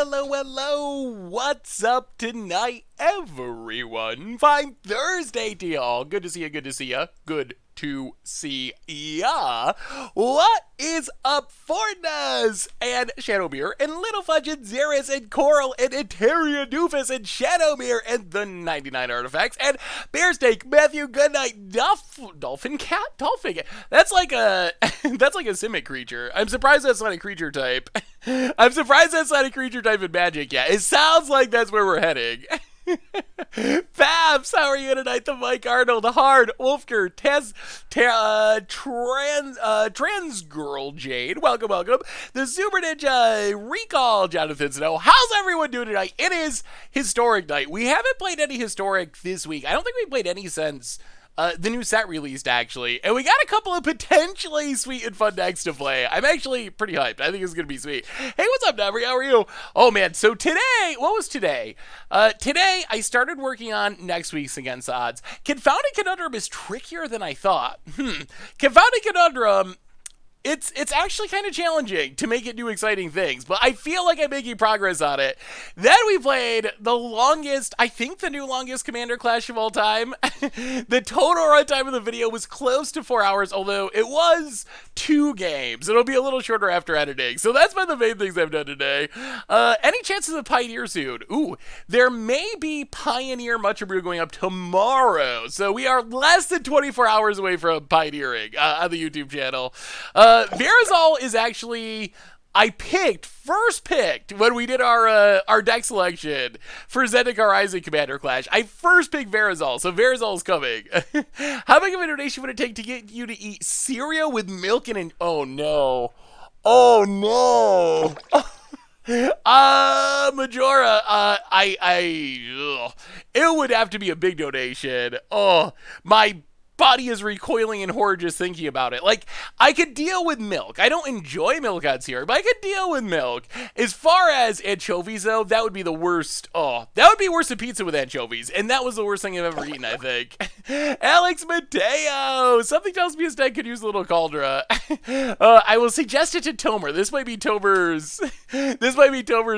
Hello, what's up tonight, everyone? Fine Thursday to y'all. Good to see ya, good to see ya, good to see ya. What is up, Fortnite and Shadowmere and Little Fudge and Xeris and Coral and Eteria Doofus and Shadowmere and the 99 Artifacts and Bearsteak, Matthew, Goodnight, Dolphin Cat? Dolphin Cat. That's like a Simic creature. I'm surprised that's not a creature type. I'm surprised that's not a creature type in Magic yet. It sounds like that's where we're heading. Fabs, how are you tonight? The Mike Arnold, the Hard, Wolfger, Trans Girl Jade, welcome. The Super Ninja, Recall, Jonathan Snow. How's everyone doing tonight? It is Historic Night. We haven't played any Historic this week. I don't think we played any since the new set released, actually. And we got a couple of potentially sweet and fun decks to play. I'm actually pretty hyped. I think it's going to be sweet. Hey, what's up, Nahiri? How are you? Oh, man. So today, what was today? Today, I started working on next week's Against Odds. Confounded Conundrum is trickier than I thought. Confounded Conundrum, it's actually kind of challenging to make it do exciting things, but I feel like I'm making progress on it. Then we played the longest, I think the new longest Commander Clash of all time. The total runtime of the video was close to 4 hours, although it was 2 games. It'll be a little shorter after editing. So that's been the main things I've done today. Any chances of Pioneer soon? Ooh, there may be Pioneer Much Brew going up tomorrow. So we are less than 24 hours away from pioneering on the YouTube channel. Verizol is actually, I first picked when we did our deck selection for Zendikar Rising Commander Clash. I first picked Verizol, so Verizol is coming. How big of a donation would it take to get you to eat cereal with milk and oh no. Majora, it would have to be a big donation. Oh, my body is recoiling in horror just thinking about it. Like, I could deal with milk. I don't enjoy milk on cereal, but I could deal with milk. As far as anchovies, though, that would be the worst. Oh, that would be worse than pizza with anchovies, and that was the worst thing I've ever eaten, I think. Alex Mateo! Something tells me his deck could use a little Caldra. I will suggest it to Tomer. This might be Tomer's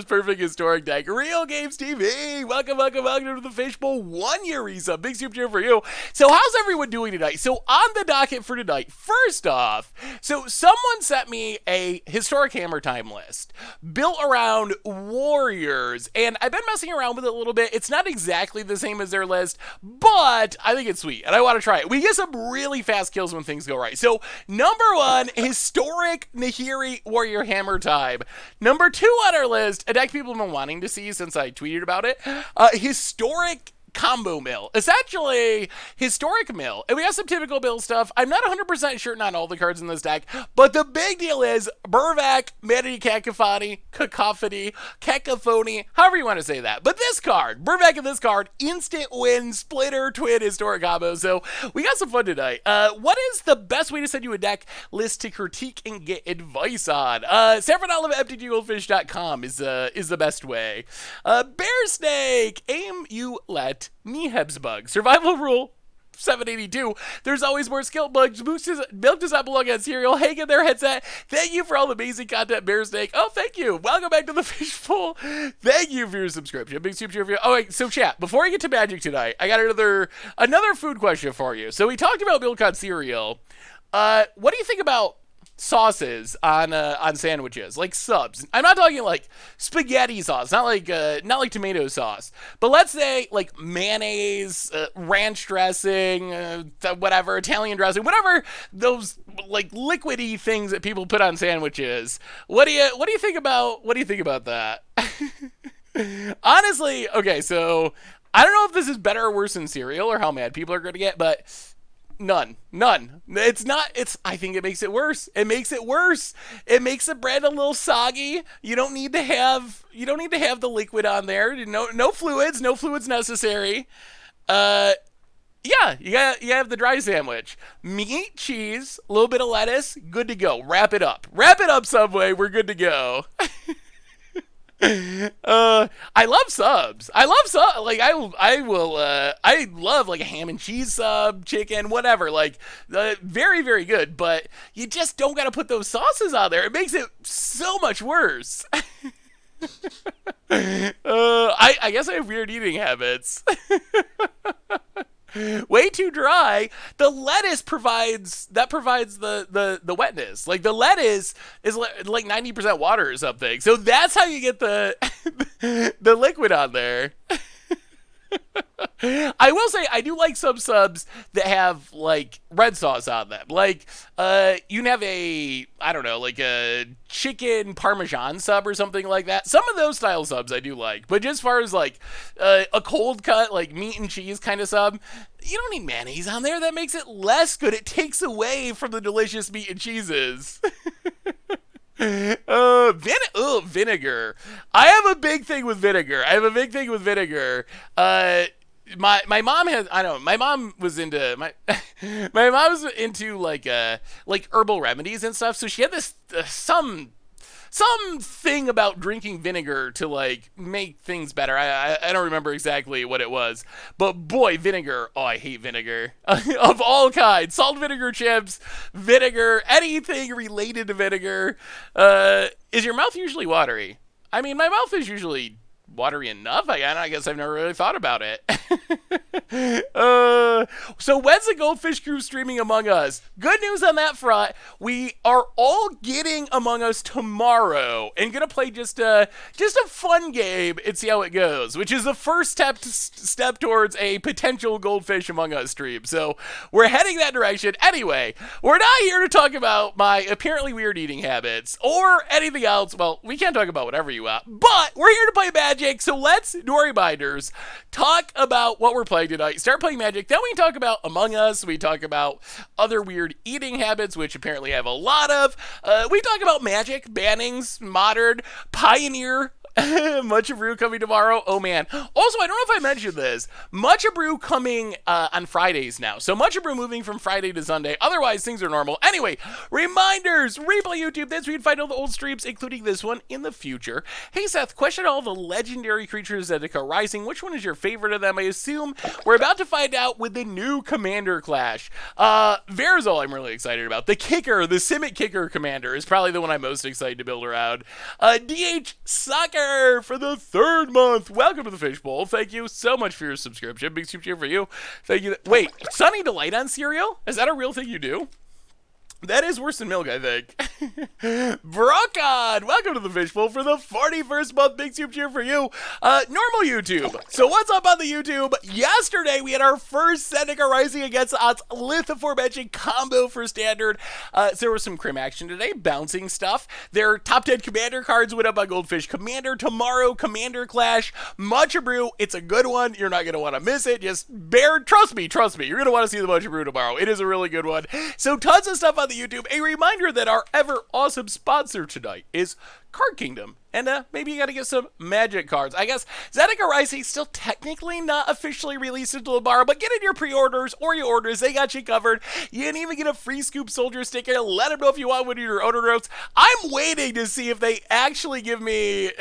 perfect historic deck. Real Games TV! Welcome to the Fishbowl 1 year resub. Big super cheer for you. So how's everyone doing tonight? So on the docket for tonight, first off, so someone sent me a historic Hammer Time list built around warriors, and I've been messing around with it a little bit. It's not exactly the same as their list, but I think it's sweet, and I want to try it. We get some really fast kills when things go right. So number 1, historic Nahiri Warrior Hammer Time. Number 2 on our list, a deck people have been wanting to see since I tweeted about it, historic Combo Mill. Essentially, historic mill. And we have some typical mill stuff. I'm not 100% sure on all the cards in this deck, but the big deal is Burvac, Manatee Cacophony, however you want to say that. But this card, Burvac and this card, instant win, splitter, twin, historic combo. So we got some fun tonight. What is the best way to send you a deck list to critique and get advice on? SanFernando@mtggoldfish.com is the best way. Bear Snake, aim you let me Hebsbug. Survival rule 782. There's always more skill bugs. Milk does not belong on cereal. Hang in there, headset. Thank you for all the amazing content, Bear Snake. Oh, thank you. Welcome back to the Fishbowl. Thank you for your subscription. Big super cheer for you. Oh, wait, so chat, before I get to Magic tonight, I got another food question for you. So we talked about milk on cereal. What do you think about sauces on sandwiches, like subs? I'm not talking like spaghetti sauce, not like tomato sauce, but let's say like mayonnaise, ranch dressing, whatever, Italian dressing, whatever those like liquidy things that people put on sandwiches. What do you think about that? Honestly, okay, so I don't know if this is better or worse than cereal or how mad people are going to get, but None. I think it makes it worse. It makes the bread a little soggy. You don't need to have the liquid on there. No fluids necessary. Yeah, you have the dry sandwich. Meat, cheese, a little bit of lettuce, good to go. Wrap it up, Subway, we're good to go. I love subs. Like I love like a ham and cheese sub, chicken, whatever. Like very, very good. But you just don't got to put those sauces on there. It makes it so much worse. I guess I have weird eating habits. Way too dry. The lettuce provides the wetness. Like the lettuce is like 90% water or something. So that's how you get the the liquid on there. I will say I do like some subs that have like red sauce on them. Like you can have a, I don't know, like a chicken parmesan sub or something like that. Some of those style subs I do like, but just as far as like a cold cut like meat and cheese kind of sub, you don't need mayonnaise on there. That makes it less good. It takes away from the delicious meat and cheeses. Vinegar. I have a big thing with vinegar. My mom has, I don't know, my mom was into my mom was into like herbal remedies and stuff. So she had this some thing about drinking vinegar to like make things better. I don't remember exactly what it was, but boy, vinegar. Oh, I hate vinegar of all kinds. Salt vinegar chips, vinegar, anything related to vinegar. Is your mouth usually watery? I mean, my mouth is usually watery enough. I guess I've never really thought about it. So when's the Goldfish Crew streaming Among Us? Good news on that front. We are all getting Among Us tomorrow and gonna play just a fun game and see how it goes, which is the first step towards a potential Goldfish Among Us stream. So we're heading that direction. Anyway, we're not here to talk about my apparently weird eating habits or anything else. Well, we can't talk about whatever you want, but we're here to play Magic. So let's do our reminders, talk about what we're playing tonight, start playing Magic, then we can talk about Among Us, we talk about other weird eating habits, which apparently I have a lot of, we talk about Magic, bannings, Modern, Pioneer, Matcha Brew coming tomorrow. Oh man. Also, I don't know if I mentioned this. Matcha Brew coming on Fridays now. So Matcha Brew moving from Friday to Sunday. Otherwise, things are normal. Anyway, reminders. Replay YouTube. That's where you can find all the old streams, including this one in the future. Hey Seth, question all the legendary creatures Zendikar Rising. Which one is your favorite of them? I assume we're about to find out with the new Commander Clash. Verzal, I'm really excited about. The Kicker, the Simic Kicker Commander is probably the one I'm most excited to build around. DH Soccer for the 3rd month. Welcome to the Fishbowl. Thank you so much for your subscription. Big super cheer for you. Thank you. Wait, Sunny Delight on cereal? Is that a real thing you do? That is worse than milk, I think. Brocon, welcome to the Fishbowl for the 41st month. Big super cheer for you. Normal YouTube. So what's up on the YouTube? Yesterday, we had our first Zendikar Rising against odds with the aforementioned combo for standard. So there was some crim action today, bouncing stuff. Their top 10 commander cards went up on Goldfish Commander. Tomorrow, Commander Clash, Matcha Brew. It's a good one. You're not going to want to miss it. Just trust me. You're going to want to see the Matcha Brew tomorrow. It is a really good one. So tons of stuff on the YouTube. A reminder that our ever awesome sponsor tonight is Card Kingdom. And maybe you got to get some Magic cards. I guess Zendikar Rising still technically not officially released until tomorrow, but get in your pre-orders or your orders. They got you covered. You can even get a free Scoop Soldier sticker. Let them know if you want one of your order notes. I'm waiting to see if they actually give me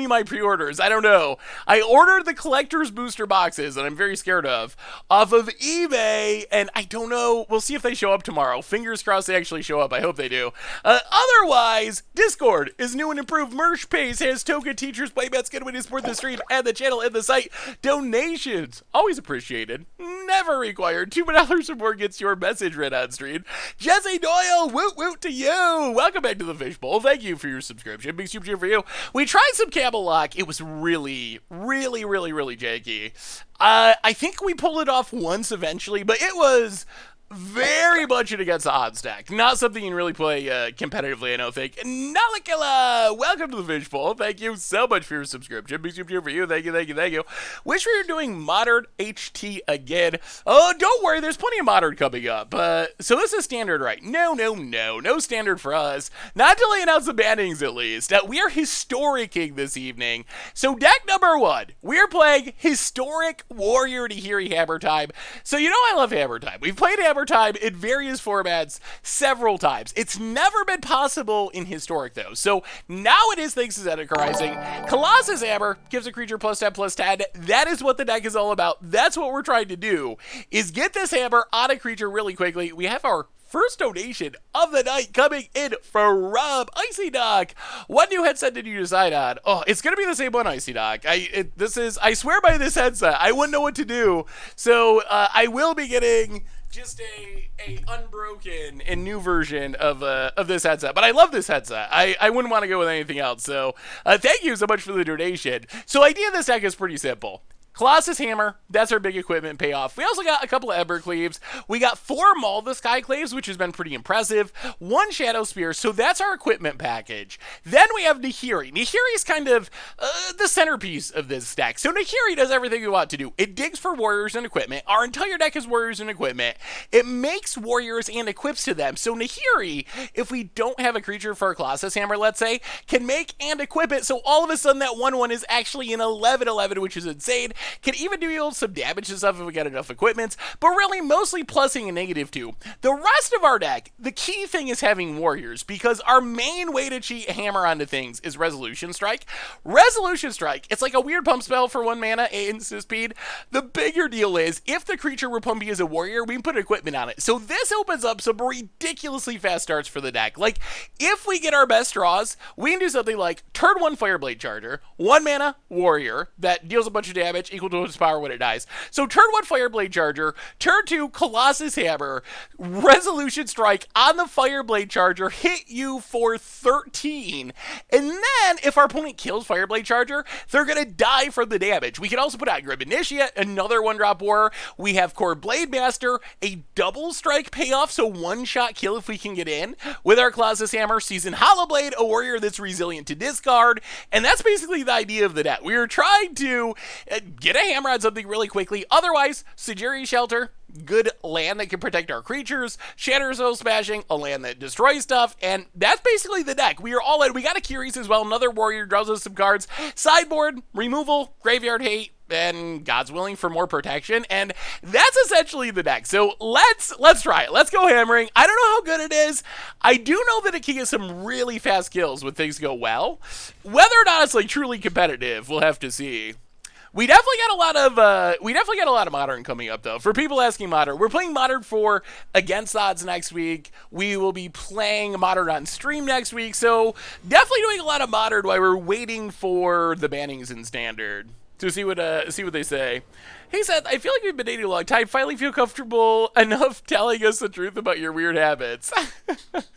my pre-orders. I don't know. I ordered the collector's booster boxes that I'm very scared of off of eBay, and I don't know. We'll see if they show up tomorrow. Fingers crossed they actually show up. I hope they do. Otherwise, Discord is new and improved merch page. Has token teachers, playbats, get away to support the stream and the channel and the site. Donations, always appreciated, never required. $2 or more gets your message read on stream. Jesse Doyle, woot woot to you. Welcome back to the Fishbowl. Thank you for your subscription. Big super cheer for you. We tried some Camel Lock. It was really janky. I think we pulled it off once eventually, but it was very much an against the odds deck. Not something you can really play competitively, I don't think. Nalikilla, welcome to the Fishbowl. Thank you so much for your subscription. Big super for you. Thank you. Wish we were doing Modern HT again. Oh, don't worry. There's plenty of Modern coming up. So this is standard, right? No standard for us. Not until they announce the bannings, at least. We are historicing this evening. So deck number 1, we are playing Historic Warrior Nahiri Hammer Time. So you know I love Hammer Time. We've played Hammer Time in various formats several times. It's never been possible in Historic, though. So now it is thanks to Zendikar Rising. Colossus Hammer gives a creature +10/+10. That is what the deck is all about. That's what we're trying to do, is get this hammer on a creature really quickly. We have our first donation of the night coming in from Icy Doc. What new headset did you decide on? Oh, it's gonna be the same one, Icy Doc. I swear by this headset. I wouldn't know what to do. So I will be getting just a unbroken and new version of this headset. But I love this headset. I wouldn't want to go with anything else. So thank you so much for the donation. So idea of this deck is pretty simple. Colossus Hammer, that's our big equipment payoff. We also got a couple of Ember Cleaves. We got 4 Maul the Sky Claves, which has been pretty impressive. 1 Shadow Spear, so that's our equipment package. Then we have Nahiri. Nahiri is kind of the centerpiece of this deck. So Nahiri does everything we want to do. It digs for warriors and equipment. Our entire deck is warriors and equipment. It makes warriors and equips to them. So Nahiri, if we don't have a creature for our Colossus Hammer, let's say, can make and equip it. So all of a sudden that 1/1 is actually an 11/11, which is insane. Can even do some damage and stuff if we get enough equipment, but really mostly plussing and negative too. The rest of our deck, the key thing is having warriors, because our main way to cheat hammer onto things is Resolution Strike. Resolution Strike, it's like a weird pump spell for 1 mana, instant speed. The bigger deal is, if the creature we're pumping is a warrior, we can put equipment on it. So this opens up some ridiculously fast starts for the deck. Like, if we get our best draws, we can do something like turn 1 Fireblade Charger, 1 mana, warrior, that deals a bunch of damage, equal to its power when it dies. So turn 1 Fireblade Charger, turn 2 Colossus Hammer, Resolution Strike on the Fireblade Charger, hit you for 13. And then, if our opponent kills Fireblade Charger, they're going to die from the damage. We can also put out Grim Initiate, another 1-drop war. We have Core Blade Master, a double strike payoff, so 1-shot kill if we can get in. With our Colossus Hammer, Seasoned Hollow Blade, a warrior that's resilient to discard. And that's basically the idea of the deck. We are trying to get a hammer on something really quickly. Otherwise, Sejiri Shelter, good land that can protect our creatures. Shatter Soul Smashing, a land that destroys stuff. And that's basically the deck. We are all in. We got a Curious as well. Another warrior draws us some cards. Sideboard, removal, graveyard hate, and God's willing for more protection. And that's essentially the deck. So let's try it. Let's go hammering. I don't know how good it is. I do know that it can get some really fast kills when things go well. Whether or not it's like truly competitive, we'll have to see. We definitely got a lot of Modern coming up, though. For people asking Modern, we're playing Modern for Against Odds next week. We will be playing Modern on stream next week, so definitely doing a lot of Modern while we're waiting for the bannings in Standard to see what they say. Hey Seth, I feel like we've been dating a long time. Finally feel comfortable enough telling us the truth about your weird habits.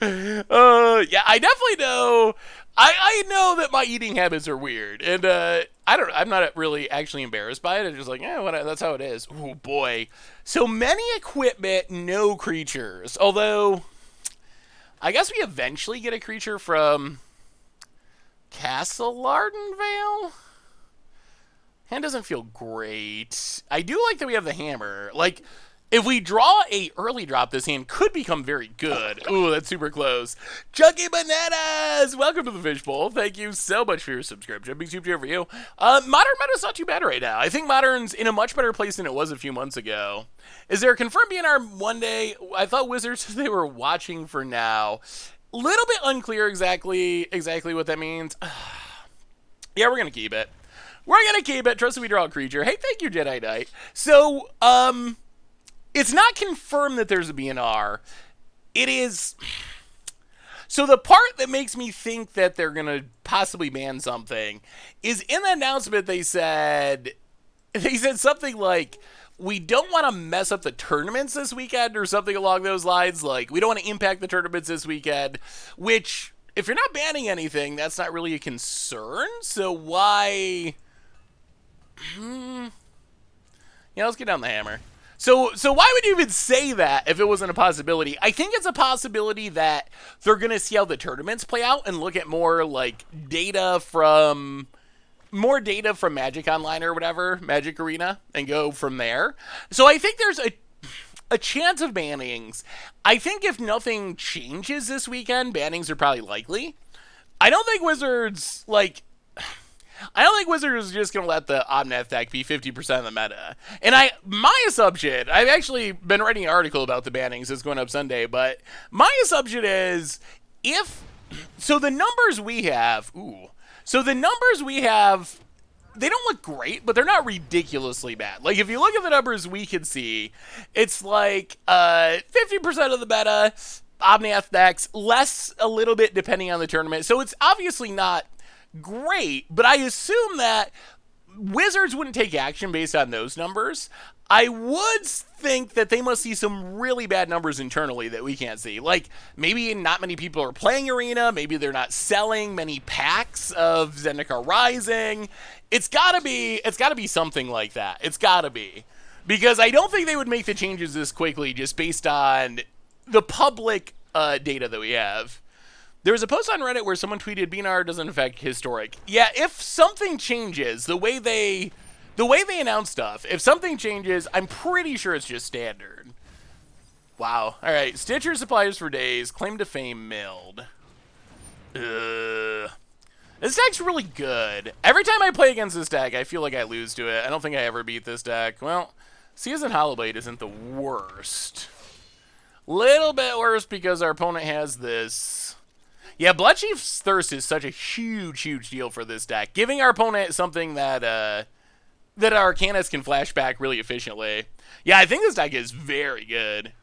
Yeah, I definitely know. I know that my eating habits are weird, and I'm not really actually embarrassed by it. I'm just like, that's how it is. Oh boy. So many equipment, no creatures. Although, I guess we eventually get a creature from Castle Ardenvale. Hand doesn't feel great. I do like that we have the hammer. Like, if we draw a early drop, this hand could become very good. Ooh, that's super close. Chunky Bananas! Welcome to the Fishbowl. Thank you so much for your subscription. Big super for you. Modern meta's not too bad right now. I think Modern's in a much better place than it was a few months ago. Is there a confirmed BNR one day? I thought Wizards said they were watching for now. Little bit unclear exactly what that means. Yeah, we're going to keep it. We're going to keep it. Trust we draw a creature. Hey, thank you, Jedi Knight. So, it's not confirmed that there's a BNR. It is. So the part that makes me think that they're going to possibly ban something is in the announcement they said something like, we don't want to mess up the tournaments this weekend or something along those lines. Like, we don't want to impact the tournaments this weekend, which, if you're not banning anything, that's not really a concern. So why? Yeah, let's get down the hammer. So why would you even say that if it wasn't a possibility? I think it's a possibility that they're going to see how the tournaments play out and look at more like data from Magic Online or whatever, Magic Arena, and go from there. So I think there's a chance of bannings. I think if nothing changes this weekend, bannings are probably likely. I don't think Wizards is just going to let the Omnath deck be 50% of the meta. And my assumption, I've actually been writing an article about the bannings that's going up Sunday, but my assumption is the numbers we have they don't look great, but they're not ridiculously bad. Like, if you look at the numbers we can see, it's like 50% of the meta, Omniath decks, less a little bit depending on the tournament. So it's obviously not great, but I assume that Wizards wouldn't take action based on those numbers. I would think that they must see some really bad numbers internally that we can't see. Like, maybe not many people are playing Arena. Maybe they're not selling many packs of Zendikar Rising. It's gotta be something like that. It's gotta be. Because I don't think they would make the changes this quickly just based on the public data that we have. There was a post on Reddit where someone tweeted BNR doesn't affect historic. Yeah, if something changes, the way they announce stuff, if something changes, I'm pretty sure it's just standard. Wow. All right, Stitcher suppliers for days, claim to fame milled. This deck's really good. Every time I play against this deck, I feel like I lose to it. I don't think I ever beat this deck. Well, Season Hollowblade isn't the worst. Little bit worse because our opponent has this. Yeah, Bloodchief's Thirst is such a huge, huge deal for this deck. Giving our opponent something that that our Arcanist can flash back really efficiently. Yeah, I think this deck is very good.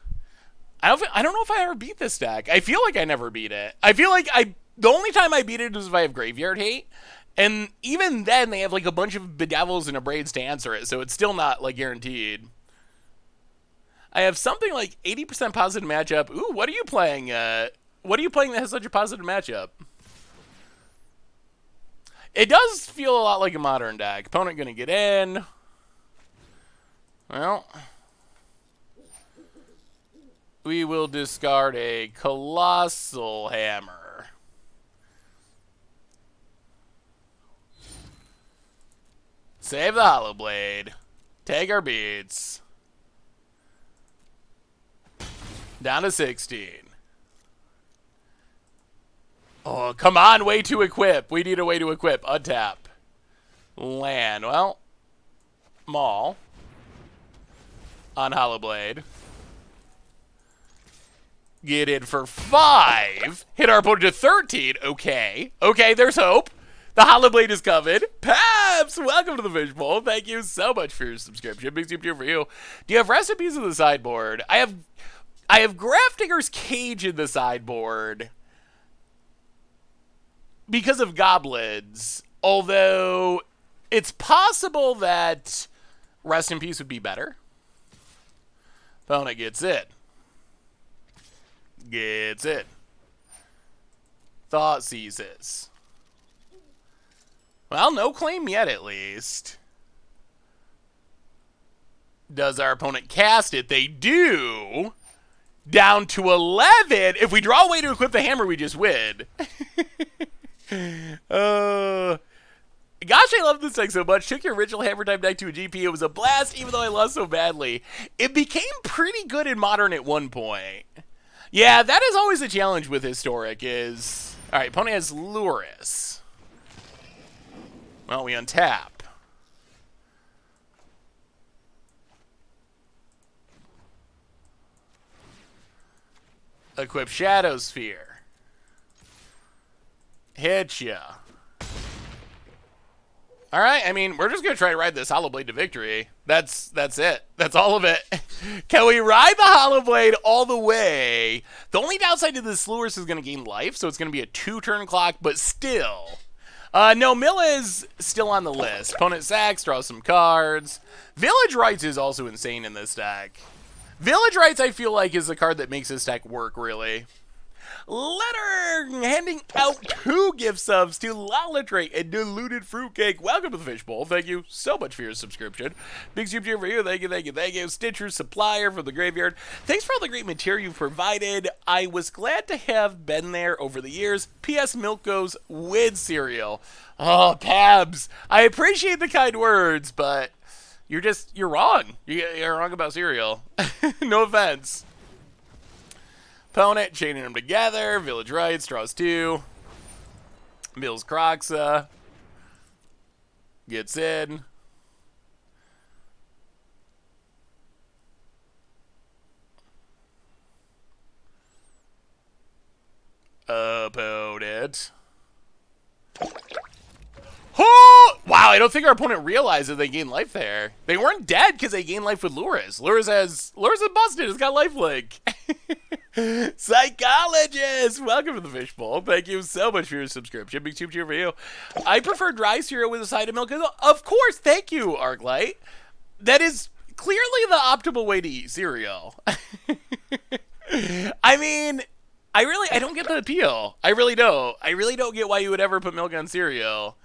I don't know if I ever beat this deck. I feel like I never beat it. I feel like the only time I beat it is if I have Graveyard Hate. And even then, they have like a bunch of Bedevils and Abrades to answer it, so it's still not like guaranteed. I have something like 80% positive matchup. Ooh, what are you playing? What are you playing that has such a positive matchup? It does feel a lot like a modern deck. Opponent gonna get in. Well, we will discard a Colossal Hammer. Save the Hollowblade. Take our beats. Down to 16. Oh, come on, way to equip. We need a way to equip. Untap. Land. Well, Maul. On Hollowblade. Get in for 5. Hit our opponent to 13. Okay. Okay, there's hope. The Hollowblade is coming. Paps, welcome to the Fishbowl. Thank you so much for your subscription. Big soup for you. Do you have recipes in the sideboard? I have Grafdigger's Cage in the sideboard because of goblins, although it's possible that Rest in Peace would be better. Opponent gets it. Gets it. Thought seizes. Well, no claim yet, at least. Does our opponent cast it? They do. Down to 11. If we draw a way to equip the hammer, we just win. Gosh, I love this deck so much. Took your original Hammer Time deck to a GP. It was a blast, even though I lost so badly. It became pretty good in Modern at one point. Yeah, that is always a challenge with Historic is... Alright, opponent has Luris. Well, we untap. Equip Shadow Sphere. Hit ya. Alright, I mean, we're just going to try to ride this Hollowblade to victory. That's it. That's all of it. Can we ride the Hollowblade all the way? The only downside to this Luris is going to gain life, so it's going to be a 2-turn clock, but still. No, Mill is still on the list. Opponent sacks, draws some cards. Village Rites is also insane in this deck. Village Rites, I feel like, is the card that makes this deck work, really. Letter handing out 2 gift subs to Lalatrate and Diluted Fruitcake. Welcome to the Fishbowl. Thank you so much for your subscription. Big soup cheer for you. Thank you, thank you, thank you. Stitcher Supplier from the Graveyard. Thanks for all the great material you've provided. I was glad to have been there over the years. P.S. Milk goes with cereal. Oh, Pabs. I appreciate the kind words, but you're wrong. You're wrong about cereal. No offense. Opponent, chaining them together. Village Rites, draws 2. Mills Croxa. Gets in. Opponent. Oh! Wow, Wow, I don't think our opponent realized that they gained life there. They weren't dead because they gained life with Luris. Luris is busted. It's got lifelink. Psychologist, welcome to the fishbowl. Thank you so much for your subscription. Big cheer for you. I prefer dry cereal with a side of milk. Of course, thank you, Arclight. That is clearly the optimal way to eat cereal. I mean, I don't get the appeal. I really don't. I really don't get why you would ever put milk on cereal.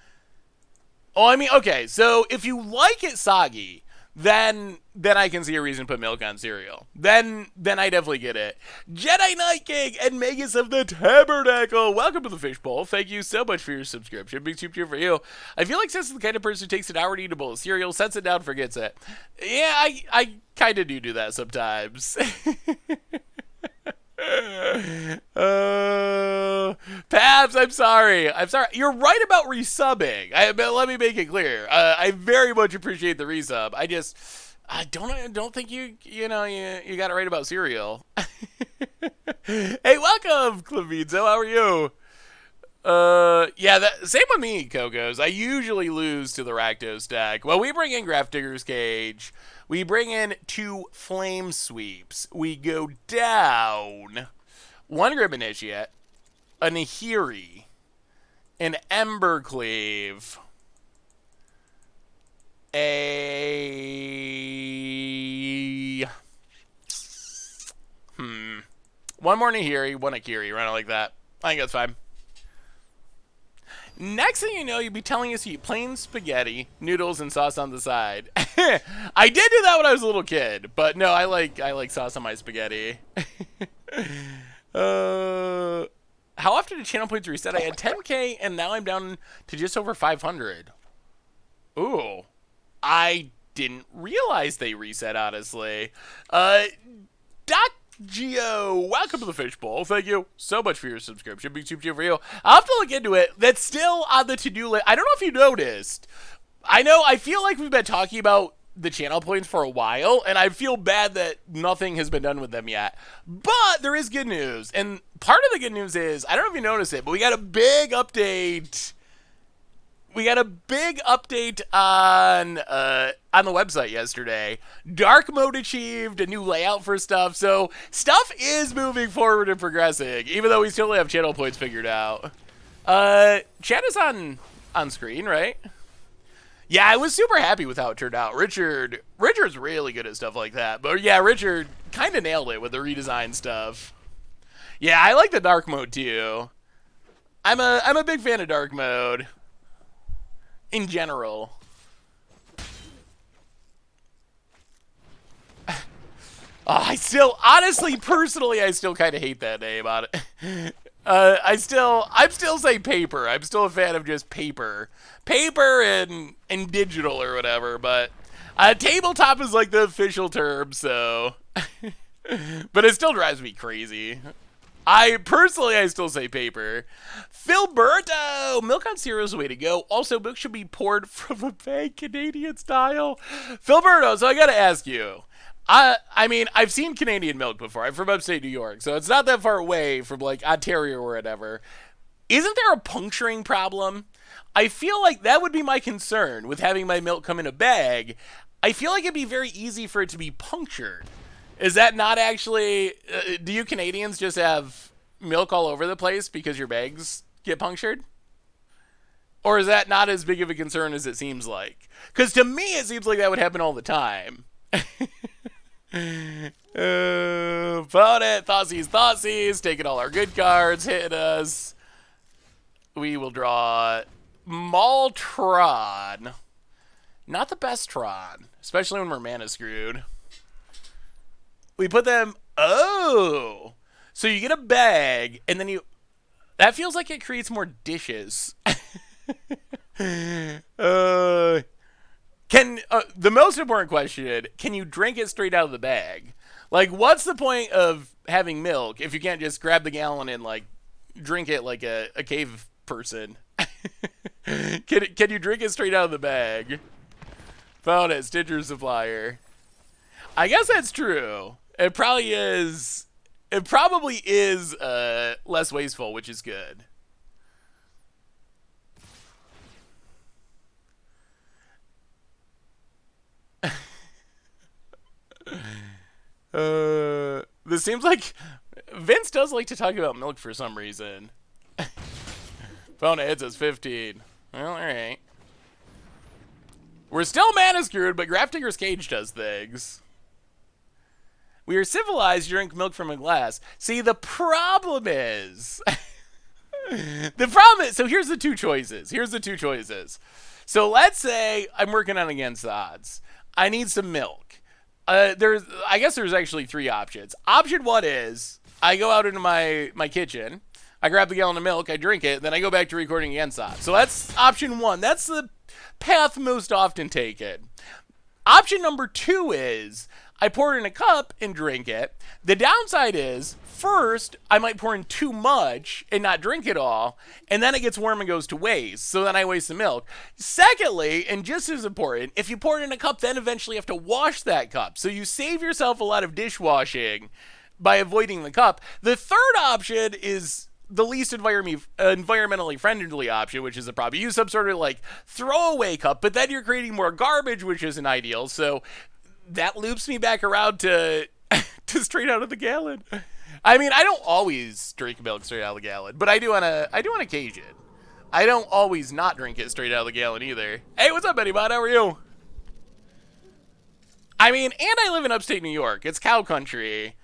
Oh, I mean, okay, so if you like it soggy, then I can see a reason to put milk on cereal. Then I definitely get it. Jedi Knight King and Magus of the Tabernacle, welcome to the fishbowl. Thank you so much for your subscription. Big cheer for you. I feel like Seth's the kind of person who takes an hour to eat a bowl of cereal, sets it down, forgets it. Yeah, I kind of do that sometimes. Pabs, I'm sorry. You're right about resubbing. But let me make it clear. I very much appreciate the resub. I don't think you got it right about cereal. Hey, welcome, Clavizo. How are you? Yeah, same with me, Cocos. I usually lose to the Rakdos deck. Well, we bring in Grafdigger's Cage. We bring in 2 Flame Sweeps. We go down 1 Grim Initiate, a Nahiri, an Embercleave, one more Nahiri, 1 Akiri, run it like that. I think that's fine. Next thing you know, you'd be telling us you eat plain spaghetti, noodles, and sauce on the side. I did do that when I was a little kid, but no, I like sauce on my spaghetti. How often do channel points reset? I had 10k, and now I'm down to just over 500. Ooh, I didn't realize they reset, honestly. Doc Geo, welcome to the fishbowl. Thank you so much for your subscription. Big cheer for you. I'll have to look into it. That's still on the to-do list. I don't know if you noticed. I feel like we've been talking about the channel points for a while, and I feel bad that nothing has been done with them yet. But there is good news, and part of the good news is, I don't know if you noticed it, but we got a big update. We got a big update on the website yesterday. Dark mode achieved, a new layout for stuff, so stuff is moving forward and progressing, even though we still don't have channel points figured out. Chat is on screen, right? Yeah, I was super happy with how it turned out. Richard's really good at stuff like that. But yeah, Richard kind of nailed it with the redesign stuff. Yeah, I like the dark mode too. I'm a big fan of dark mode in general. Personally, I still kind of hate that name on it. I'm still saying paper. I'm still a fan of just paper and digital or whatever. But tabletop is like the official term, so. But it still drives me crazy. I still say paper. Philberto, milk on cereal is the way to go. Also, milk should be poured from a bag, Canadian style. Philberto, so I gotta ask you. I mean, I've seen Canadian milk before. I'm from upstate New York, so it's not that far away from, like, Ontario or whatever. Isn't there a puncturing problem? I feel like that would be my concern with having my milk come in a bag. I feel like it'd be very easy for it to be punctured. Is that not actually... do you Canadians just have milk all over the place because your bags get punctured? Or is that not as big of a concern as it seems like? Because to me, it seems like that would happen all the time. Vote it. Thoughtseize. Taking all our good cards. Hitting us. We will draw Maltron. Not the best Tron. Especially when we're mana screwed. We put them... Oh! So you get a bag, and then you... That feels like it creates more dishes. The most important question, can you drink it straight out of the bag? Like, what's the point of having milk if you can't just grab the gallon and, like, drink it like a cave person? Can you drink it straight out of the bag? Found it, Stitcher Supplier. I guess that's true. It probably is less wasteful, which is good. This seems like Vince does like to talk about milk for some reason. Phone hits us 15. Well, alright. We're still mana screwed, but Grafdigger's Cage does things. We are civilized, you drink milk from a glass. See, the problem is... so here's the two choices. So let's say I'm working on against the odds. I need some milk. I guess there's actually three options. Option one is I go out into my kitchen, I grab the gallon of milk, I drink it, then I go back to recording against odds. So that's option one. That's the path most often taken. Option number two is I pour it in a cup and drink it. The downside is, first, I might pour in too much and not drink it all, and then it gets warm and goes to waste, so then I waste the milk. Secondly, and just as important, if you pour it in a cup, then eventually you have to wash that cup. So you save yourself a lot of dishwashing by avoiding the cup. The third option is the least environmentally friendly option, which is a problem. You use some sort of like throwaway cup, but then you're creating more garbage, which isn't ideal. So that loops me back around to to straight out of the gallon. I mean, I don't always drink milk straight out of the gallon, but I do on occasion. I don't always not drink it straight out of the gallon either. Hey, what's up, Betty Bot? How are you? I mean, and I live in upstate New York. It's cow country.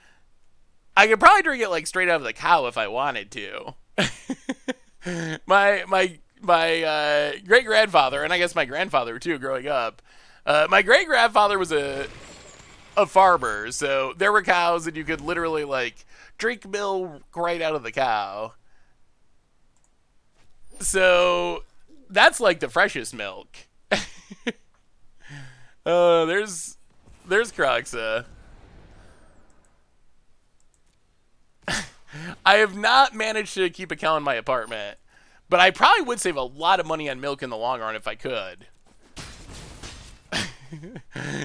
I could probably drink it like straight out of the cow if I wanted to. my great grandfather, and I guess my grandfather too, growing up. My great grandfather was a farmer, so there were cows, and you could literally like drink milk right out of the cow. So that's like the freshest milk. There's Croxa. I have not managed to keep a cow in my apartment, but I probably would save a lot of money on milk in the long run if I could.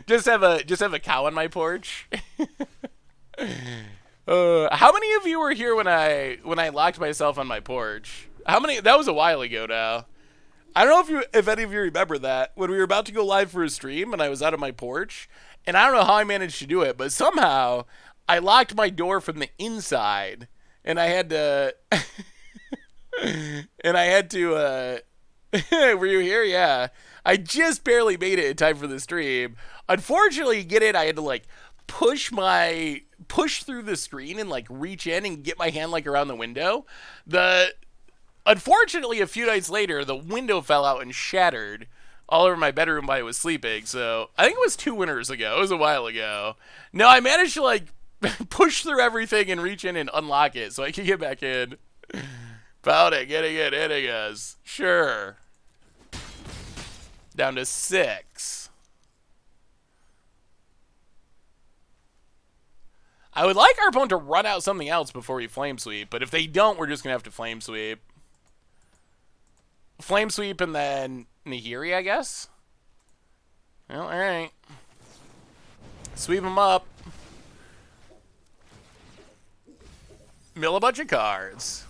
just have a cow on my porch. How many of you were here when I locked myself on my porch? How many? That was a while ago now. I don't know if any of you remember that when we were about to go live for a stream and I was out of my porch, and I don't know how I managed to do it, but somehow I locked my door from the inside, and I had to were you here? Yeah. I just barely made it in time for the stream. Unfortunately, to get in, I had to like push through the screen and like reach in and get my hand like around the window. Unfortunately, a few nights later, the window fell out and shattered all over my bedroom while I was sleeping. So I think it was 2 winters ago. It was a while ago. No, I managed to like push through everything and reach in and unlock it so I could get back in. About it, getting it, hitting us. Sure. Down to 6. I would like our opponent to run out something else before we flame sweep, but if they don't, we're just going to have to flame sweep. Flame sweep and then Nahiri, I guess? Well, alright. Sweep them up. Mill a bunch of cards.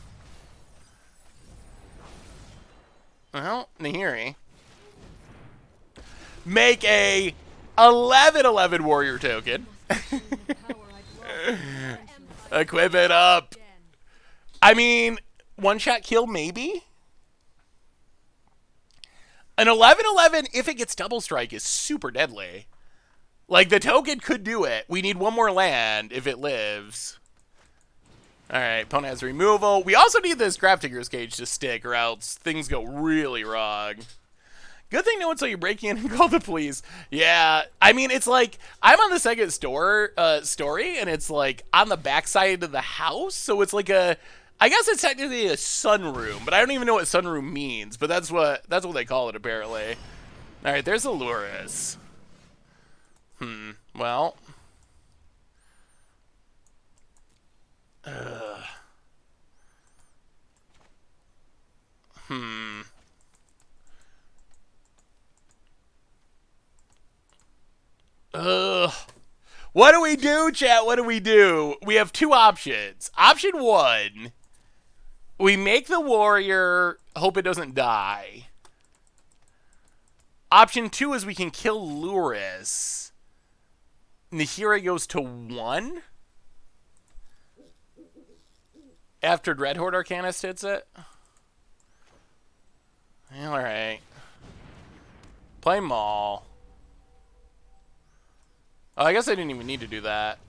Well, Nahiri. Make a 11/11 warrior token. Equip it up. I mean, one-shot kill maybe? An 11/11, if it gets double strike, is super deadly. Like, the token could do it. We need one more land if it lives. Alright, opponent has removal. We also need this Grafdigger's Cage to stick, or else things go really wrong. Good thing no one saw you break in and call the police. Yeah, I mean, it's like, I'm on the second story, and it's like on the backside of the house, so it's like I guess it's technically a sunroom, but I don't even know what sunroom means, but that's what they call it, apparently. Alright, there's Aluris. Well. What do we do, chat? What do we do? We have two options. Option one, we make the warrior, hope it doesn't die. Option two is we can kill Luris. Nahiri goes to 1 after Dread Horde Arcanist hits it. Alright. Play Maul. Oh, I guess I didn't even need to do that.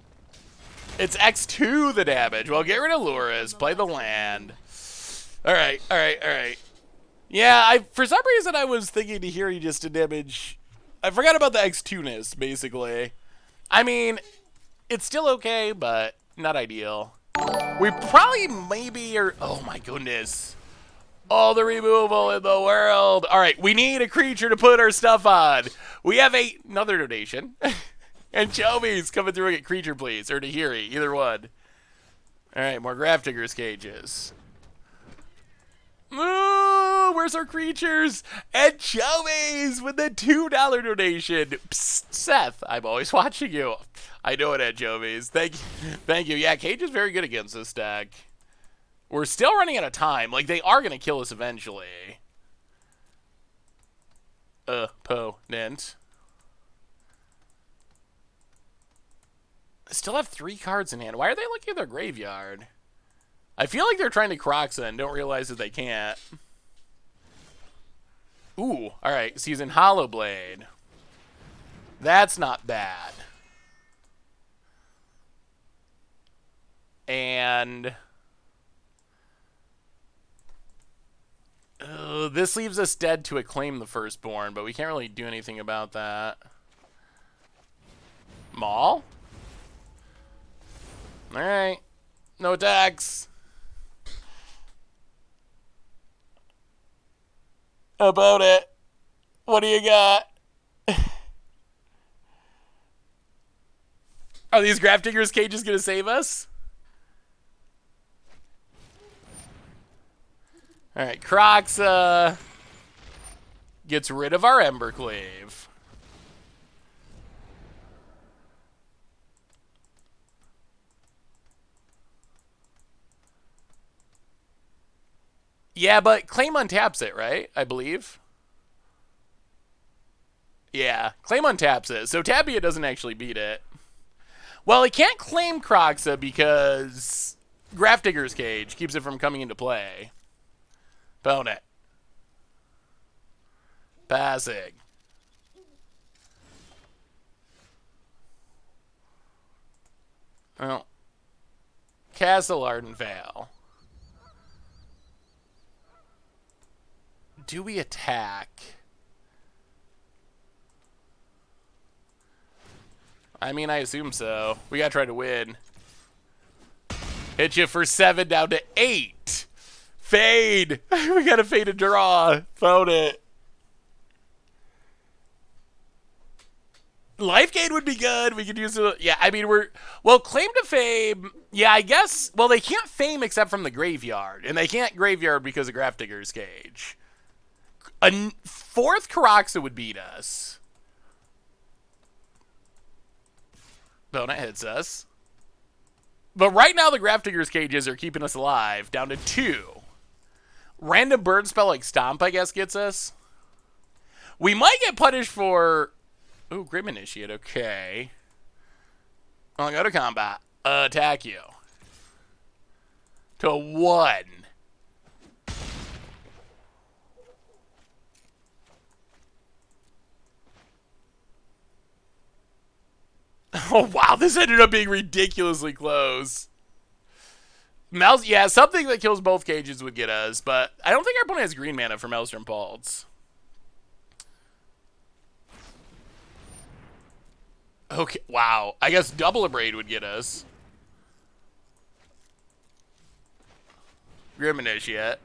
It's X2 the damage. Well, get rid of Luris. Play the land. Alright, alright, alright. Yeah, for some reason I was thinking Nahiri just to damage. I forgot about the X2-ness, basically. I mean, it's still okay, but not ideal. We probably maybe are... Oh my goodness. All the removal in the world. Alright, we need a creature to put our stuff on. We have another donation. Anchovies coming through and get creature, please. Or Nahiri, either one. Alright, more Grafdigger's cages. Ooh, where's our creatures? Anchovies with the $2 donation. Psst, Seth, I'm always watching you. I know it, Anchovies. Thank you. Yeah, Cage is very good against this deck. We're still running out of time. Like, they are going to kill us eventually. Opponent. I still have 3 cards in hand. Why are they looking at their graveyard? I feel like they're trying to Kroxa and don't realize that they can't. Ooh, alright. So he's in Hollow Blade. That's not bad. And... this leaves us dead to Acclaim the Firstborn, but we can't really do anything about that. Maul? Alright. No attacks. About it. What do you got? Are these Grafdigger's cages going to save us? Alright, Kroxa gets rid of our Embercleave. Yeah, but Claim untaps it, right? I believe. Yeah, Claim untaps it. So Tapia doesn't actually beat it. Well, it can't claim Kroxa because Grafdigger's Cage keeps it from coming into play. Opponent. Passing. Well, Castle Ardenvale. Do we attack? I mean, I assume so. We gotta try to win. Hit you for 7 down to 8. Fade. We gotta fade a draw. Phone it. Life gain would be good. We could use it. Yeah, I mean, well, claim to fame. Yeah, I guess. Well, they can't fame except from the graveyard. And they can't graveyard because of Grafdigger's Cage. A 4th Kroxa would beat us. Opponent hits us. But right now, the Grafdigger's Cages are keeping us alive. Down to 2. Random bird spell like Stomp, I guess, gets us. We might get punished for... Ooh, Grim Initiate. Okay. I'll go to combat. Attack you. To 1. Oh, wow. This ended up being ridiculously close. Mouse, yeah, something that kills both cages would get us, but I don't think our opponent has green mana for Maelstrom Pulse. Okay, wow. I guess Double Abrade would get us. Grim Initiate.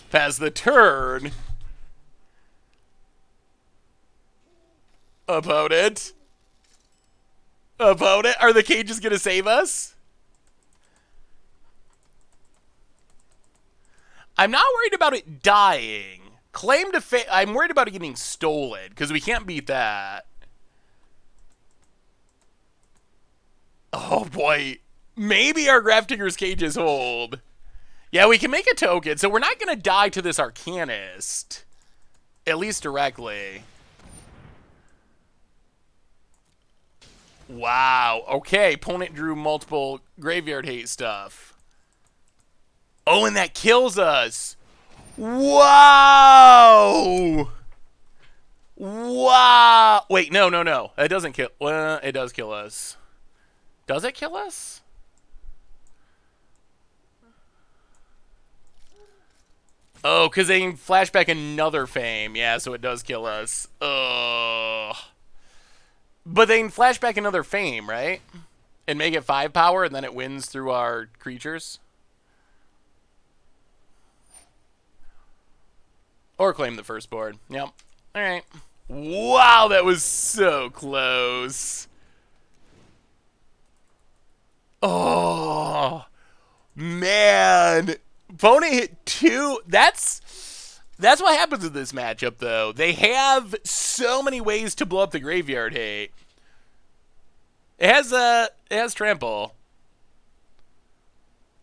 Pass the turn. Opponent. Opponent. Are the cages going to save us? I'm not worried about it dying. Claim to fame. I'm worried about it getting stolen because we can't beat that. Oh boy. Maybe our Grafdigger's Cages hold. Yeah, we can make a token. So we're not going to die to this Arcanist. At least directly. Wow. Okay, opponent drew multiple graveyard hate stuff. Oh, and that kills us. Wow. Wow. Wait, no, no, no. It doesn't kill. Well, it does kill us. Does it kill us? Oh, because they can flash back another fame. Yeah, so it does kill us. Ugh. But they can flash back another fame, right? And make it 5 power, and then it wins through our creatures. Or claim the first board. Yep. Alright. Wow, that was so close. Oh, man. Opponent hit 2. That's what happens in this matchup, though. They have so many ways to blow up the graveyard hate. It has trample.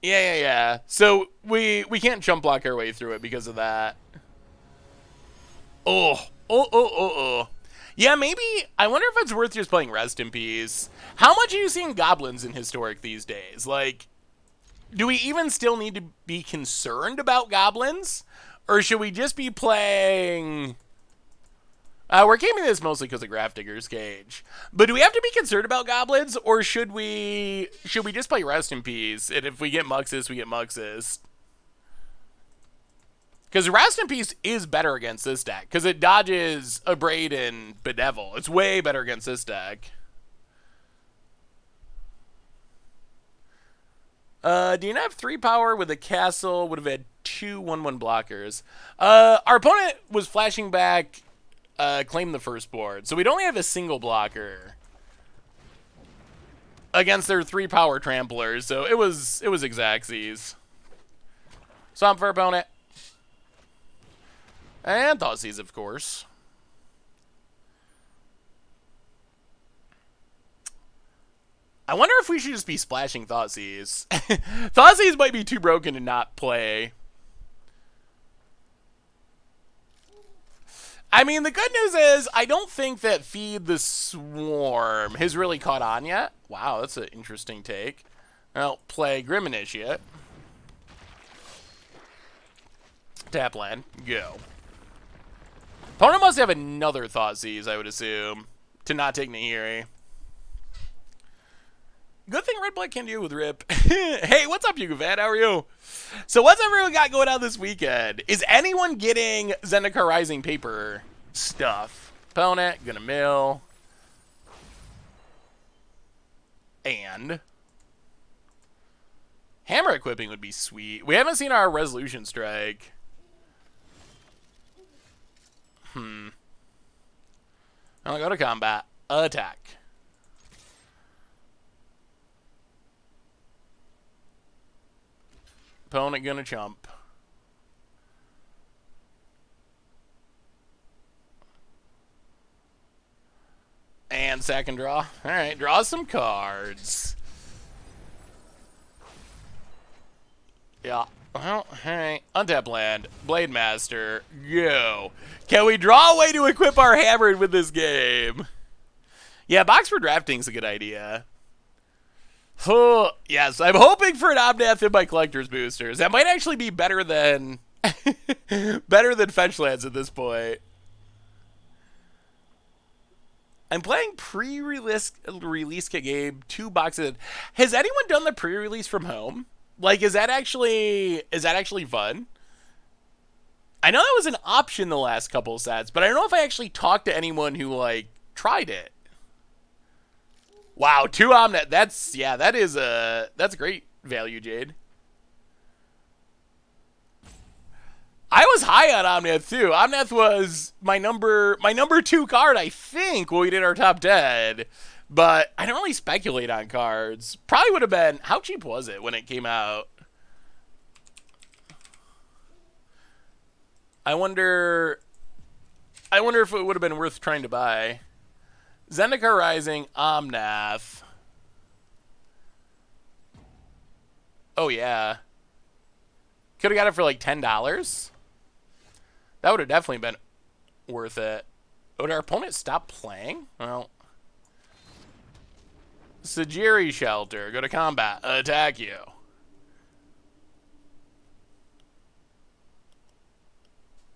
Yeah. So we can't jump block our way through it because of that. Oh. Yeah, maybe. I wonder if it's worth just playing Rest in Peace. How much are you seeing goblins in Historic these days? Like, do we even still need to be concerned about goblins? Or should we just be playing... we're gaming this mostly because of Grafdigger's Cage. But do we have to be concerned about goblins? Or should we just play Rest in Peace? And if we get Muxus, we get Muxus. Because Rest in Peace is better against this deck. Because it dodges Abrade and Bedevil. It's way better against this deck. Do you not have 3 power with a castle? Would have had 2 1/1 blockers. Our opponent was flashing back claim the first board. So we'd only have a single blocker against their 3 power tramplers. So it was Xaxes. Swamp for opponent. And Thoughtseize, of course. I wonder if we should just be splashing Thoughtseize. Thoughtseize might be too broken to not play. I mean, the good news is I don't think that Feed the Swarm has really caught on yet. Wow, that's an interesting take. Well, play Grim Initiate. Tap land. Go. Opponent must have another Thoughtseize, I would assume, to not take Nahiri. Good thing Red Black can do with Rip. Hey, what's up, Yugovan? How are you? So what's everyone got going on this weekend? Is anyone getting Zendikar Rising paper stuff? Opponent, gonna mill. And hammer equipping would be sweet. We haven't seen our Resolution Strike. I'll go to combat. Attack. Opponent gonna chump. And sack and draw. Alright, draw some cards. Yeah. Well, alright. Untap land. Blade Master. Go. Can we draw a way to equip our hammer with this game? Yeah, box for drafting is a good idea. Oh, yes, I'm hoping for an Omnath in my collector's boosters. That might actually be better than better than fetch lands at this point. I'm playing pre-release kit game, 2 boxes. Has anyone done the pre-release from home? Like, is that actually fun? I know that was an option the last couple of sets, but I don't know if I actually talked to anyone who like tried it. Wow, 2 Omnath. That's great value, Jade. I was high on Omnath too. Omnath was my number 2 card, I think, when we did our top 10. But I don't really speculate on cards. Probably would have been, how cheap was it when it came out? I wonder if it would have been worth trying to buy. Zendikar Rising, Omnath. Oh, yeah. Could have got it for like $10. That would have definitely been worth it. Would our opponent stop playing? Well, Sajiri Shelter. Go to combat. Attack you.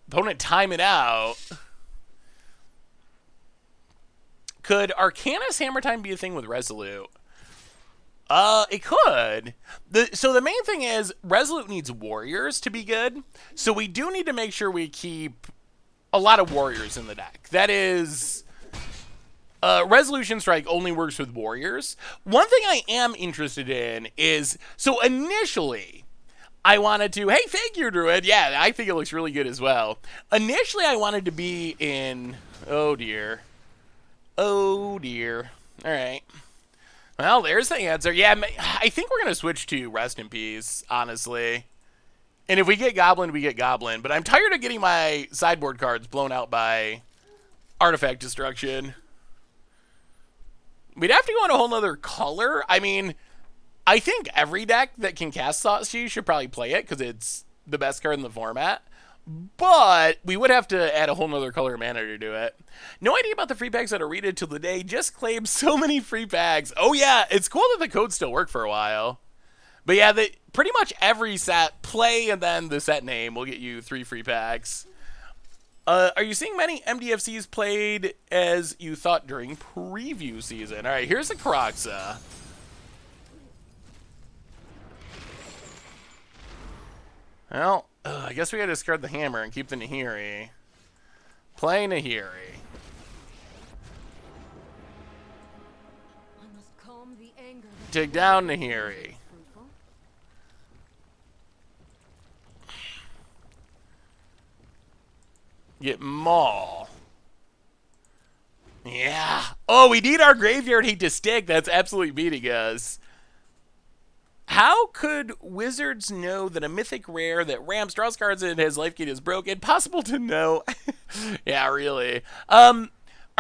Opponent time it out. Could Arcanus Hammer Time be a thing with Resolute? It could. So the main thing is Resolute needs warriors to be good. So we do need to make sure we keep a lot of warriors in the deck. That is, Resolution Strike only works with warriors. One thing I am interested in is, so initially, I wanted to, hey, thank you, Druid. Yeah, I think it looks really good as well. Initially, I wanted to be in, oh dear. Oh dear. All right. Well, there's the answer. Yeah, I think we're going to switch to Rest in Peace, honestly. And if we get Goblin, we get Goblin. But I'm tired of getting my sideboard cards blown out by Artifact Destruction. We'd have to go in a whole nother color. I mean, I think every deck that can cast Thoughtseize should probably play it because it's the best card in the format. But we would have to add a whole nother color mana to do it. No idea about the free packs that are read it till the day. Just claimed so many free packs. Oh yeah, it's cool that the codes still work for a while. But yeah, pretty much every set, play and then the set name will get you 3 free packs. Are you seeing many MDFCs played as you thought during preview season? All right, here's the Kroxa. Well, I guess we gotta discard the hammer and keep the Nahiri. Play Nahiri. Take down Nahiri. Get Maul. Yeah. Oh, we need our Graveyard Hate to stick. That's absolutely beating us. How could Wizards know that a mythic rare that ramps draws cards and has life gain is broken? Possible to know. Yeah, really. Are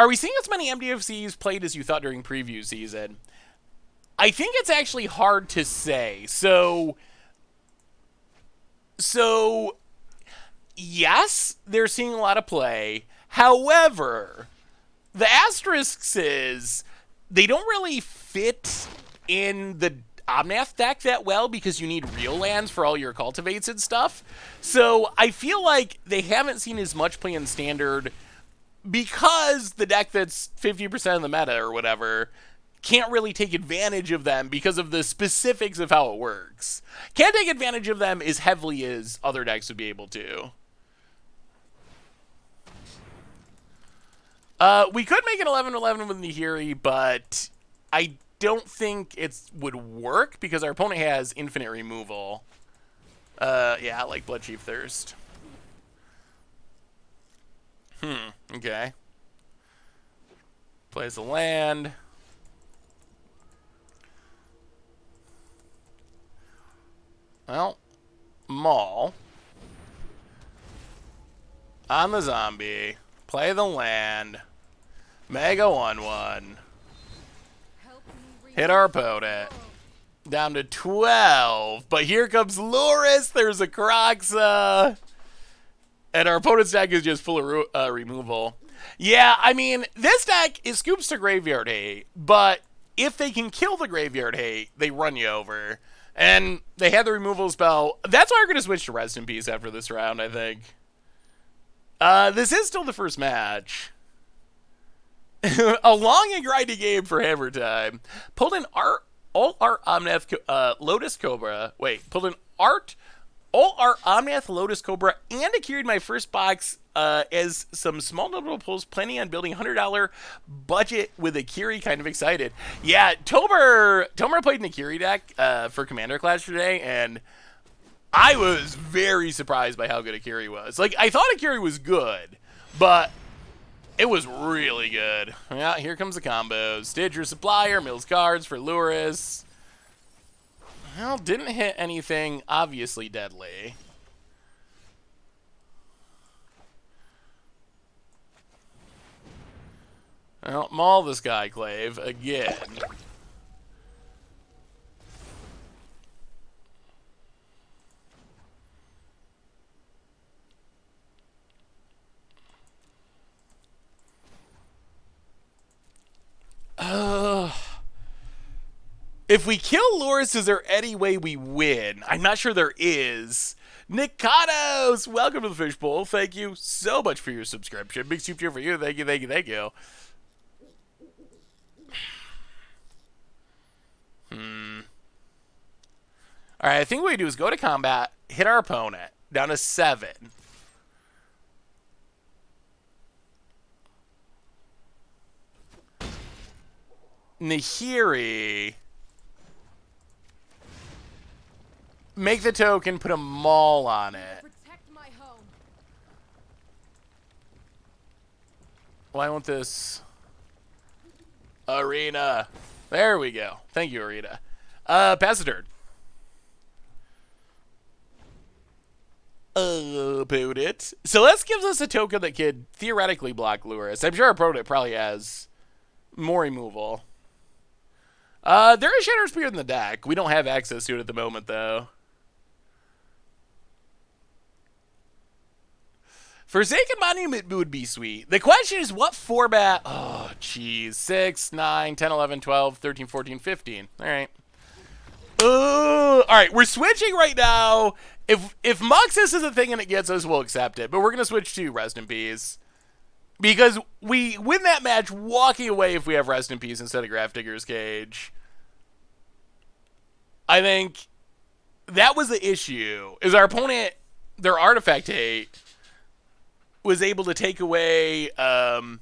we seeing as many MDFCs played as you thought during preview season? I think it's actually hard to say. So yes, they're seeing a lot of play. However, the asterisks is they don't really fit in the Omnath deck that well because you need real lands for all your cultivates and stuff. So I feel like they haven't seen as much play in Standard because the deck that's 50% of the meta or whatever can't really take advantage of them because of the specifics of how it works. Can't take advantage of them as heavily as other decks would be able to. We could make an 11-11 with Nahiri, but I don't think it would work because our opponent has infinite removal. Yeah, like Bloodchief Thirst. Okay. Plays a land. Well, Maul. On the zombie. Play the land. Mega 1/1. Hit our opponent. Down to 12. But here comes Loris. There's a Kroxa. And our opponent's deck is just full of removal. Yeah, I mean, this deck is scoops to Graveyard Hate. But if they can kill the Graveyard Hate, they run you over. And they had the removal spell. That's why we're going to switch to Rest in Peace after this round, I think. This is still the first match. A long and grindy game for Hammer Time. Pulled an All Art Omnath Lotus Cobra. Wait, pulled an All Art Omnath Lotus Cobra and carried my first box as some small notable pulls, planning on building $100 budget with a Kiri. Kind of excited. Yeah, Tomer played in a Kiri deck for Commander Clash today, and I was very surprised by how good Akiri was. Like, I thought Akiri was good, but it was really good. Yeah, here comes the combos. Stitcher Supplier, mills cards for Luris. Well, didn't hit anything obviously deadly. Well, maul this guy, Clave, again. If we kill Loris, is there any way we win? I'm not sure there is. Nikados, welcome to the Fishbowl. Thank you so much for your subscription. Big soup cheer for you. Thank you, thank you, thank you. All right, I think what we do is go to combat, hit our opponent, down to 7. Nahiri. Make the token, put a maul on it. Protect my home. Why won't this... Arena. There we go. Thank you, Arena. Pass the turn. Put it. So this gives us a token that could theoretically block Luris. I'm sure our opponent probably has more removal. There is Shatter Spear in the deck. We don't have access to it at the moment, though. Forsaken Monument would be sweet. The question is what format... Oh, jeez. 6, 9, 10, 11, 12, 13, 14, 15. All right. All right, we're switching right now. If Muxus is a thing and it gets us, we'll accept it. But we're going to switch to Rest in Peace. Because we win that match walking away if we have Rest in Peace instead of Grafdigger's Cage. I think that was the issue. Is our opponent, their artifact hate, was able to take away our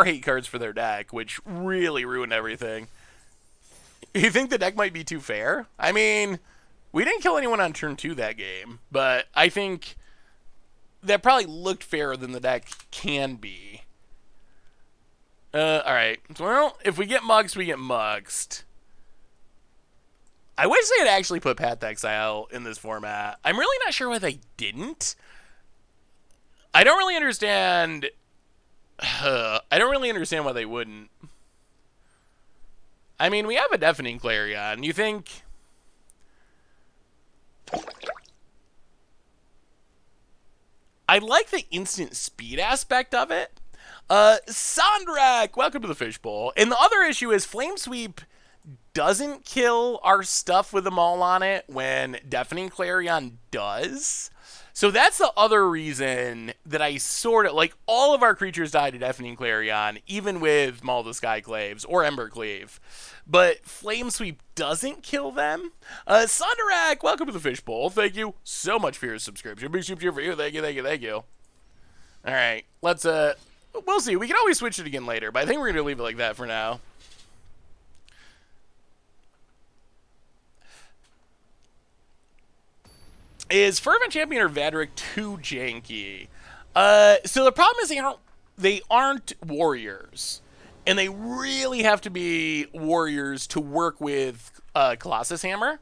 hate cards for their deck, which really ruined everything. You think the deck might be too fair? I mean, we didn't kill anyone on turn 2 that game, but I think that probably looked fairer than the deck can be. Alright. Well, if we get muxed, we get muxed. I wish they had actually put Path to Exile in this format. I'm really not sure why they didn't. I don't really understand... I don't really understand why they wouldn't. I mean, we have a Deafening Clarion. You think... I like the instant speed aspect of it. Sondrak, welcome to the Fishbowl. And the other issue is Flame Sweep doesn't kill our stuff with a maul on it when Deafening Clarion does. So that's the other reason that I sort of, like, all of our creatures die to Deafening Clarion, even with Maul the Skyclaves or Embercleave. But Flame Sweep doesn't kill them. Sondarak, welcome to the Fishbowl. Thank you so much for your subscription. Big soup cheer for you. Thank you, thank you, thank you. All right, let's, we'll see. We can always switch it again later, but I think we're going to leave it like that for now. Is Fervent Champion or Vadric too janky? So the problem is they aren't warriors. And they really have to be warriors to work with Colossus Hammer.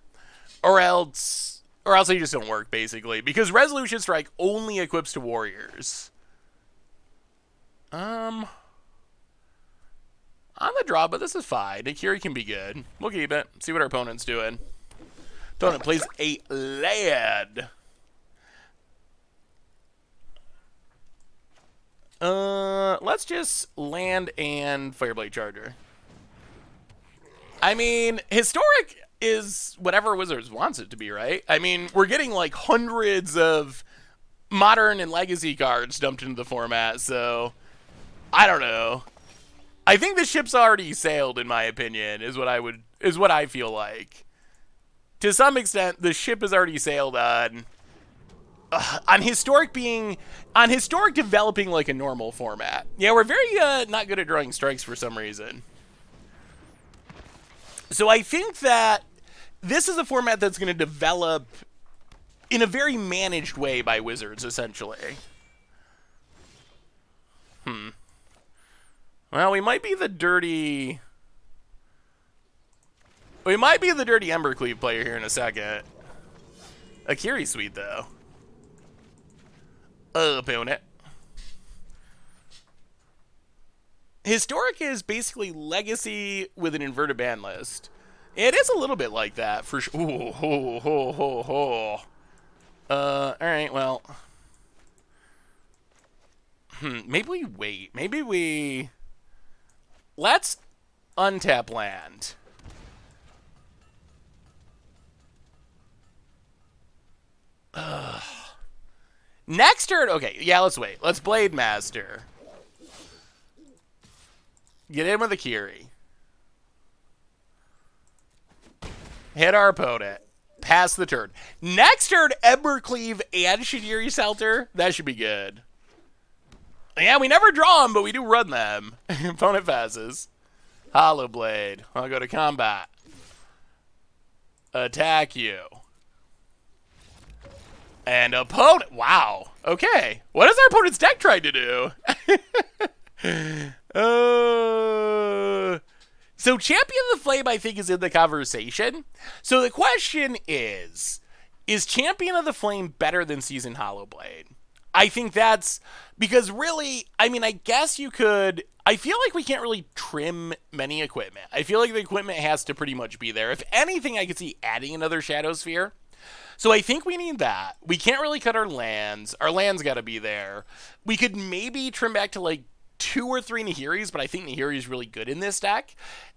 Or else they just don't work, basically. Because Resolution Strike only equips to warriors. On the draw, but this is fine. Nahiri can be good. We'll keep it. See what our opponent's doing. Opponent plays a lad. Let's just land and Fireblade Charger. I mean, Historic is whatever Wizards wants it to be, right? I mean, we're getting like hundreds of Modern and Legacy cards dumped into the format, so I don't know. I think the ship's already sailed, in my opinion, is what I feel like. To some extent, the ship has already sailed on Historic developing like a normal format. Yeah, we're very not good at drawing strikes for some reason. So I think that this is a format that's going to develop in a very managed way by Wizards, essentially. Well, we might be the dirty Embercleave player here in a second. Akiri's sweet, though. Opponent. Historic is basically Legacy with an inverted ban list. It is a little bit like that, for sure. Ooh, ho, ho, ho, ho. Alright, well. Maybe we wait. Maybe we... Let's untap land. Next turn, okay, yeah, let's wait. Let's Blade Master. Get in with a Kiri. Hit our opponent. Pass the turn. Next turn, Embercleave and Shiniri Selter. That should be good. Yeah, we never draw them, but we do run them. Opponent passes. Hollow Blade. I'll go to combat. Attack you. And opponent. Wow. Okay. What is our opponent's deck trying to do? So Champion of the Flame, I think, is in the conversation. So the question is Champion of the Flame better than Seasoned Hollowblade? I think that's because really, I mean, I guess you could. I feel like we can't really trim many equipment. I feel like the equipment has to pretty much be there. If anything, I could see adding another Shadow Sphere. So I think we need that. We can't really cut our lands. Our lands got to be there. We could maybe trim back to like 2 or 3 Nahiris, but I think Nahiri is really good in this deck.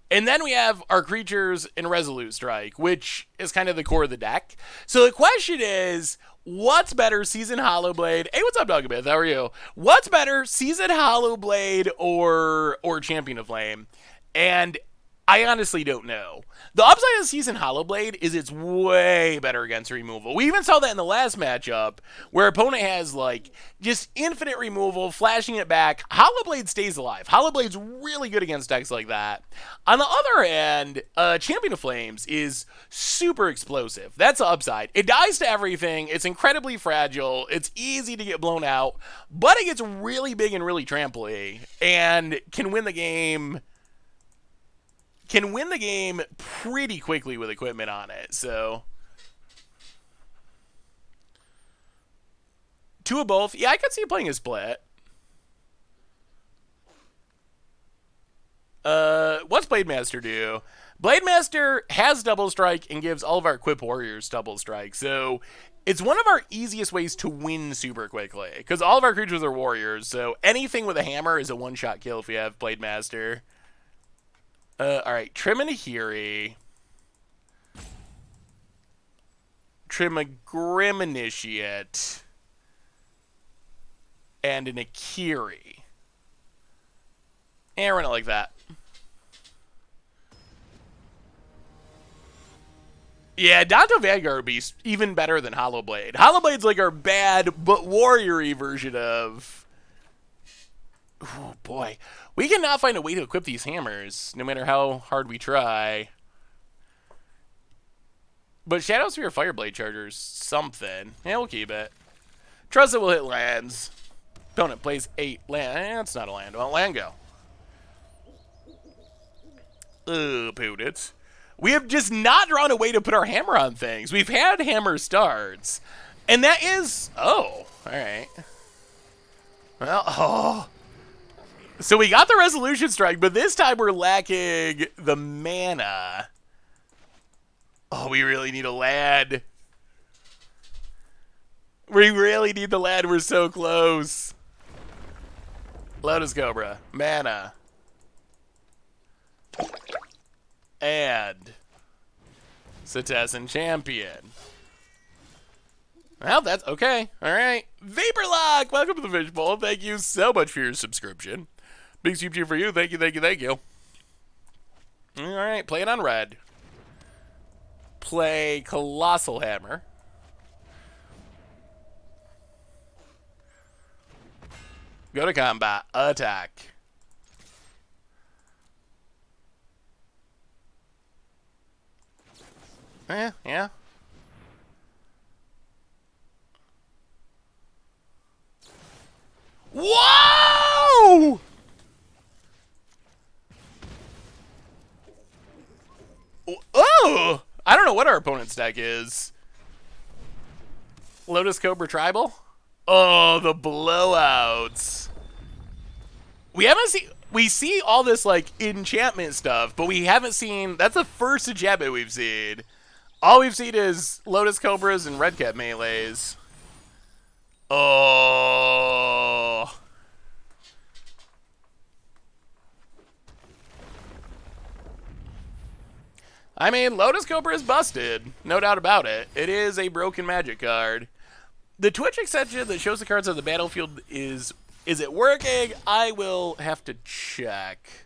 And then we have our creatures in Resolute Strike, which is kind of the core of the deck. So the question is, what's better, Seasoned Hollowblade? Hey, what's up, Dogabith? How are you? What's better, Seasoned Hollowblade or Champion of Flame? And I honestly don't know. The upside of Seasoned Hollowblade is it's way better against removal. We even saw that in the last matchup, where opponent has, like, just infinite removal, flashing it back. Hollowblade stays alive. Hollowblade's really good against decks like that. On the other hand, Champion of Flames is super explosive. That's the upside. It dies to everything. It's incredibly fragile. It's easy to get blown out, but it gets really big and really tramply, and can win the game pretty quickly with equipment on it. So 2 of both. Yeah, I could see you playing a split. What's Blade Master do? Blade Master has double strike and gives all of our equipped warriors double strike. So it's one of our easiest ways to win super quickly, because all of our creatures are warriors. So anything with a hammer is a one-shot kill if we have Blade Master. Alright, trim a Nahiri. Trim a Grim Initiate. And an Akiri. And run it like that. Yeah, Danto Vanguard would be even better than Hollowblade. Hollowblade's like our bad but warrior-y version of... Oh, boy. We cannot find a way to equip these hammers, no matter how hard we try. But Shadow Sphere Fireblade Charger's something. Yeah, we'll keep it. Trust it will hit lands. Opponent plays 8 land. That's not a land. Well, land go. Poot it. We have just not drawn a way to put our hammer on things. We've had hammer starts. And that is... Oh, alright. Well, oh... So we got the Resolution Strike, but this time we're lacking the mana. Oh, we really need a land. We really need the land. We're so close. Lotus Cobra. Mana. And Cetacean Champion. Well, that's okay. All right. Vaporlock, welcome to the Fishbowl. Thank you so much for your subscription. Big soup cheer for you. Thank you, thank you, thank you. All right, play it on red. Play Colossal Hammer. Go to combat. Attack. Yeah. Whoa! Oh! I don't know what our opponent's deck is. Lotus Cobra Tribal? Oh, the blowouts. We haven't seen... We see all this, like, enchantment stuff, but we haven't seen... That's the first enchantment we've seen. All we've seen is Lotus Cobras and Red Cap melees. Oh... I mean, Lotus Cobra is busted. No doubt about it. It is a broken magic card. The Twitch extension that shows the cards on the battlefield is it working? I will have to check.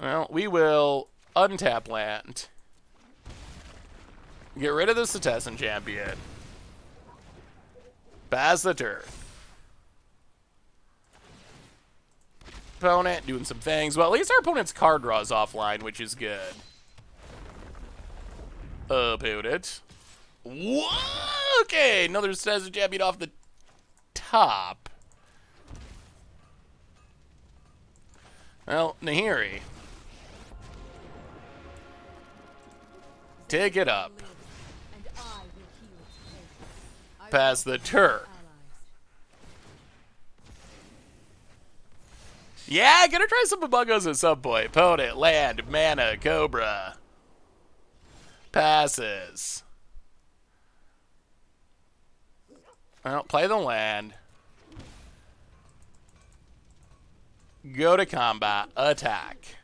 Well, we will untap land. Get rid of the Cetizen Champion. Pass the turn. Opponent doing some things. Well, at least our opponent's card draw is offline, which is good. Opponent. Whoa! Okay, another Cetizen Champion off the top. Well, Nahiri. Take it up. Pass the turn. Yeah, gonna try some Among Us at some point. Opponent, land, mana, Cobra. Passes. Well, play the land. Go to combat. Attack.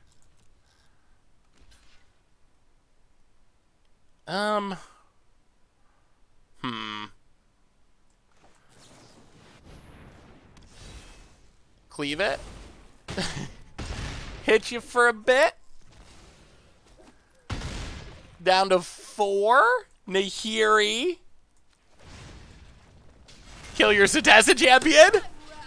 Cleave it. Hit you for a bit. Down to 4. Nahiri. Kill your Cetizen Champion.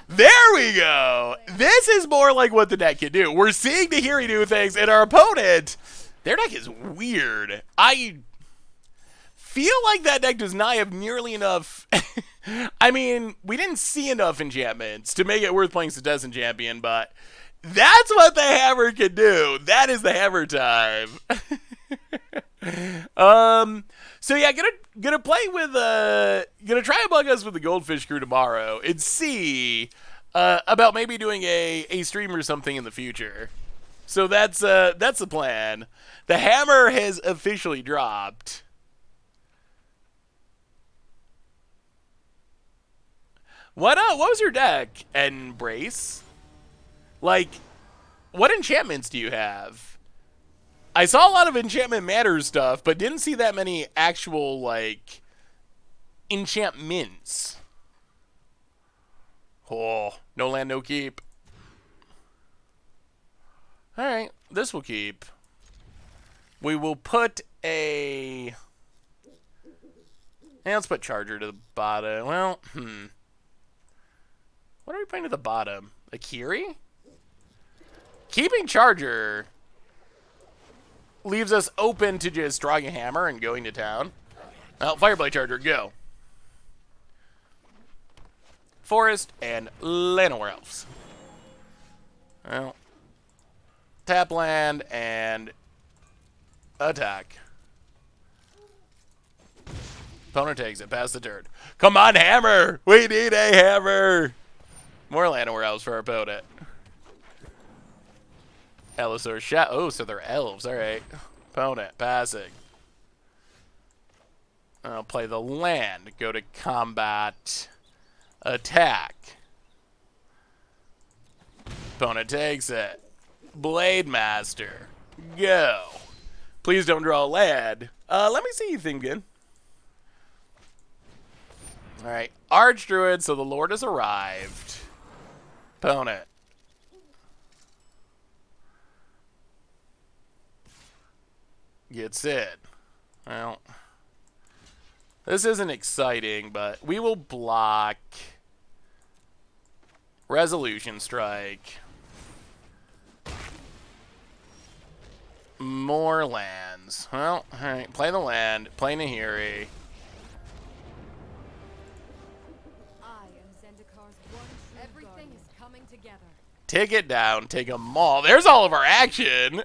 There we go. This is more like what the deck can do. We're seeing Nahiri do things, and our opponent, their deck is weird. I feel like that deck does not have nearly enough. I mean, we didn't see enough enchantments to make it worth playing Cetizen Champion, but that's what the hammer can do. That is the hammer time. So yeah, gonna play with gonna try Among Us with the Goldfish crew tomorrow and see about maybe doing a stream or something in the future. So that's the plan. The hammer has officially dropped. What was your deck? Embrace? Like, what enchantments do you have? I saw a lot of Enchantment Matters stuff, but didn't see that many actual, like, enchantments. Oh, no land, no keep. Alright, this will keep. We will put a... And let's put Charger to the bottom. Well, What are we playing to the bottom? Akiri? Keeping Charger leaves us open to just drawing a hammer and going to town. Well, Fireblade Charger, go. Forest and Llanowar Elves. Well, tap land and attack. Opponent takes it, pass the turn. Come on, hammer! We need a hammer! More Llanowar Elves for our opponent. Elisor shot. Oh, so they're elves. All right. Opponent passing. I'll play the land. Go to combat. Attack. Opponent takes it. Blade Master. Go. Please don't draw a land. Let me see you think good. All right. Archdruid. So the Lord has arrived. Opponent. Gets it. Well, this isn't exciting, but we will block Resolution Strike. More lands. Well, alright, play the land, play Nahiri. I am Zendikar's one. Everything is coming together. Take it down, take them all. There's all of our action.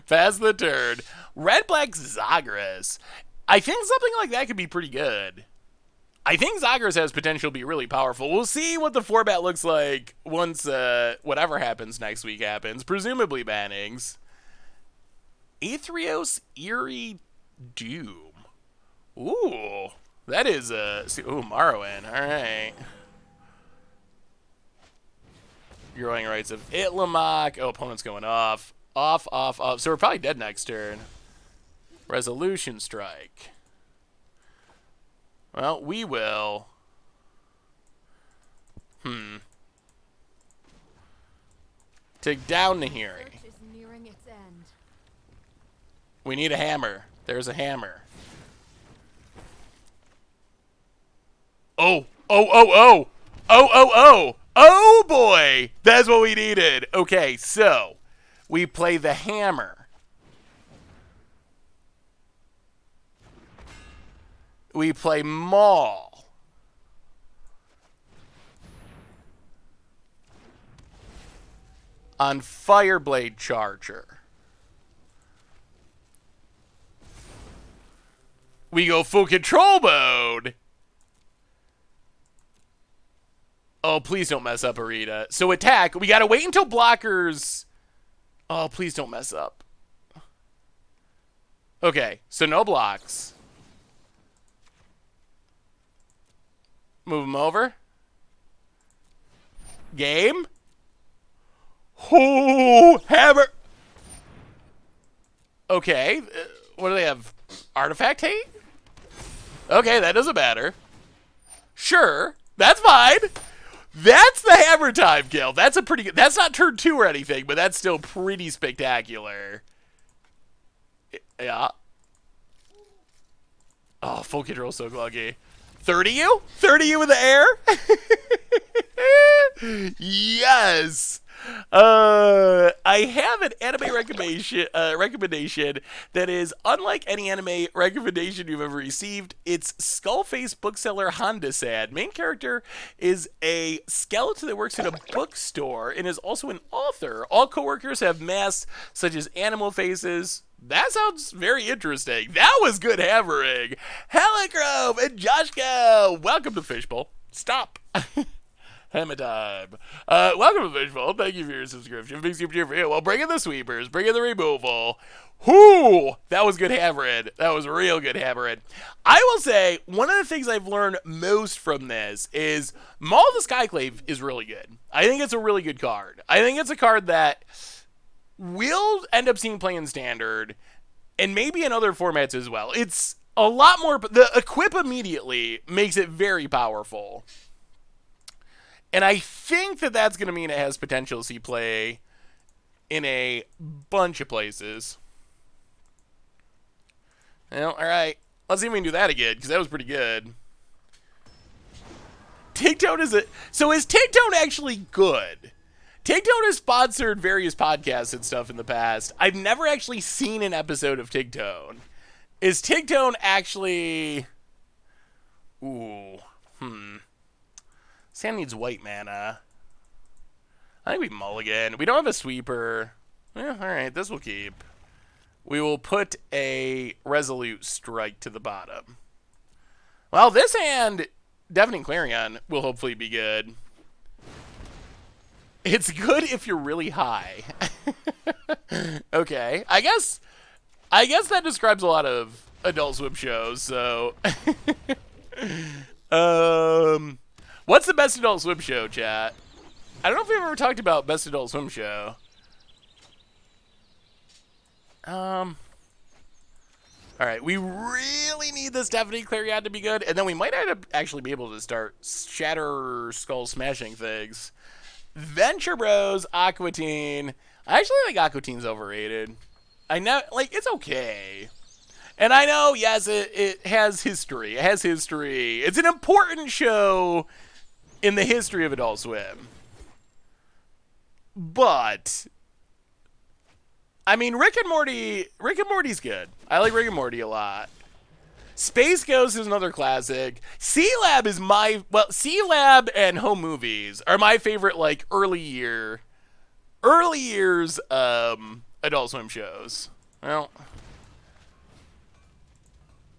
Pass the turn. Red-Black Zagras. I think something like that could be pretty good. I think Zagras has potential to be really powerful. We'll see what the format looks like once whatever happens next week happens. Presumably bannings. Aetherios Eerie Doom. Ooh. That is ooh, Morrowind. Alright. Growing Rights of Itlamok. Oh, opponent's going off. Off, off, off. So we're probably dead next turn. Resolution Strike. Well, we will. Take down Nahiri. Search is nearing its end. We need a hammer. There's a hammer. Oh, oh, oh, oh. Oh, oh, oh. Oh, boy. That's what we needed. Okay, so we play the hammer. We play Maul. On Fireblade Charger. We go full control mode. Oh, please don't mess up, Arita. So attack. We gotta wait until blockers... Oh, please don't mess up. Okay, so no blocks. Move him over. Game. Oh, hammer. Okay, what do they have? Artifact hate? Okay, that doesn't matter. Sure, that's fine. That's the hammer time kill. That's a pretty good... That's not turn 2 or anything, but that's still pretty spectacular. Yeah. Oh, full control so gluggy. 30 you? 30 you in the air? Yes. I have an anime recommendation that is unlike any anime recommendation you've ever received. It's Skullface bookseller Honda-san. Main character is a skeleton that works in a bookstore and is also an author. All coworkers have masks such as animal faces. That sounds very interesting. That was good hammering. Helichrome and Joshko, welcome to Fishbowl. Stop. Hammer time. Welcome to Fishbowl. Thank you for your subscription. Big super cheer for you. Well, bring in the sweepers. Bring in the removal. Whoo! That was good hammering. That was real good hammering. I will say, one of the things I've learned most from this is Maul the Skyclave is really good. I think it's a really good card. I think it's a card that we'll end up seeing play in Standard and maybe in other formats as well. It's a lot more... The equip immediately makes it very powerful. And I think that that's going to mean it has potential to see play in a bunch of places. Well, all right. Let's see if we can do that again, because that was pretty good. Tigtone is a... So is Tigtone actually good? Tigtone has sponsored various podcasts and stuff in the past. I've never actually seen an episode of Tigtone. Is Tigtone actually... Ooh. Sam needs white mana. I think we mulligan. We don't have a sweeper. Yeah, alright, this will keep. We will put a Resolute Strike to the bottom. Well, this hand, Deafening Clarion, will hopefully be good. It's good if you're really high. Okay, I guess that describes a lot of Adult Swim shows, so... What's the best Adult Swim show, chat? I don't know if we've ever talked about best Adult Swim show. Alright, we really need this Deafening Clarion to be good, and then we might actually be able to start Shatter Skull smashing things. Venture Bros, Aqua Teen. I actually think Aqua Teen's overrated. I know, like, it's okay. And I know, yes, it has history. It has history. It's an important show in the history of Adult Swim. But, I mean, Rick and Morty's good. I like Rick and Morty a lot. Space Ghost is another classic. C-Lab is C-Lab and Home Movies are my favorite, like, early years Adult Swim shows. Well,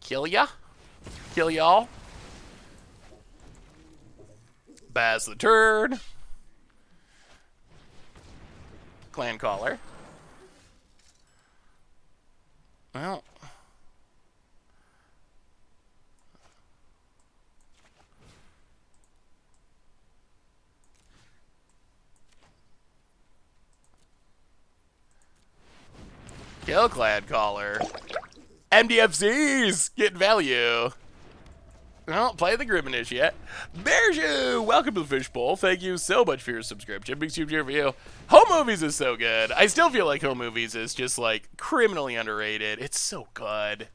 kill y'all. Baz the Turd. Clan Caller. Well, Kill Clan Caller. MDFCs getting value. Well, play the Grim Initiate. Bearshoe, welcome to the Fishbowl. Thank you so much for your subscription. Big super cheer for you. Home Movies is so good. I still feel like Home Movies is just like criminally underrated. It's so good.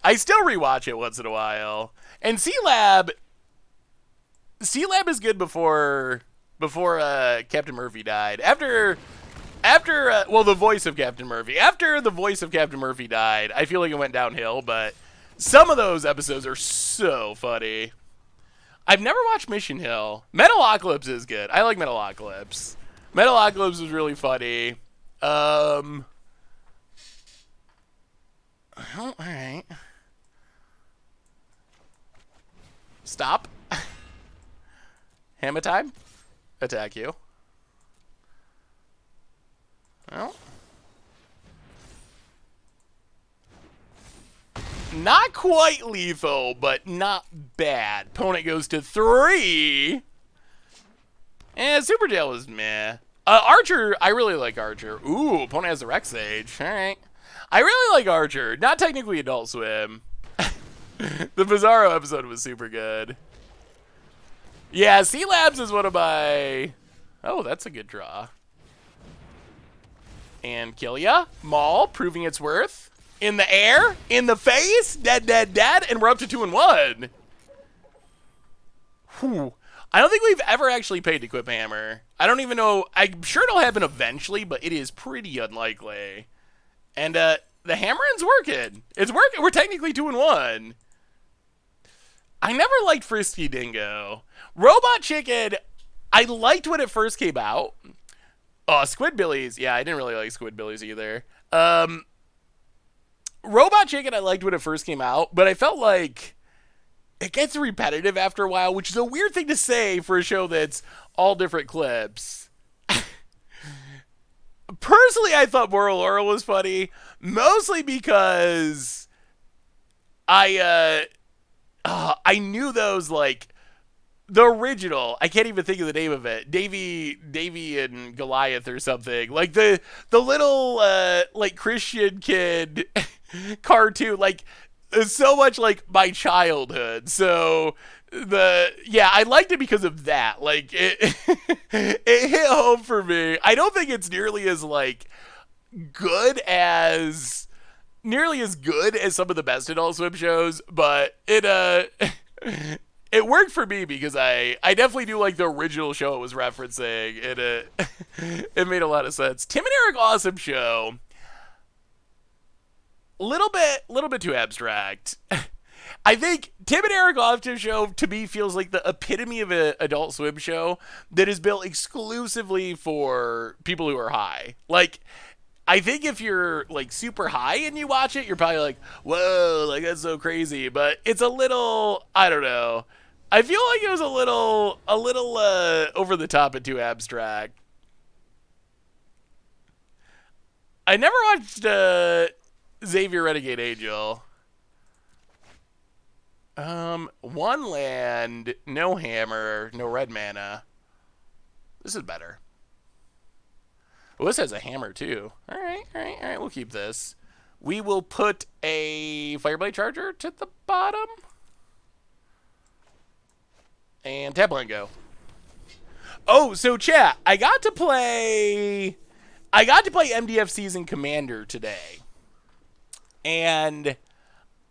I still rewatch it once in a while. And C-Lab is good before Captain Murphy died. After the voice of Captain Murphy. After the voice of Captain Murphy died, I feel like it went downhill, but some of those episodes are so funny. I've never watched Mission Hill. Metalocalypse is good. I like Metalocalypse. Metalocalypse was really funny. Oh, all right. Stop. Hammer time. Attack you. Well. Not quite lethal, but not bad. Opponent goes to 3. And Super Tail was meh. Archer, I really like Archer. Ooh, opponent has the Rex Sage. Alright. I really like Archer. Not technically Adult Swim. The Bizarro episode was super good. Yeah, C-Labs is one of my... Oh, that's a good draw. And kill ya. Maul, proving its worth. In the air, in the face, dead, dead, dead, and we're up to 2-1. Whew. I don't think we've ever actually paid to equip Hammer. I don't even know. I'm sure it'll happen eventually, but it is pretty unlikely. And the Hammering's working. It's working. We're technically 2-1. I never liked Frisky Dingo. Robot Chicken, I liked when it first came out. Oh, Squidbillies. Yeah, I didn't really like Squidbillies either. Robot Chicken I liked when it first came out, but I felt like it gets repetitive after a while, which is a weird thing to say for a show that's all different clips. Personally, I thought Moral Laurel was funny, mostly because I knew those, like, the original, I can't even think of the name of it, Davy and Goliath or something, like the little, like, Christian kid cartoon, like, so much like my childhood. So I liked it because of that. Like, it it hit home for me. I don't think it's nearly as like good as some of the best Adult Swim shows, but it it worked for me because I definitely do like the original show it was referencing. It made a lot of sense. Tim and Eric Awesome Show. Little bit too abstract. I think Tim and Eric Awesome Show to me feels like the epitome of an Adult Swim show that is built exclusively for people who are high. Like, I think if you're like super high and you watch it, you're probably like, whoa, like that's so crazy. But it's a little, I don't know. I feel like it was a little over the top and too abstract. I never watched Xavier Renegade Angel. One land, no hammer, no red mana. This is better. Well, this has a hammer too. All right, we'll keep this. We will put a Fireblade Charger to the bottom. And tap and go. Oh, so chat, I got to play MDFCs and Commander today. And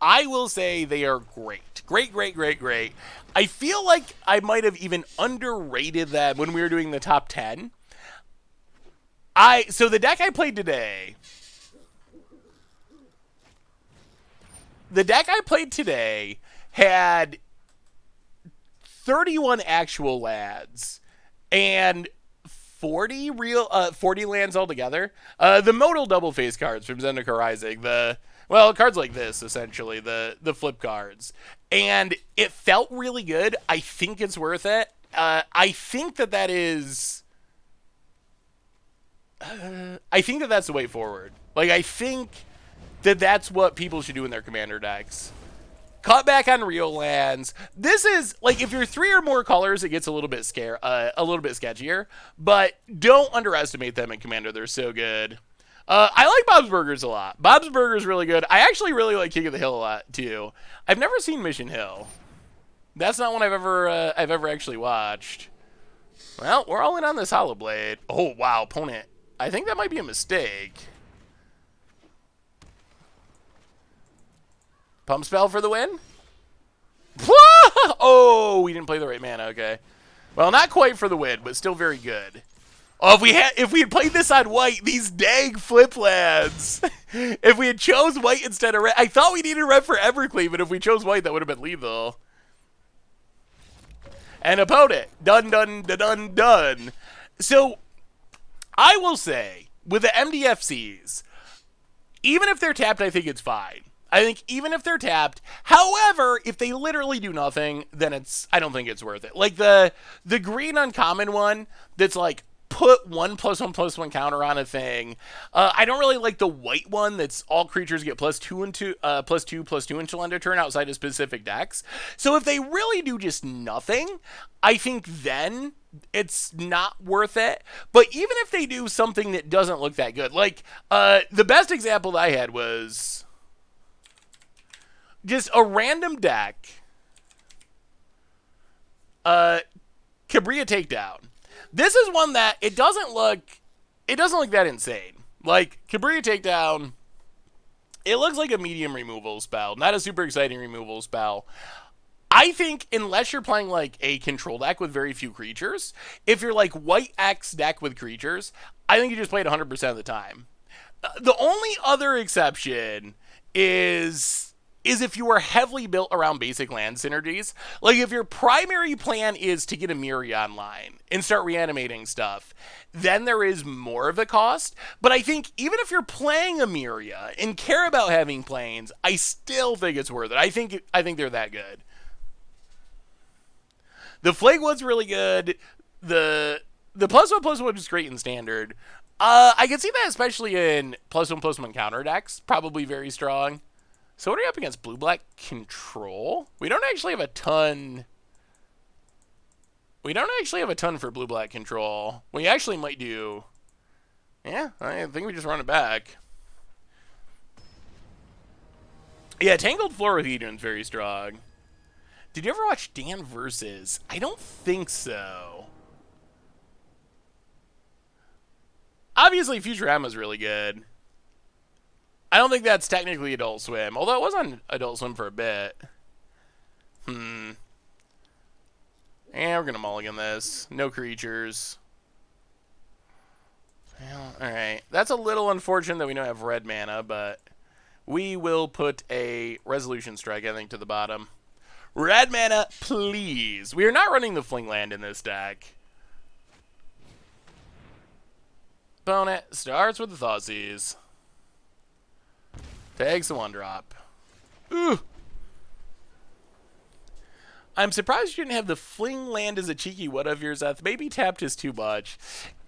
I will say they are great. Great. I feel like I might have even underrated them when we were doing the top 10. So the deck I played today had 31 actual lands and 40 lands altogether. The modal double face cards from Zendikar Rising, cards like this, essentially, the flip cards. And it felt really good. I think it's worth it. I think that's the way forward. Like, I think that's what people should do in their commander decks. Cut back on real lands. This is, like, if you're 3 or more colors, it gets a little bit sketchier. But don't underestimate them in Commander. They're so good. I like Bob's Burgers a lot. Bob's Burgers really good. I actually really like King of the Hill a lot too. I've never seen Mission Hill. That's not one I've ever actually watched. Well, we're all in on this Hollow Blade. Oh wow, opponent. I think that might be a mistake. Pump spell for the win. Oh, we didn't play the right mana. Okay. Well, not quite for the win, but still very good. Oh, if we had played this on white, these dang flip lands. If we had chose white instead of red, I thought we needed red for Evercleave, but if we chose white, that would have been lethal. And opponent, done, done, done, done, done. So, I will say, with the MDFCs, even if they're tapped, I think it's fine. I think even if they're tapped, however, if they literally do nothing, then I don't think it's worth it. Like the green uncommon one that's like, put 1+1/+1 counter on a thing. I don't really like the white one that's all creatures get +2/+2/+2 until end of turn outside of specific decks. So if they really do just nothing, I think then it's not worth it. But even if they do something that doesn't look that good, like the best example that I had was just a random deck, Cabria Takedown. This is one that it doesn't look that insane. Like Cabria Takedown, it looks like a medium removal spell, not a super exciting removal spell. I think unless you're playing like a control deck with very few creatures, if you're like white X deck with creatures, I think you just play it 100% of the time. The only other exception is if you are heavily built around basic land synergies. Like if your primary plan is to get a Miri online and start reanimating stuff, then there is more of a cost. But I think even if you're playing a Miria and care about having planes, I still think it's worth it. I think they're that good. The Flagwood's really good. The +1/+1 is great in standard. I can see that especially in +1/+1 counter decks. Probably very strong. So what are you up against? Blue-black control? We don't actually have a ton. We don't actually have a ton for blue-black control. We actually might do. Yeah, I think we just run it back. Yeah, Tangled Florahedron is very strong. Did you ever watch Dan Versus? I don't think so. Obviously, Futurama's really good. I don't think that's technically Adult Swim, although it was on Adult Swim for a bit. Yeah, we're going to mulligan this. No creatures. Well, alright. That's a little unfortunate that we don't have red mana, but we will put a Resolution Strike, I think, to the bottom. Red mana, please. We are not running the Fling Land in this deck. Opponent starts with the Thoughtseize. Tags the 1-drop. Ooh. I'm surprised you didn't have the Fling Land as a cheeky what of yours, Eth. Maybe tapped is too much.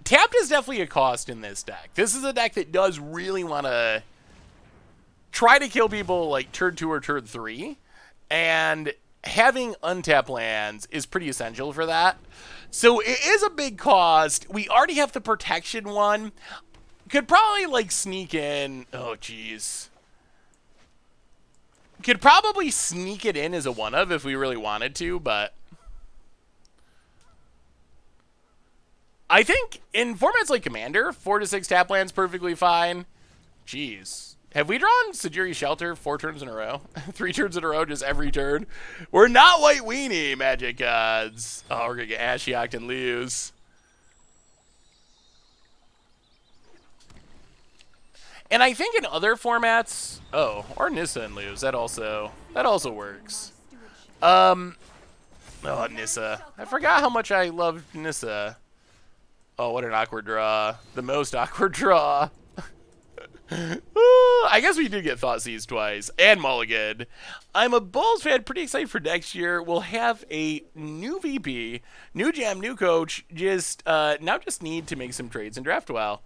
Tapped is definitely a cost in this deck. This is a deck that does really want to try to kill people like turn 2 or turn 3. And having untapped lands is pretty essential for that. So it is a big cost. We already have the protection one. Could probably like sneak in. Oh, jeez. Could probably sneak it in as a one-of if we really wanted to, but I think in formats like Commander, 4 to 6 tap lands perfectly fine. Jeez. Have we drawn Sajiri Shelter 4 turns in a row? 3 turns in a row, just every turn? We're not White Weenie, Magic Gods. Oh, we're going to get Ashioked and lose. And I think in other formats, or Nissa and lose, that also works. Oh, Nissa. I forgot how much I loved Nissa. Oh, what an awkward draw. The most awkward draw. I guess we did get Thoughtseize twice, and Mulligan. I'm a Bulls fan, pretty excited for next year. We'll have a new VP, new GM, new coach, now just need to make some trades and draft well.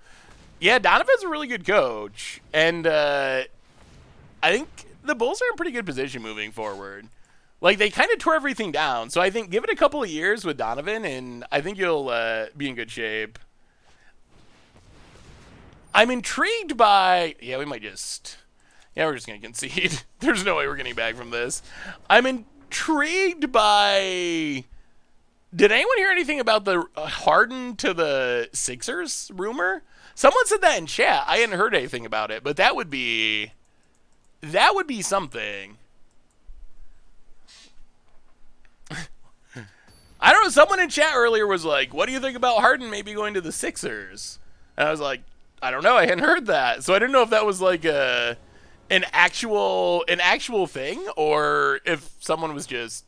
Yeah, Donovan's a really good coach, and I think the Bulls are in pretty good position moving forward. Like, they kind of tore everything down, so I think give it a couple of years with Donovan, and I think you'll be in good shape. I'm intrigued by... Yeah, we might just... Yeah, we're just going to concede. There's no way we're getting back from this. I'm intrigued by... Did anyone hear anything about the Harden to the Sixers rumor? Someone said that in chat. I hadn't heard anything about it, but that would be something. I don't know. Someone in chat earlier was like, "What do you think about Harden maybe going to the Sixers?" And I was like, "I don't know. I hadn't heard that, so I didn't know if that was like an actual thing or if someone was just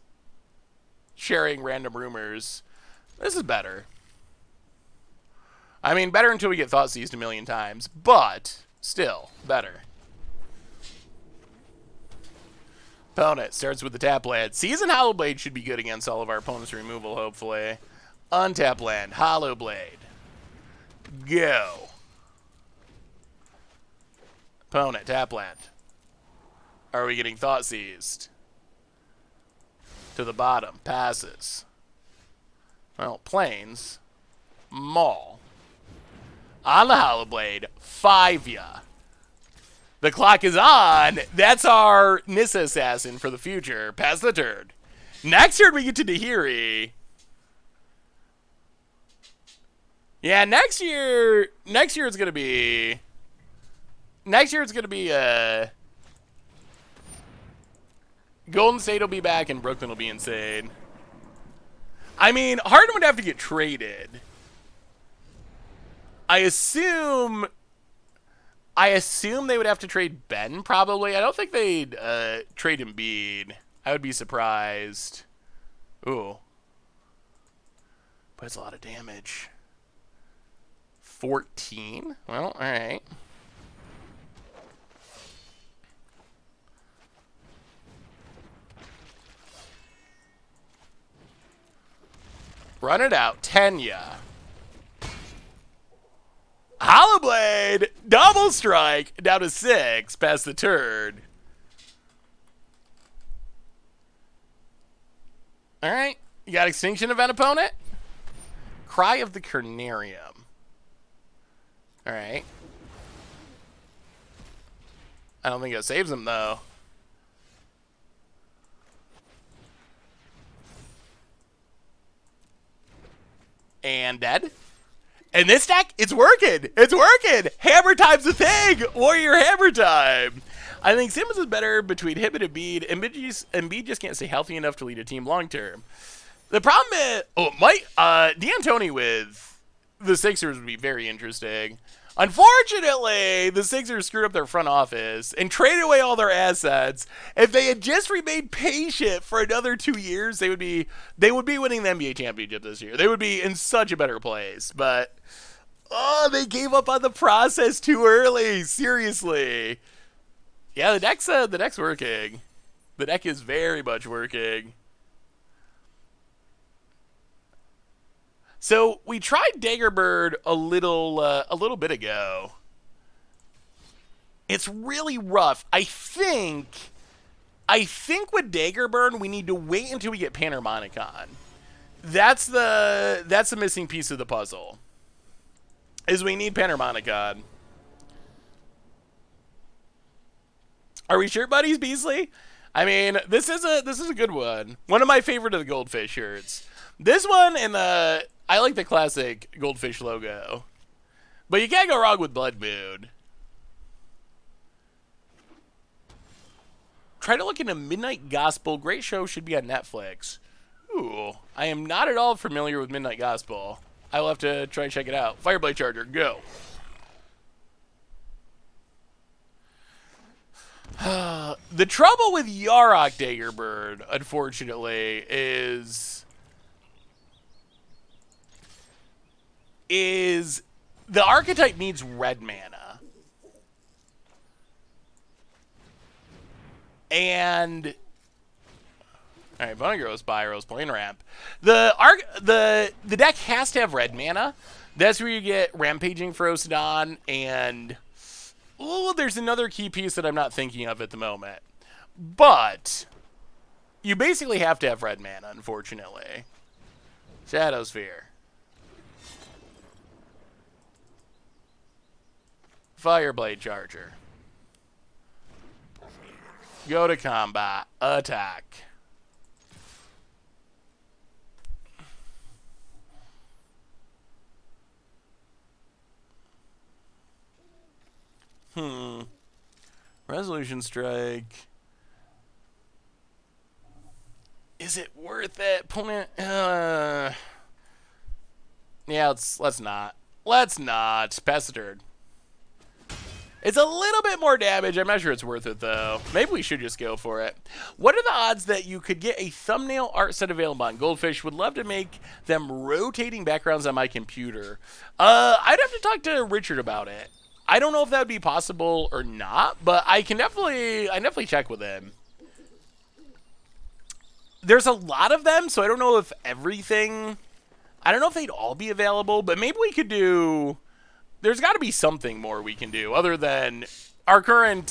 sharing random rumors." This is better. I mean, better until we get thought seized a million times, but still better. Opponent starts with the tap land. Seasoned Hollow Blade should be good against all of our opponent's removal, hopefully. Untap land, Hollow Blade. Go. Opponent, tap land. Are we getting thought seized? To the bottom, passes. Well, planes. Maul. On the Hollow Blade, 5-ya. The clock is on. That's our Nissa Assassin for the future. Pass the turn. Next turn we get to Nahiri. Yeah, next year it's gonna be Golden State will be back and Brooklyn will be insane. I mean, Harden would have to get traded. I assume they would have to trade Ben, probably. I don't think they'd trade Embiid. I would be surprised. Ooh. But it's a lot of damage. 14? Well, alright. Run it out. 10-ya. Hollow Blade, double strike, down to 6, past the turn. All right, you got Extinction Event opponent? Cry of the Carnarium. All right. I don't think it saves him, though. And dead. And this deck, it's working. It's working. Hammer time's a thing. Warrior hammer time. I think Simmons is better between him and Embiid. Embiid just can't stay healthy enough to lead a team long term. The problem is, D'Antoni with the Sixers would be very interesting. Unfortunately, the Sixers screwed up their front office and traded away all their assets. If they had just remained patient for another 2 years, they would be winning the NBA championship this year. They would be in such a better place. But they gave up on the process too early. Seriously. Yeah, the deck's working. The deck is very much working. So we tried Daggerbird a little bit ago. It's really rough. I think with Daggerbird we need to wait until we get Panharmonicon. That's the missing piece of the puzzle. Is we need Panharmonicon. Are we sure, buddies, Beasley? I mean, this is a good one. One of my favorite of the Goldfish shirts. This one and I like the classic Goldfish logo. But you can't go wrong with Blood Moon. Try to look into Midnight Gospel. Great show, should be on Netflix. Ooh, I am not at all familiar with Midnight Gospel. I will have to try and check it out. Fireblade Charger, go. The trouble with Yarok Daggerbird, unfortunately, is the archetype needs red mana. And all right, Vonnegro's Spyro's playing ramp. The deck has to have red mana. That's where you get Rampaging Ferocidon and there's another key piece that I'm not thinking of at the moment. But you basically have to have red mana, unfortunately. Shadow Sphere. Fireblade Charger. Go to combat. Attack. Resolution Strike. Is it worth it? Opponent. Yeah, let's not. Let's not. Pass the turn. It's a little bit more damage. I'm not sure it's worth it, though. Maybe we should just go for it. What are the odds that you could get a thumbnail art set available on Goldfish? Would love to make them rotating backgrounds on my computer. I'd have to talk to Richard about it. I don't know if that would be possible or not, but I definitely check with him. There's a lot of them, so I don't know if everything... I don't know if they'd all be available, but maybe we could do... There's got to be something more we can do other than our current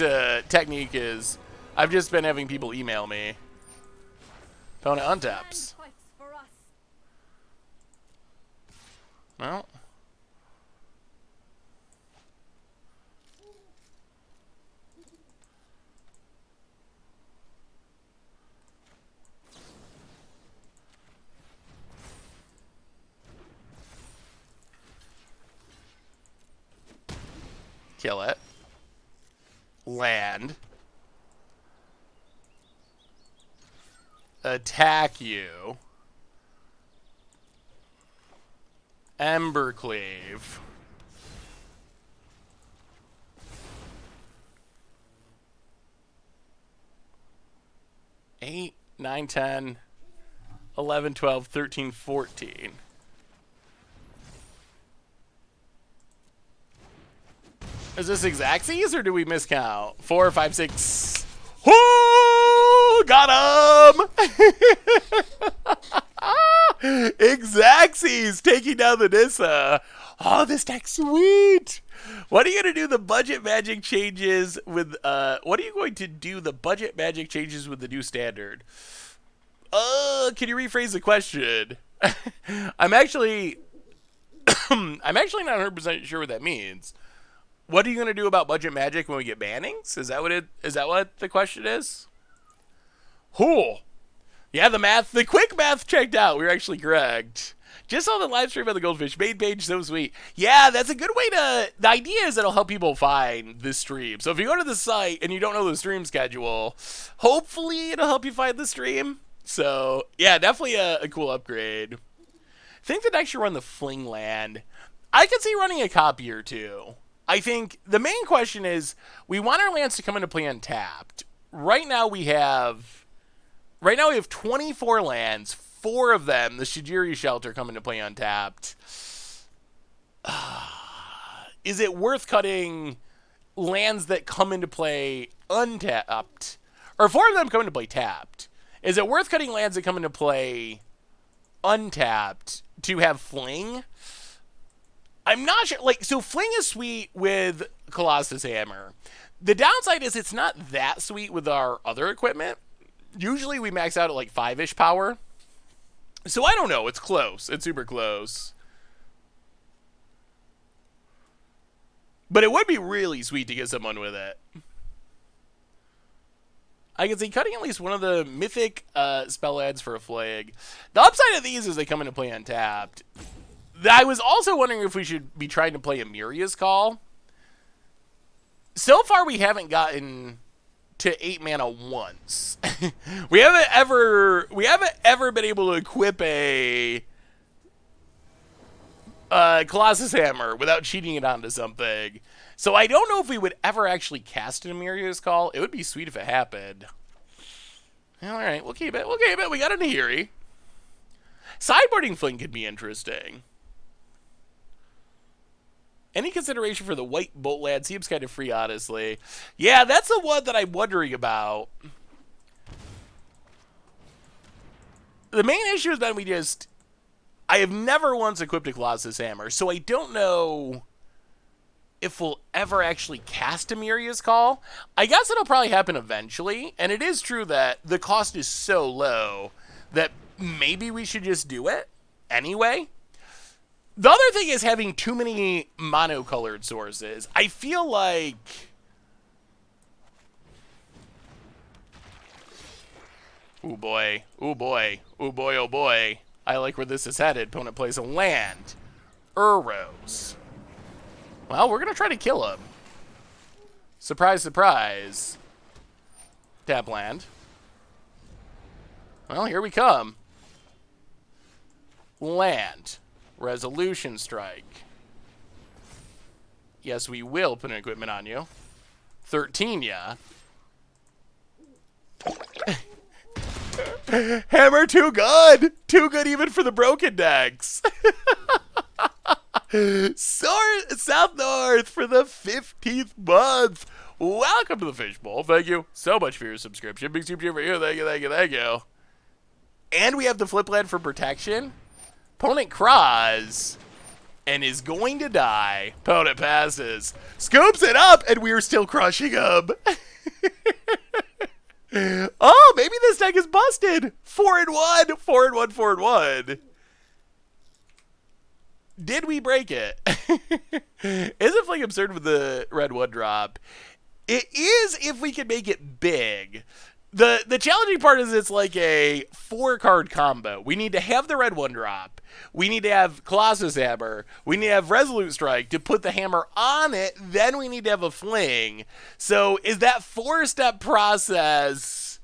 technique is I've just been having people email me. Opponent untaps. Well. Kill it. Land. Attack you. Embercleave. Eight, 9, 10, 11, 12, 13, 14. Is this Exacxies or do we miscount? 4, 5, 6. Whoo! Got him! Exacxies taking down the Nissa. Oh, this deck's sweet. What are you going to do the budget magic changes with, what are you going to do the budget magic changes with the new standard? Can you rephrase the question? I'm actually not 100% sure what that means. What are you going to do about budget magic when we get bannings? Is that what the question is? Cool. Yeah, the quick math checked out. We were actually correct. Just saw the live stream of the Goldfish main page, so sweet. Yeah, that's a good way to... The idea is it'll help people find the stream. So if you go to the site and you don't know the stream schedule, hopefully it'll help you find the stream. So, yeah, definitely a cool upgrade. I think the next should run the Fling Land. I could see running a copy or two. I think the main question is, we want our lands to come into play untapped. Right now we have 24 lands. 4 of them, the Shijiri Shelter, come into play untapped. Is it worth cutting lands that come into play untapped? Or 4 of them come into play tapped. Is it worth cutting lands that come into play untapped to have Fling? I'm not sure. So Fling is sweet with Colossus Hammer. The downside is it's not that sweet with our other equipment. Usually we max out at like 5-ish power. So I don't know. It's close. It's super close. But it would be really sweet to get someone with it. I can see cutting at least one of the mythic spell ads for a flag. The upside of these is they come into play untapped. I was also wondering if we should be trying to play Amiria's Call. So far, we haven't gotten to 8 mana once. we haven't ever been able to equip a Colossus Hammer without cheating it onto something. So I don't know if we would ever actually cast an Amiria's Call. It would be sweet if it happened. All right, we'll keep it. We got a Nahiri. Sideboarding Fling could be interesting. Any consideration for the white bolt lad seems kind of free, honestly. Yeah, that's the one that I'm wondering about. The main issue is that I have never once equipped a Colossus Hammer, so I don't know if we'll ever actually cast Amiria's Call. I guess it'll probably happen eventually, and it is true that the cost is so low that maybe we should just do it anyway. The other thing is having too many monocolored sources. I feel like... Ooh boy, ooh boy, ooh boy, oh boy. I like where this is headed. Opponent plays a land. Urros. Well, we're going to try to kill him. Surprise, surprise. Tap land. Well, here we come. Land. Resolution strike. Yes, we will put an equipment on you. 13, yeah. Hammer too good! Too good even for the broken decks. South North for the 15th month. Welcome to the Fishbowl. Thank you so much for your subscription. Big super for you. Thank you, thank you, thank you. And we have the flip land for protection. Opponent craws and is going to die. Opponent passes. Scoops it up, and we're still crushing him. Oh, maybe this deck is busted. 4-1, 4-1, 4-1. Did we break it? Isn't Fling absurd with the red 1-drop? It is if we can make it big. The challenging part is it's like a 4-card combo. We need to have the red 1-drop. We need to have Colossus Hammer. We need to have Resolute Strike to put the hammer on it. Then we need to have a fling. So is that 4-step process...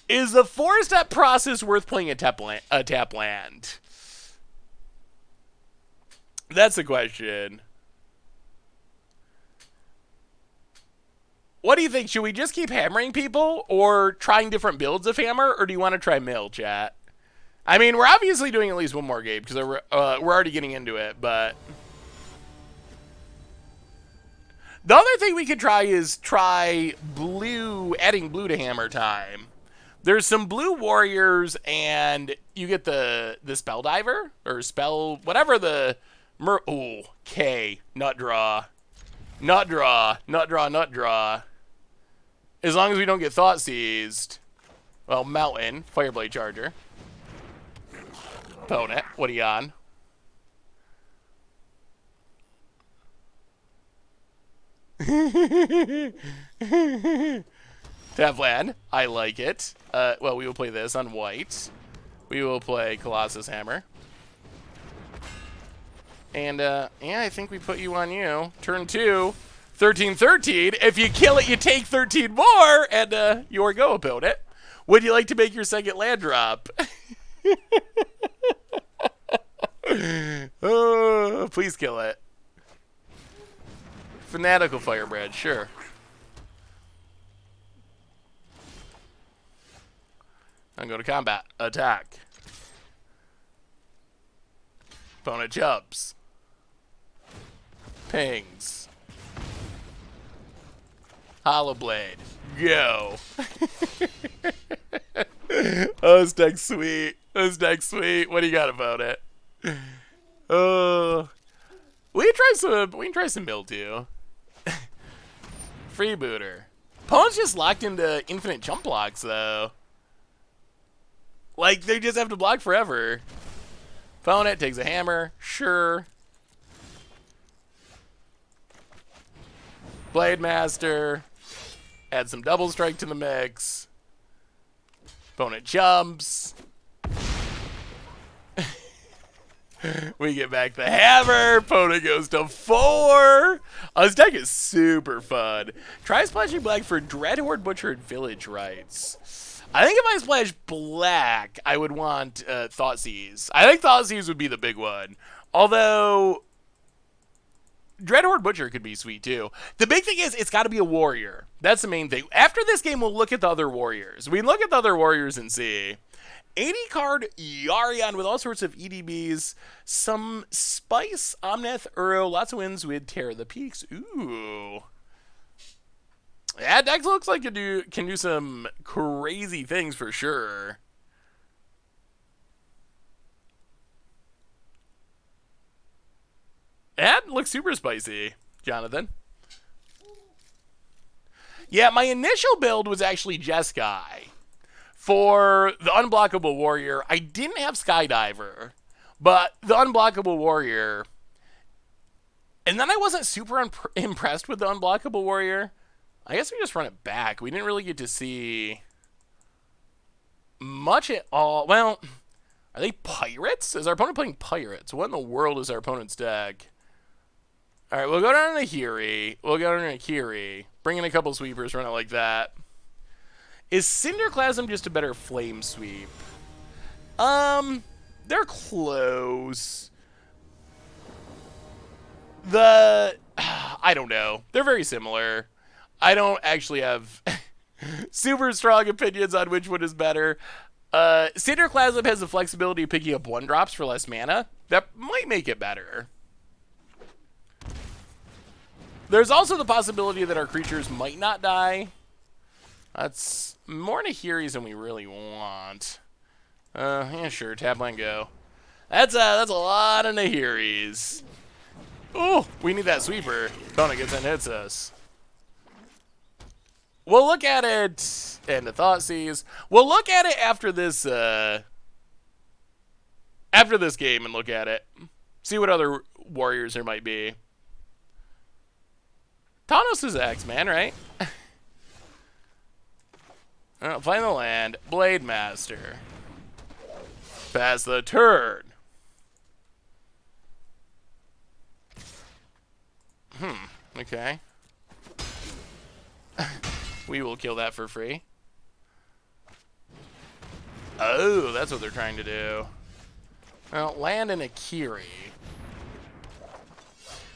Is the 4-step process worth playing a tap land? That's the question. What do you think? Should we just keep hammering people or trying different builds of hammer, or do you want to try mill, chat? I mean, we're obviously doing at least one more game because we're already getting into it, but... The other thing we could try is try blue, adding blue to hammer time. There's some blue warriors, and you get the spell diver, or spell, whatever the... Oh, K, nut draw. Nut draw, nut draw, nut draw. As long as we don't get thought seized. Well, mountain, fireblade charger. Opponent, what are you on? Tap land, I like it. Well, we will play this on white. We will play Colossus Hammer. And, yeah, I think we put you on you. Turn 2, 13-13. If you kill it, you take 13 more, and your go, opponent. Would you like to make your second land drop? Oh, please kill it. Fanatical Firebrand, sure. I'm going to combat. Attack. Opponent jumps. Pings. Hollow Blade. Go. Oh, this deck's sweet. This deck's sweet. What do you got about it? We can try some mill too. Freebooter. Opponent's just locked into infinite jump blocks though. Like they just have to block forever. Opponent takes a hammer. Sure. Blade Master. Add some double strike to the mix. Opponent jumps. We get back the hammer. Opponent goes to 4. Oh, this deck is super fun. Try splashing black for Dreadhorde Butcher and Village Rites. I think if I splash black, I would want Thoughtseize. I think Thoughtseize would be the big one. Although, Dreadhorde Butcher could be sweet too. The big thing is, it's got to be a warrior. That's the main thing. After this game, we'll look at the other warriors. We look at the other warriors and see. 80-card Yarion with all sorts of EDBs. Some Spice, Omneth, Uro. Lots of wins with Terror of the Peaks. Ooh. Yeah, Dex looks like it can do some crazy things for sure. That looks super spicy, Jonathan. Yeah, my initial build was actually Jeskai. For the unblockable warrior, I didn't have Skydiver. But the Unblockable Warrior, and then I wasn't super impressed with the Unblockable Warrior. I guess we just run it back. We didn't really get to see much at all. Well, are they pirates? Is our opponent playing pirates? What in the world is our opponent's deck? All right, we'll go down to Nahiri. We'll go down to Nahiri. Bring in a couple sweepers, run it like that. Is Cinderclasm just a better flame sweep? They're close. I don't know. They're very similar. I don't actually have super strong opinions on which one is better. Cinderclasm has the flexibility of picking up 1-drops for less mana. That might make it better. There's also the possibility that our creatures might not die. That's more Nahiris than we really want. Yeah, sure. Tap, land, go. That's a lot of Nahiris. Ooh, we need that sweeper. Opponent gets in, hits us. We'll look at it, and the Thoughtseize. We'll look at it after this game and look at it. See what other warriors there might be. Thanos is X-Man, right? Find the land. Blade Master. Pass the turn. Okay. We will kill that for free. Oh, that's what they're trying to do. Well, land in Akiri.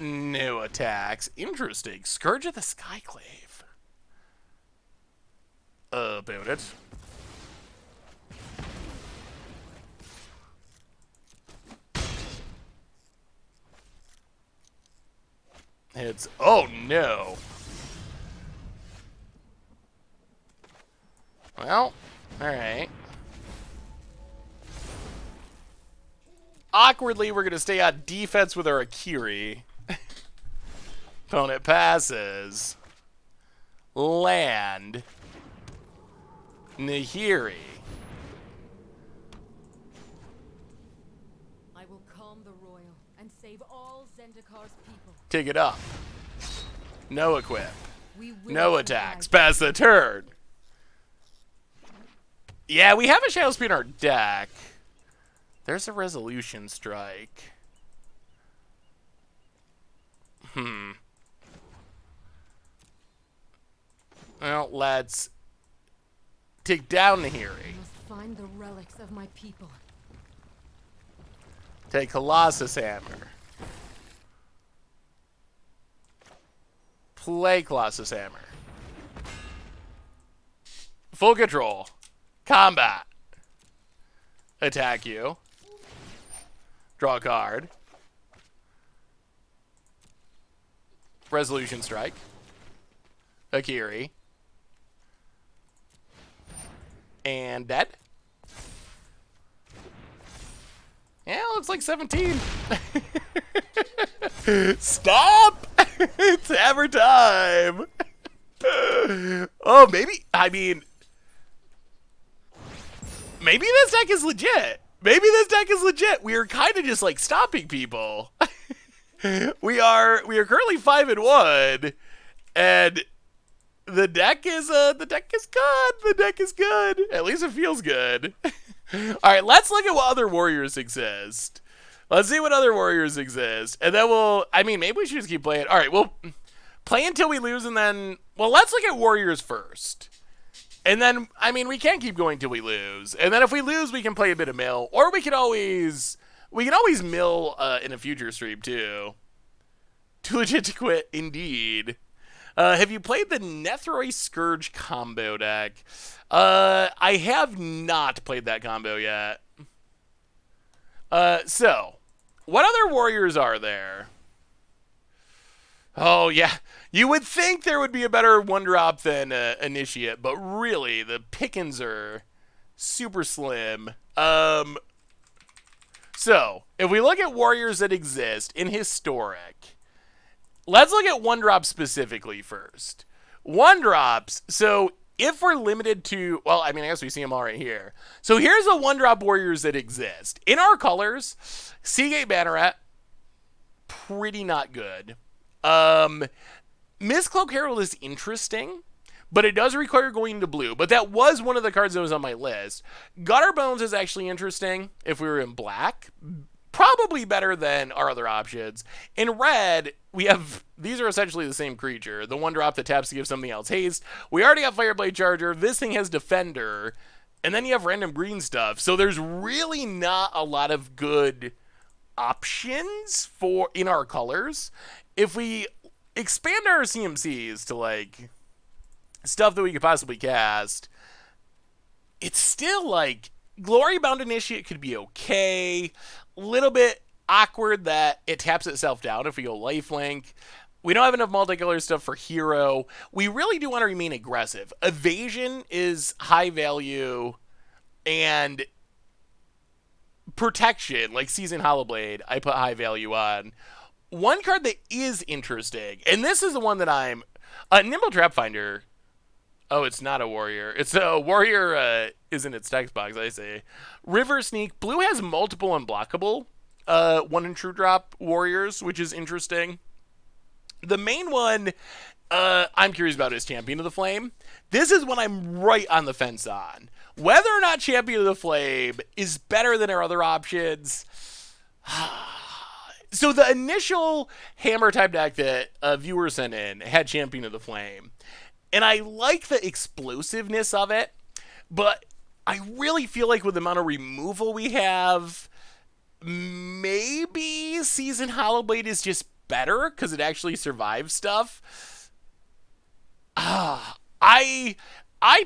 No attacks. Interesting. Scourge of the Skyclave. About it. It's... Oh, no. Well, alright. Awkwardly, we're going to stay on defense with our Akiri. Opponent passes. Land. Nahiri. I will calm the royal and save all Zendikar's people. Take it up. No equip. We will No attacks. Pass the turn. Yeah, we have a Shadow Spear in our deck. There's a Resolution Strike. Well, let's take down Nahiri. I must find the relics of my people. Take Colossus Hammer. Play Colossus Hammer. Full control. Combat. Attack you. Draw a card. Resolution Strike. Akiri. And dead. Yeah, looks like 17. Stop! It's hammer time. Oh, maybe, I mean, maybe this deck is legit. Maybe this deck is legit. We are kind of just like stopping people. we are currently 5-1, and the deck is good. The deck is good. At least it feels good. All right, let's look at what other warriors exist. Let's see what other warriors exist, and then we'll. I mean, maybe we should just keep playing. All right, we'll play until we lose, and then. Well, let's look at warriors first. And then, I mean, we can't keep going till we lose. And then if we lose, we can play a bit of mill. Or we can always mill in a future stream, too. Too legit to quit, indeed. Have you played the Nethroi Scourge combo deck? I have not played that combo yet. So, what other warriors are there? Oh, yeah. You would think there would be a better 1-drop than Initiate, but really, the pickings are super slim. So, if we look at warriors that exist in Historic, let's look at 1-drop specifically first. 1-drops, so if we're limited to, well, I mean, I guess we see them all right here. So here's the one-drop warriors that exist. In our colors, Seagate Banneret, pretty not good. Miss Cloak Herald is interesting, but it does require going to blue. But that was one of the cards that was on my list. Gutter Bones is actually interesting if we were in black. Probably better than our other options. In red, we have, these are essentially the same creature. The one drop that taps to give something else haste. We already got Fireblade Charger. This thing has Defender. And then you have random green stuff. So there's really not a lot of good options for in our colors. If we expand our CMCs to like stuff that we could possibly cast, it's still like Glory Bound Initiate could be okay. Little bit awkward that it taps itself down if we go lifelink. We don't have enough multicolor stuff for hero. We really do want to remain aggressive. Evasion is high value, and protection, like Season Hollowblade, I put high value on. One card that is interesting, and this is the one that I'm... Nimble Trap Finder. Oh, it's not a warrior. It's a warrior is in its text box, I say. River Sneak. Blue has multiple unblockable 1 and True Drop warriors, which is interesting. The main one I'm curious about is Champion of the Flame. This is one I'm right on the fence on. Whether or not Champion of the Flame is better than our other options... So the initial Hammer type deck that a viewer sent in had Champion of the Flame. And I like the explosiveness of it, but I really feel like with the amount of removal we have, maybe Season Hollowblade is just better because it actually survives stuff. I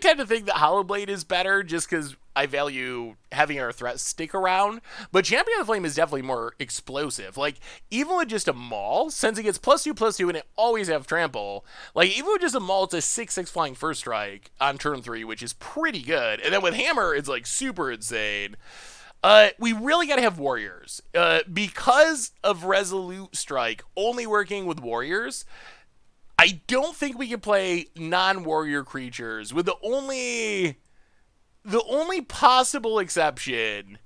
tend to think that Hollowblade is better just because I value having our threats stick around. But Champion of the Flame is definitely more explosive. Like, even with just a Maul, since it gets +2/+2 and it always have trample, like, even with just a Maul, it's a 6/6 flying first strike on turn 3, which is pretty good. And then with Hammer, it's, like, super insane. We really got to have Warriors. Because of Resolute Strike only working with Warriors, I don't think we can play non-warrior creatures, with the only possible exception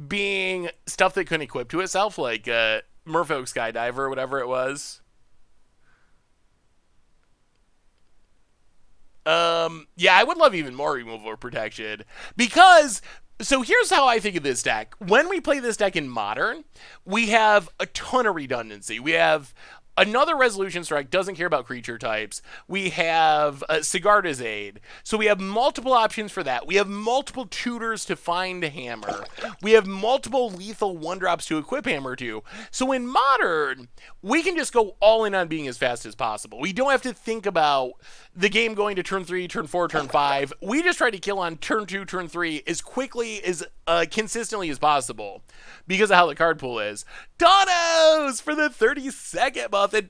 being stuff that couldn't equip to itself, like Merfolk Skydiver or whatever it was. Yeah, I would love even more removal or protection. Because, so here's how I think of this deck. When we play this deck in Modern, we have a ton of redundancy. We have another Resolution Strike, doesn't care about creature types. We have Sigarda's Aid. So we have multiple options for that. We have multiple tutors to find Hammer. We have multiple lethal 1-drops to equip Hammer to. So in Modern, we can just go all in on being as fast as possible. We don't have to think about the game going to turn 3, turn 4, turn 5. We just try to kill on turn 2, turn 3 as quickly, as consistently as possible because of how the card pool is. Donos for the 32nd month and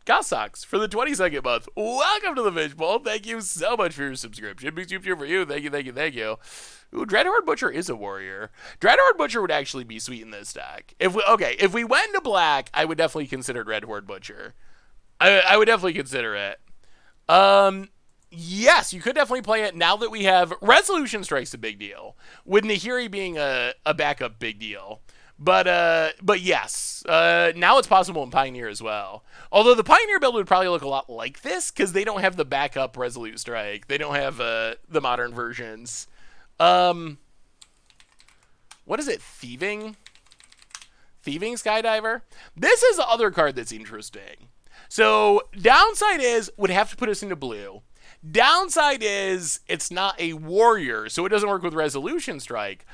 Gossocks for the 22nd month. Welcome to the Fishbowl. Thank you so much for your subscription. Big super for you. Thank you, thank you, thank you. Ooh, Dreadhorde Butcher is a warrior. Dreadhorde Butcher would actually be sweet in this deck. If we went to black, I would definitely consider Dreadhorde Butcher. I would definitely consider it. Yes, you could definitely play it now that we have Resolution Strike's a big deal, with Nahiri being a backup big deal. But yes, now it's possible in Pioneer as well. Although the Pioneer build would probably look a lot like this because they don't have the backup Resolute Strike. They don't have the modern versions. What is it? Thieving Skydiver? This is the other card that's interesting. So downside is would have to put us into blue. Downside is it's not a warrior, so it doesn't work with Resolution Strike.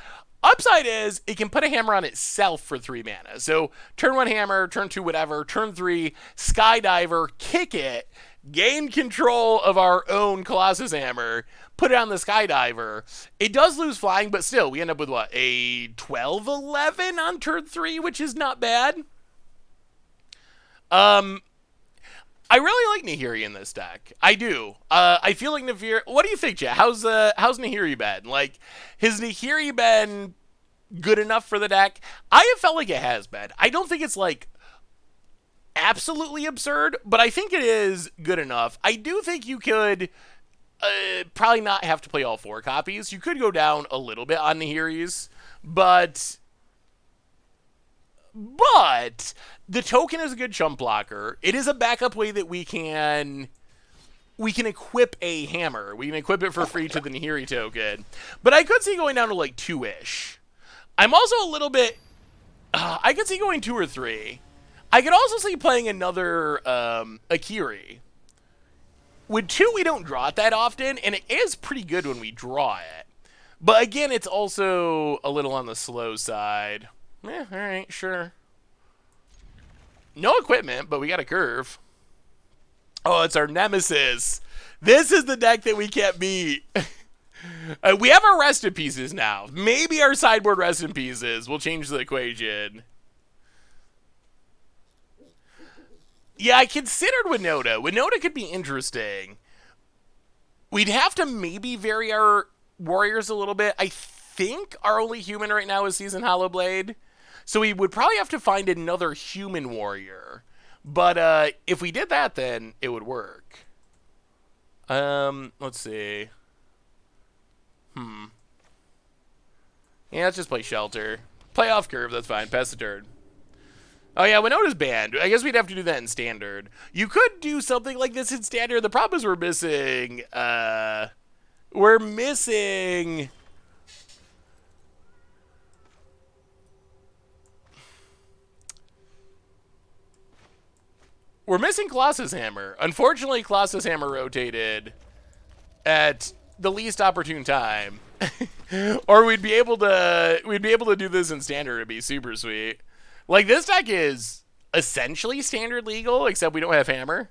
Upside is it can put a hammer on itself for 3 mana. So turn 1 hammer, turn 2 whatever, turn 3 Skydiver, kick it, gain control of our own Colossus Hammer, put it on the Skydiver. It does lose flying, but still, we end up with what? A 12/11 on turn 3, which is not bad. I really like Nahiri in this deck. I do. I feel like Nahiri... What do you think, Chat? How's Nahiri been? Like, has Nahiri been good enough for the deck? I have felt like it has been. I don't think it's, like, absolutely absurd, but I think it is good enough. I do think you could Probably not have to play all 4 copies. You could go down a little bit on Nahiri's, but the token is a good chump blocker. It is a backup way that we can equip a hammer. We can equip it for free to the Nahiri token. But I could see going down to like 2-ish. I'm also a little bit... I could see going 2 or 3. I could also see playing another Akiri. With 2, we don't draw it that often, and it is pretty good when we draw it. But again, it's also a little on the slow side. Alright, sure. No equipment, but we got a curve. Oh, it's our nemesis. This is the deck that we can't beat. We have our rest in pieces now. Maybe our sideboard rest in pieces will change the equation. Yeah, I considered Winota. Winota could be interesting. We'd have to maybe vary our warriors a little bit. I think our only human right now is Seasoned Hollowblade. So we would probably have to find another human warrior. But if we did that, then it would work. Let's see. Yeah, let's just play Shelter. Play off curve, that's fine. Pass the turn. Oh yeah, Winota's banned. I guess we'd have to do that in Standard. You could do something like this in Standard. The problem is we're missing... We're missing Colossus Hammer. Unfortunately, Colossus Hammer rotated at the least opportune time. Or we'd be able to do this in Standard. It'd be super sweet. Like, this deck is essentially Standard legal, except we don't have Hammer.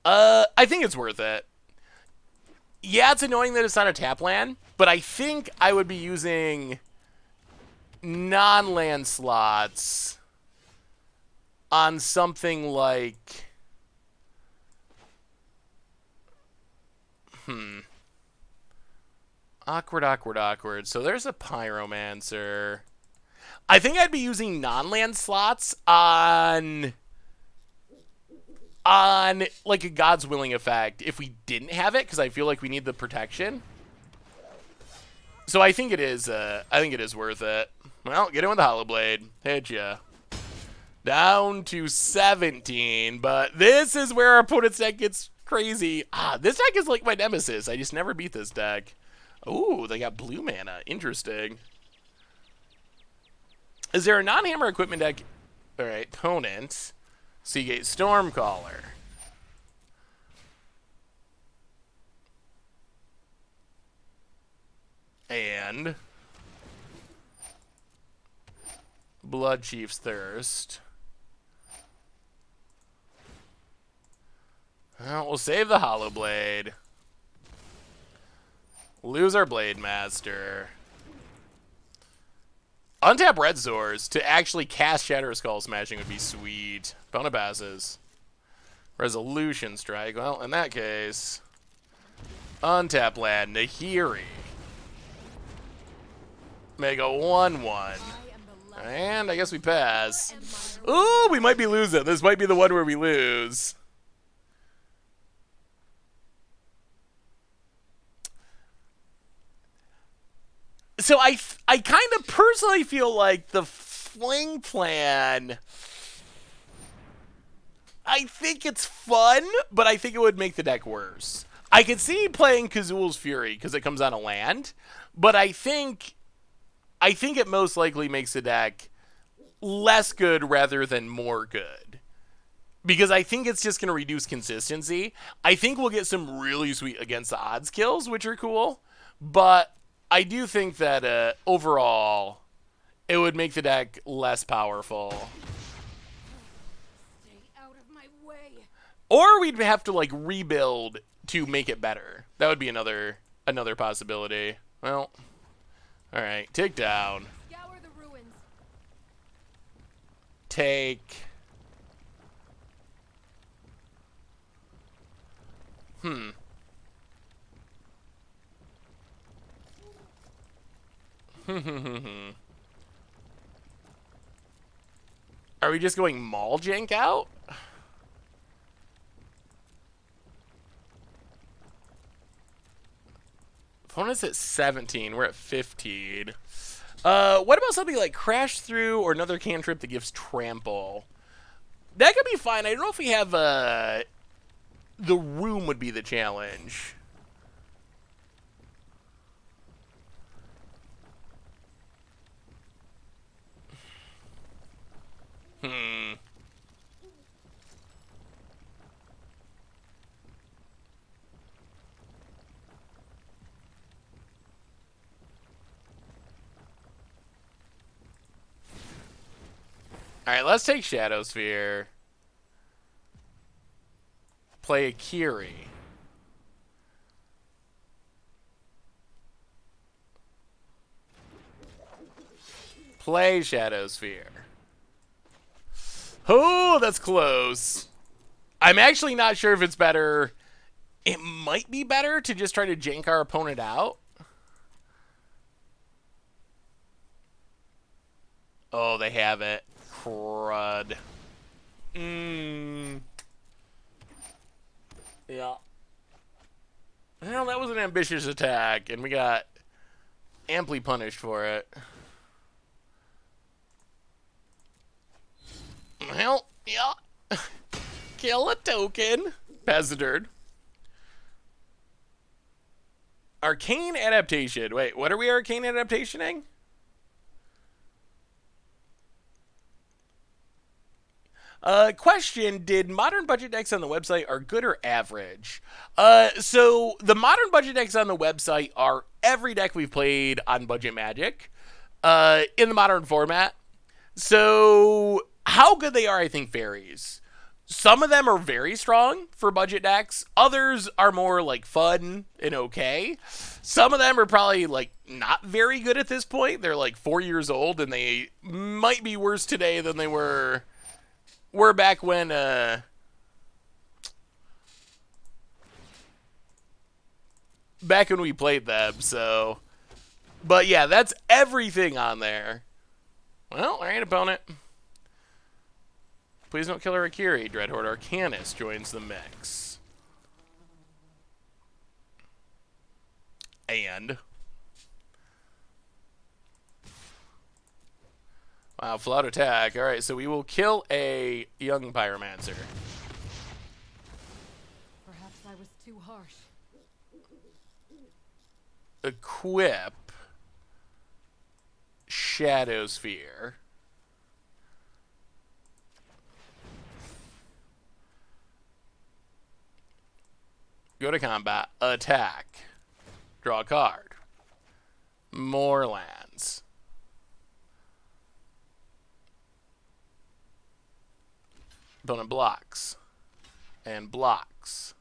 I think it's worth it. Yeah, it's annoying that it's not a tap land, but I think I would be using non-land slots on something like... Awkward. So there's a Pyromancer. I think I'd be using non-land slots on like a God's Willing effect if we didn't have it, because I feel like we need the protection. So I think it is worth it. Well, get in with the Hollowblade. Hit ya. Down to 17, but this is where our opponent's deck gets crazy. This deck is like my nemesis. I just never beat this deck. Ooh, they got blue mana. Interesting. Is there a non-hammer equipment deck? All right, opponent. Seagate Stormcaller. And Blood Chief's Thirst. Well, we'll save the Hollowblade. Lose our Blade Master. Untap Red Swords to actually cast Shatter Skull Smashing would be sweet. Bona passes. Resolution Strike. Well, in that case, untap land Nahiri. Make a 1/1. And I guess we pass. Ooh, we might be losing. This might be the one where we lose. So I kind of personally feel like the Fling plan, I think it's fun, but I think it would make the deck worse. I could see playing Kazul's Fury because it comes on a land, but I think it most likely makes the deck less good rather than more good. Because I think it's just going to reduce consistency. I think we'll get some really sweet against the odds kills, which are cool, but I do think that overall, it would make the deck less powerful. Stay out of my way. Or we'd have to like rebuild to make it better. That would be another possibility. Well, all right, take down. Scour the ruins. Take. Are we just going Maul Jank out? Opponent's at 17. We're at 15. What about something like Crash Through or another cantrip that gives Trample? That could be fine. I don't know if we have, the room would be the challenge. Alright, let's take Shadow Sphere. Play Akiri. Play Shadow Sphere. Oh, that's close. I'm actually not sure if it's better. It might be better to just try to jank our opponent out. Oh, they have it. Crud. Yeah. Well, that was an ambitious attack, and we got amply punished for it. Well, yeah. Kill a token. Peasanterd. Arcane adaptation. Wait, what are we arcane adaptationing? Question, did modern budget decks on the website are good or average? So the modern budget decks on the website are every deck we've played on Budget Magic, in the modern format. So how good they are, I think, varies. Some of them are very strong for budget decks. Others are more like fun and okay. Some of them are probably like not very good at this point. They're like 4 years old and they might be worse today than they were back when we played them. So, but yeah, that's everything on there. Well, all right, opponent. Please don't kill our Akiri. Dreadhorde Arcanist joins the mix. And wow, flout attack. All right, so we will kill a young pyromancer. Perhaps I was too harsh. Equip Shadow Sphere. Go to combat. Attack. Draw a card. More lands. Opponent blocks. And blocks.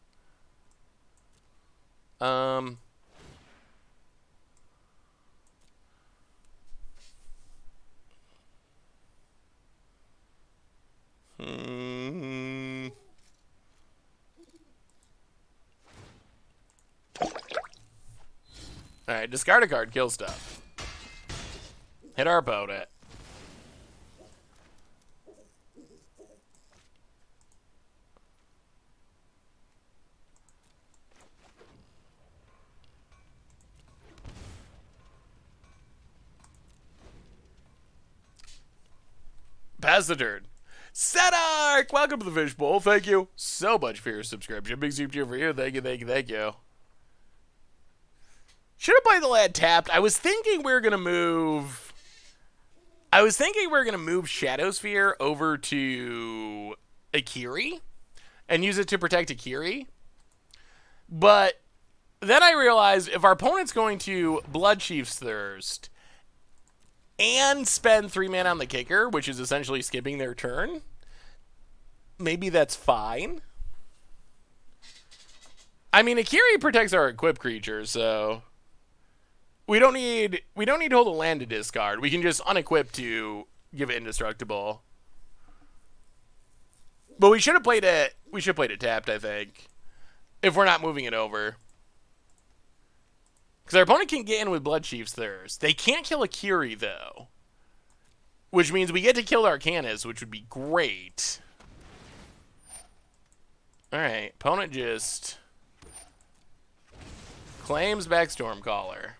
Alright, discard a card, kill stuff. Hit our opponent. Peasanterd. Sedark! Welcome to the Fishbowl. Thank you so much for your subscription. Big soup cheer for you. Thank you, thank you, thank you. Should have played the lad tapped. I was thinking we were going to move... Shadow Sphere over to Akiri and use it to protect Akiri. But then I realized if our opponent's going to Bloodchief's Thirst and spend 3 mana on the kicker, which is essentially skipping their turn, maybe that's fine. I mean, Akiri protects our equipped creatures, so we don't need to hold a land to discard. We can just unequip to give it indestructible. But we should have played it. We should have played it tapped, I think, if we're not moving it over. Because our opponent can get in with Bloodchief's Thirst. They can't kill Akiri, though. Which means we get to kill Arcanist, which would be great. Alright, opponent just Claims back Stormcaller.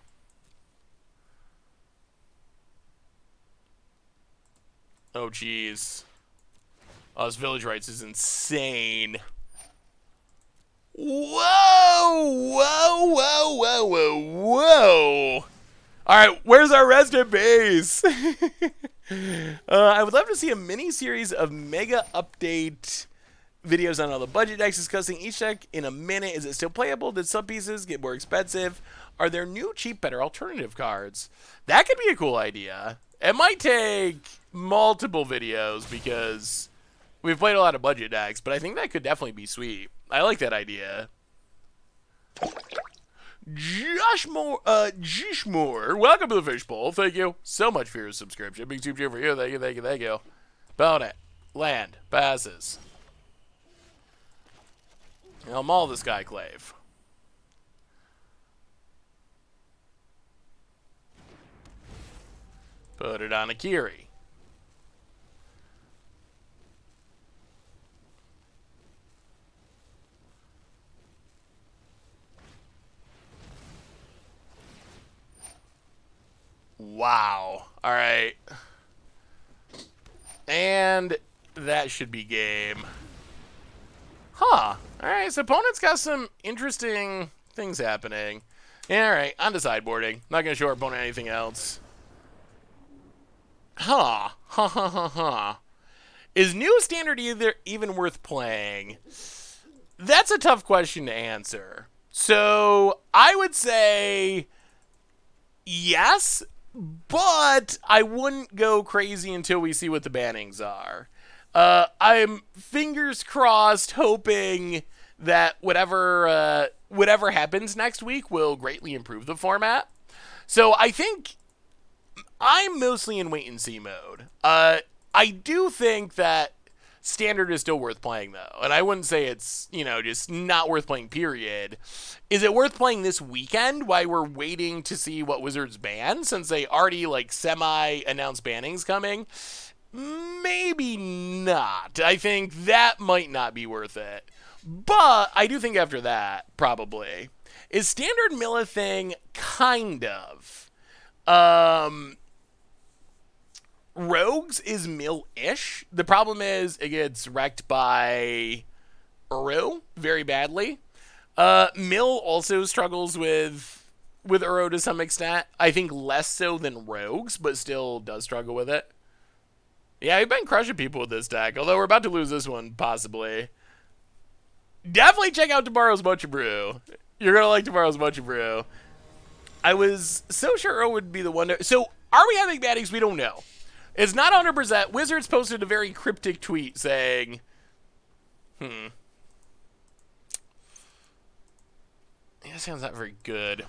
Oh, jeez. Oh, this Village Rights is insane. Whoa! Whoa, whoa, whoa, whoa, whoa! Alright, where's our resident base? I would love to see a mini-series of mega update videos on all the budget decks, discussing each deck in a minute. Is it still playable? Did some pieces get more expensive? Are there new, cheap, better alternative cards? That could be a cool idea. It might take multiple videos because we've played a lot of budget decks, but I think that could definitely be sweet. I like that idea. Jishmore, welcome to the Fishbowl. Thank you so much for your subscription. Big super for you. Thank you, thank you, thank you. Bonnet, land, passes. I'll maul this guy, Clave. Put it on Akiri. Wow. All right. And that should be game. Huh. All right, so opponent's got some interesting things happening. Yeah, all right, on to sideboarding. Not going to show our opponent anything else. Huh. Ha ha ha ha. Is new standard even worth playing? That's a tough question to answer. So I would say yes, but I wouldn't go crazy until we see what the bannings are. I'm fingers crossed, hoping that whatever happens next week will greatly improve the format. So I think I'm mostly in wait and see mode. I do think that standard is still worth playing though, and I wouldn't say it's, just not worth playing, period. Is it worth playing this weekend while we're waiting to see what Wizards ban, since they already semi-announced bannings coming? Maybe not. I think that might not be worth it. But I do think after that, probably. Is standard mill a thing? Kind of. Rogues is mill-ish. The problem is it gets wrecked by Uro very badly. Mill also struggles with Uro to some extent. I think less so than Rogues, but still does struggle with it. Yeah, we've been crushing people with this deck, although we're about to lose this one, possibly. Definitely check out tomorrow's Mocha Brew. You're going to like tomorrow's Mocha Brew. I was so sure Uro would be the one to... So, are we having bannings? We don't know. It's not 100%. Wizards posted a very cryptic tweet saying... Yeah, sounds not very good.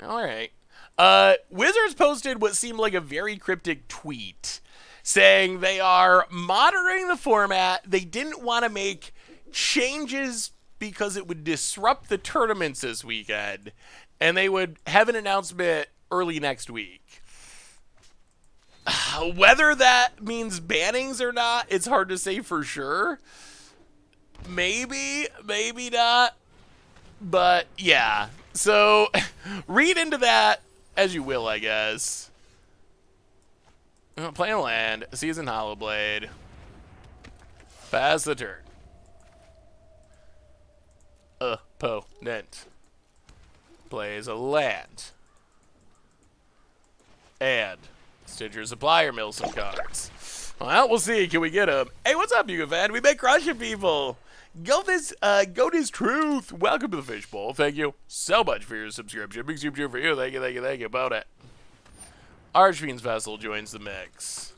Alright. Wizards posted what seemed like a very cryptic tweet saying they are monitoring the format. They didn't want to make changes because it would disrupt the tournaments this weekend, and they would have an announcement early next week. Whether that means bannings or not, it's hard to say for sure. Maybe, maybe not. But yeah, so read into that as you will, I guess. Play a land, Season Hollowblade. Pass the turn. Opponent plays a land. And Stitcher Supplier mills some cards. Well, we'll see. Can we get them? Hey, what's up, you fan? We've been crushing people. Goat is truth. Welcome to the Fishbowl. Thank you so much for your subscription. Big super for you. Thank you, thank you, thank you. About it. Archfiend's Vessel joins the mix.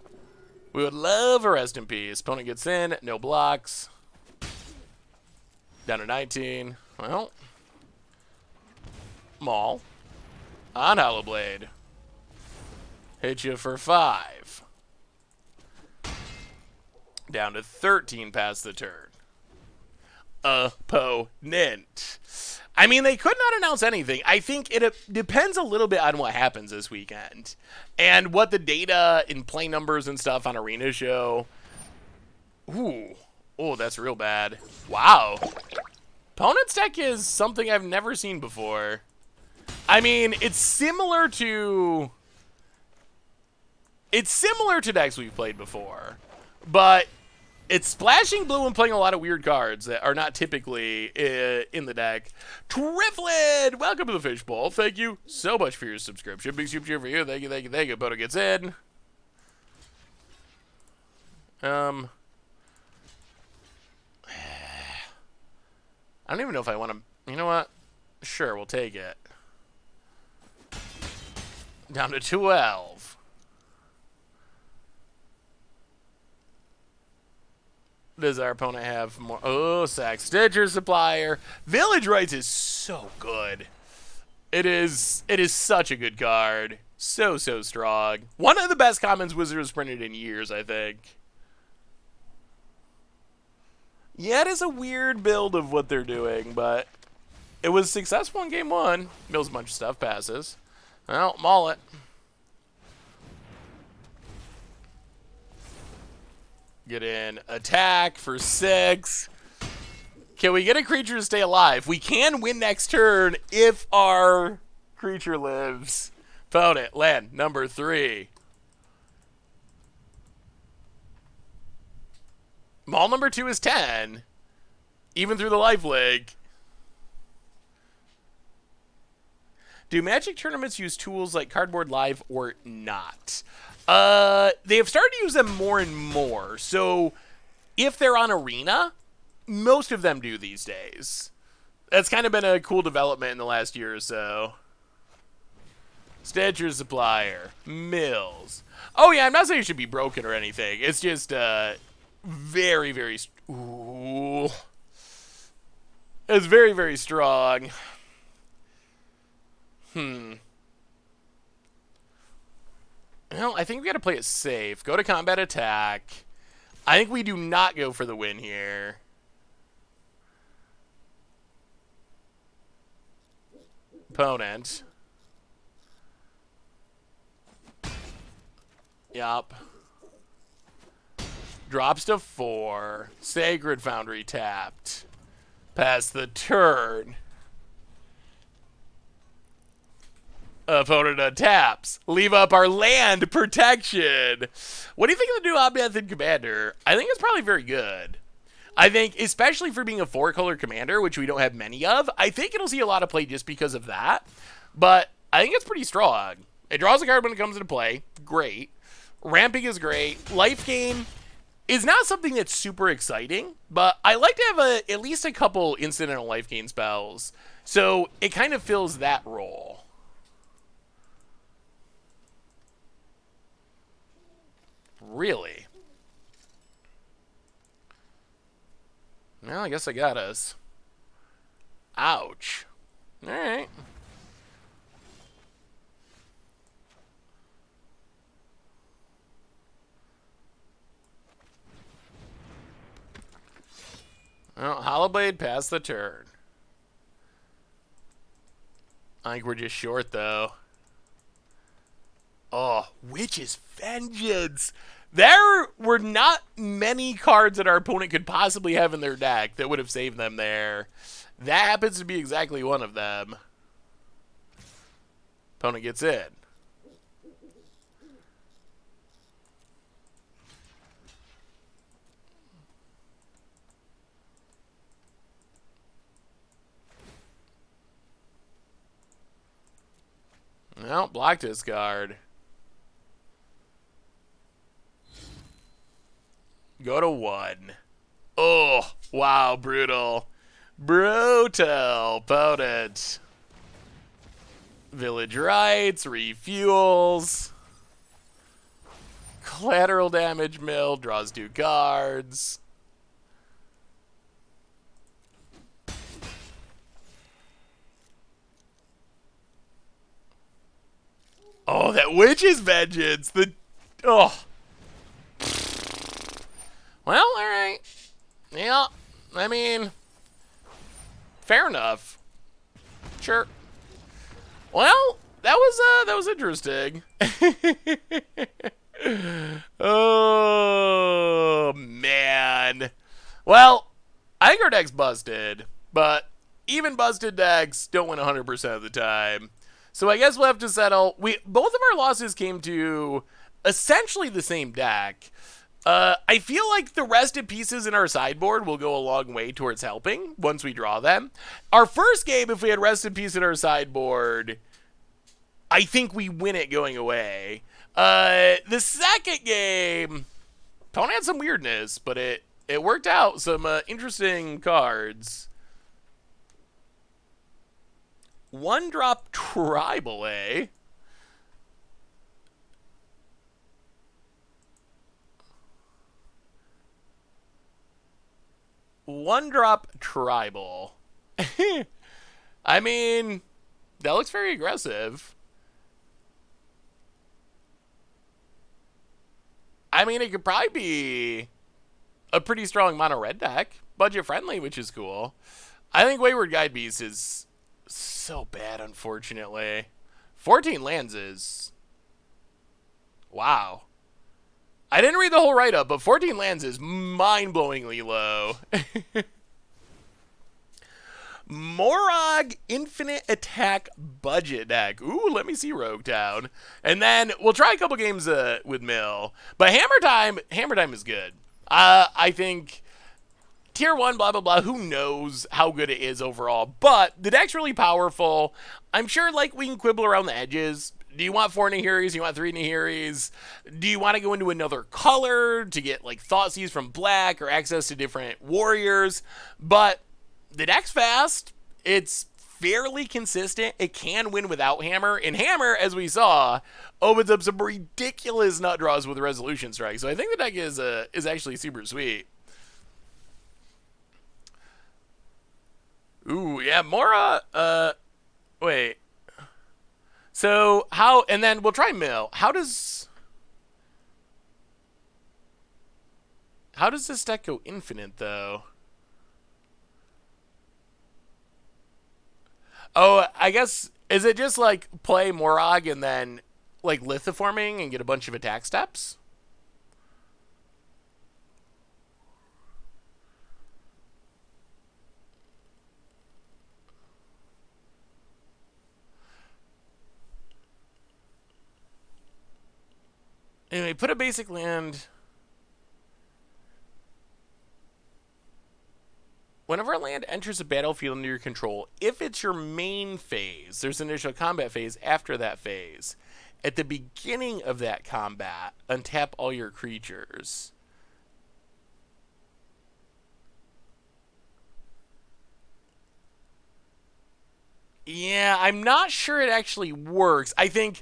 We would love a rest in peace. Opponent gets in. No blocks. Down to 19. Well. Maul. On Hollowblade. Hit you for 5. Down to 13 past the turn. Opponent. I mean, they could not announce anything. I think it depends a little bit on what happens this weekend and what the data in play numbers and stuff on Arena show. Ooh. Oh, that's real bad. Wow. Opponent's deck is something I've never seen before. I mean, it's similar to decks we've played before, but it's splashing blue and playing a lot of weird cards that are not typically in the deck. Triflin, welcome to the Fishbowl. Thank you so much for your subscription. Big super cheer for you. Thank you, thank you, thank you. Boto gets in. I don't even know if I want to. You know what? Sure, we'll take it. Down to 12. Does our opponent have more? Oh, Sack Stitcher Supplier. Village Rites is so good. It is such a good card. So strong. One of the best commons Wizard has printed in years, I think. Yeah, it is a weird build of what they're doing, but it was successful in game one. Mills a bunch of stuff, passes. Well, maul it. Get in, attack for 6. Can we get a creature to stay alive? We can win next turn if our creature lives. Opponent, land number 3. Maul number 2 is 10. Even through the life link. Do Magic tournaments use tools like Cardboard Live or not? They have started to use them more and more. So if they're on Arena, most of them do these days. That's kind of been a cool development in the last year or so. Stitcher Supplier. Mills. Oh yeah, I'm not saying it should be broken or anything. It's just, very, very... Ooh. It's very, very strong. Well, I think we got to play it safe. Go to combat attack. I think we do not go for the win here. Opponent. Yup. Drops to 4. Sacred Foundry tapped. Pass the turn. Opponent taps. Leave up our land protection. What do you think of the new Omnath Commander? I think it's probably very good. I think, especially for being a 4-color commander, which we don't have many of, I think it'll see a lot of play just because of that. But I think it's pretty strong. It draws a card when it comes into play. Great. Ramping is great. Life gain is not something that's super exciting, but I like to have at least a couple incidental life gain spells. So it kind of fills that role. Really? Well, I guess I got us. Ouch. Alright. Well, Hollowblade passed the turn. I think we're just short, though. Oh, Witch's Vengeance! There were not many cards that our opponent could possibly have in their deck that would have saved them there. That happens to be exactly one of them. Opponent gets in. Well, blocked his card. Go to 1. Oh, wow, brutal. Brutal, opponent. Village Rites, refuels. Collateral damage mill, draws 2 cards. Oh, that Witch's Vengeance. Oh. Well, alright. Yeah, I mean, fair enough. Sure. Well, that was interesting. Oh, man. Well, I think our deck's busted. But even busted decks don't win 100% of the time. So I guess we'll have to settle. Both of our losses came to essentially the same deck. I feel like the rested pieces in our sideboard will go a long way towards helping once we draw them. Our first game, if we had rested piece in our sideboard, I think we win it going away. The second game, opponent had some weirdness, but it worked out. Some interesting cards. One drop tribal, eh? One drop tribal. I mean, that looks very aggressive. I mean, it could probably be a pretty strong mono red deck. Budget friendly, which is cool. I think Wayward Guide Beast is so bad, unfortunately. 14 lands is... Wow. I didn't read the whole write-up, but 14 lands is mind-blowingly low. Morag Infinite Attack Budget deck. Ooh, let me see Rogue Town. And then we'll try a couple games with Mill. But Hammer Time is good. I think tier 1, blah, blah, blah, who knows how good it is overall. But the deck's really powerful. I'm sure like we can quibble around the edges. Do you want 4 Nahiris? Do you want 3 Nahiris? Do you want to go into another color to get like Thoughtseize from black or access to different warriors? But the deck's fast. It's fairly consistent. It can win without Hammer. And Hammer, as we saw, opens up some ridiculous nut draws with Resolution Strike. So I think the deck is actually super sweet. Ooh, yeah, Mora, wait. So, how, and then we'll try Mill. How does this deck go infinite, though? Oh, I guess, is it just, like, play Morag and then, like, Lithoforming and get a bunch of attack steps? Anyway, put a basic land. Whenever a land enters a battlefield under your control, if it's your main phase, there's an initial combat phase after that phase. At the beginning of that combat, untap all your creatures. Yeah, I'm not sure it actually works. I think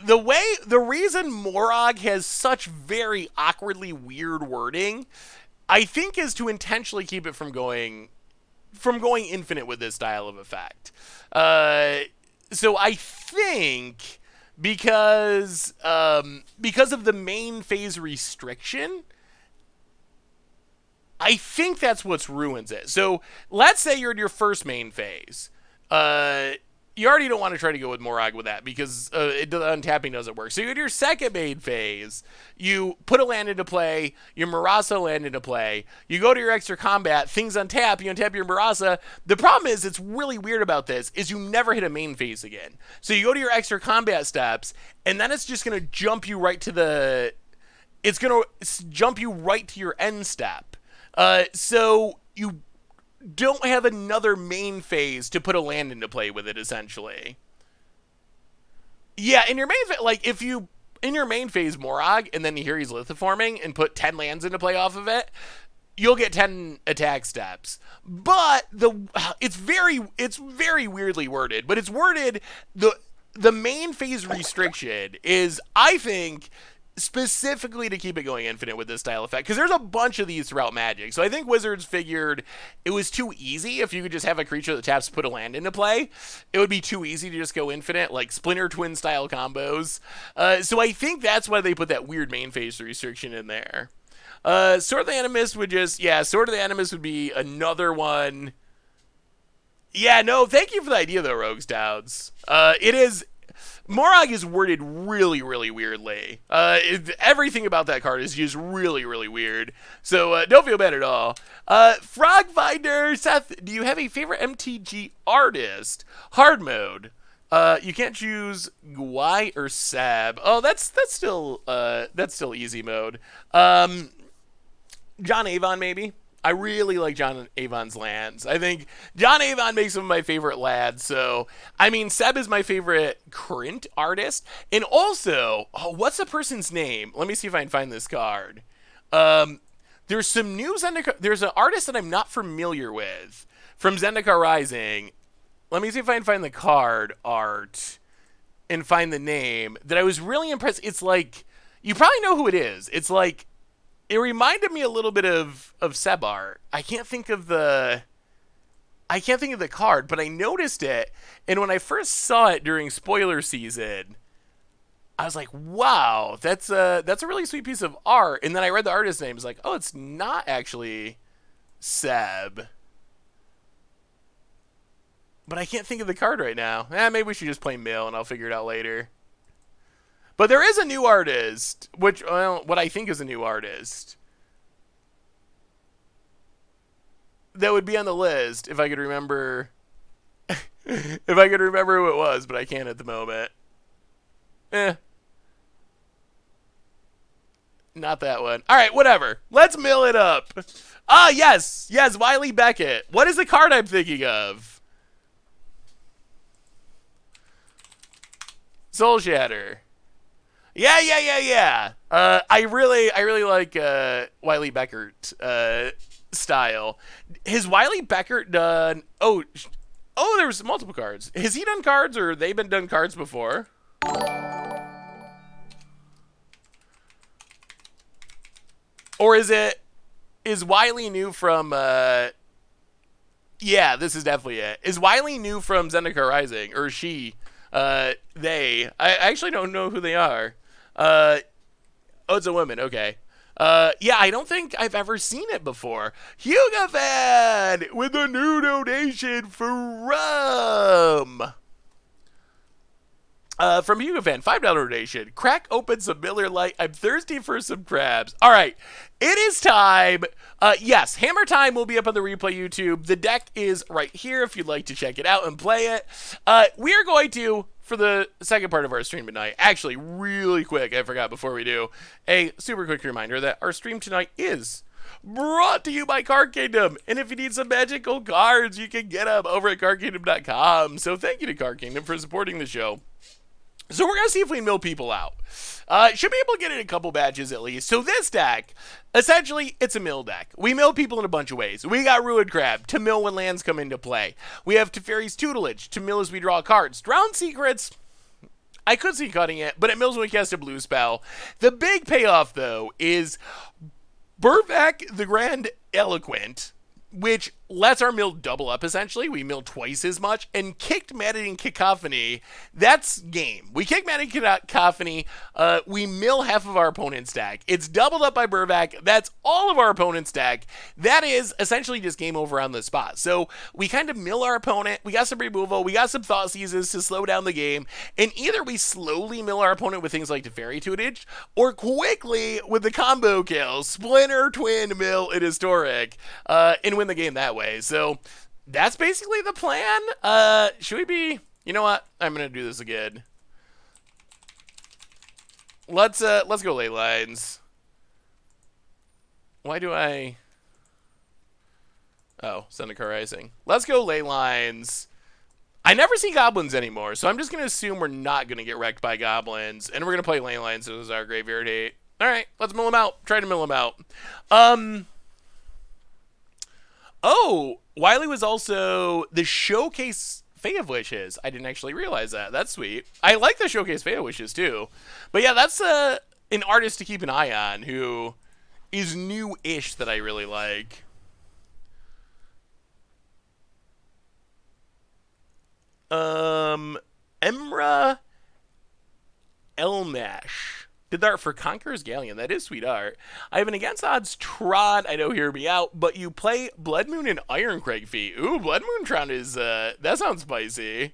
the reason Morag has such very awkwardly weird wording, I think, is to intentionally keep it from going infinite with this style of effect. So I think because of the main phase restriction, I think that's what ruins it. So let's say you're in your first main phase. You already don't want to try to go with Morag with that because untapping doesn't work. So in your second main phase, you put a land into play, your Murasa land into play, you go to your extra combat, things untap, you untap your Murasa. The problem is, it's really weird about this, is you never hit a main phase again. So you go to your extra combat steps, and then it's just going to jump you right to your end step. So you don't have another main phase to put a land into play with it, essentially. Yeah, in your main phase, like, if you, in your main phase, Morag, and then Nahiri's Lithoforming, and put 10 lands into play off of it, you'll get 10 attack steps. But it's very weirdly worded, but it's worded, the main phase restriction is, I think, specifically to keep it going infinite with this style effect, because there's a bunch of these throughout Magic. So I think Wizards figured it was too easy. If you could just have a creature that taps, put a land into play, it would be too easy to just go infinite, like Splinter Twin style combos. So I think that's why they put that weird main phase restriction in there. Sword of the Animist would just, yeah, Sword of the Animist would be another one. Yeah, no, thank you for the idea though, Rogues Dowds. It is, Morag is worded really, really weirdly. Everything about that card is just really, really weird. So don't feel bad at all. Frogfinder, Seth, do you have a favorite MTG artist? Hard mode. You can't choose Gwai or Sab. Oh, that's still easy mode. John Avon, maybe. I really like John Avon's lands. I think John Avon makes some of my favorite lads. So, I mean, Seb is my favorite current artist. And also, what's the person's name? Let me see if I can find this card. There's some new Zendikar. There's an artist that I'm not familiar with from Zendikar Rising. Let me see if I can find the card art and find the name that I was really impressed. It's like, you probably know who it is. It's like, it reminded me a little bit of Sebar. I can't think of the card, but I noticed it, and when I first saw it during spoiler season, I was like, "Wow, that's a really sweet piece of art." And then I read the artist's name. It's like, "Oh, it's not actually Seb." But I can't think of the card right now. Maybe we should just play Mill, and I'll figure it out later. But there is a new artist, which, well, what I think is a new artist that would be on the list if I could remember if I could remember who it was, but I can't at the moment. Not that one. All right, whatever. Let's mill it up. Yes, Wiley Beckett. What is the card I'm thinking of? Soul Shatter. Yeah. I really like Wiley Beckert style. Has Wiley Beckert done? Oh, there was multiple cards. Has he done cards, or they been done cards before? Or is Wiley new from? Yeah, this is definitely it. Is Wiley new from Zendikar Rising, or is she? They. I actually don't know who they are. Oh, it's a woman. Okay. Yeah, I don't think I've ever seen it before. Hugo Fan with a new donation from Hugo Fan, $5 donation. Crack open some Miller Lite. I'm thirsty for some crabs. All right, it is time. Yes, Hammer Time will be up on the replay YouTube. The deck is right here if you'd like to check it out and play it. We are going to, for the second part of our stream tonight, actually, really quick, I forgot before we do, a super quick reminder that our stream tonight is brought to you by Card Kingdom. And if you need some magical cards, you can get them over at cardkingdom.com. So thank you to Card Kingdom for supporting the show. So we're going to see if we mill people out. Should be able to get in a couple batches at least. So this deck, essentially, it's a mill deck. We mill people in a bunch of ways. We got Ruined Crab to mill when lands come into play. We have Teferi's Tutelage to mill as we draw cards. Drowned Secrets, I could see cutting it, but it mills when we cast a blue spell. The big payoff, though, is Burvac the Grand Eloquent, which lets our mill double up, essentially. We mill twice as much. And Kicked Maddening Cacophony, that's game. We kick Maddening Cacophony, we mill half of our opponent's deck. It's doubled up by Burvac. That's all of our opponent's deck. That is essentially just game over on the spot. So we kind of mill our opponent. We got some removal. We got some Thought Seizes to slow down the game. And either we slowly mill our opponent with things like Teferi Tutelage, or quickly with the combo kills, Splinter, Twin, Mill, and Historic, and win the game that way. So that's basically the plan. Should we be, you know what? I'm gonna do this again. Let's go ley lines. Why do I? Oh, Zendikar Rising. Let's go ley lines. I never see goblins anymore, so I'm just gonna assume we're not gonna get wrecked by goblins, and we're gonna play ley lines as our graveyard hate. All right, let's mill them out. Try to mill them out. Oh, Wiley was also the Showcase Fae of Wishes. I didn't actually realize that. That's sweet. I like the Showcase Fae of Wishes, too. But yeah, that's an artist to keep an eye on who is new-ish that I really like. Emra Elmash. Did the art for Conqueror's Galleon. That is sweet art. I have an against odds Tron. I know, hear me out. But you play Blood Moon and Iron Crag Feet. Ooh, Blood Moon Tron is, that sounds spicy.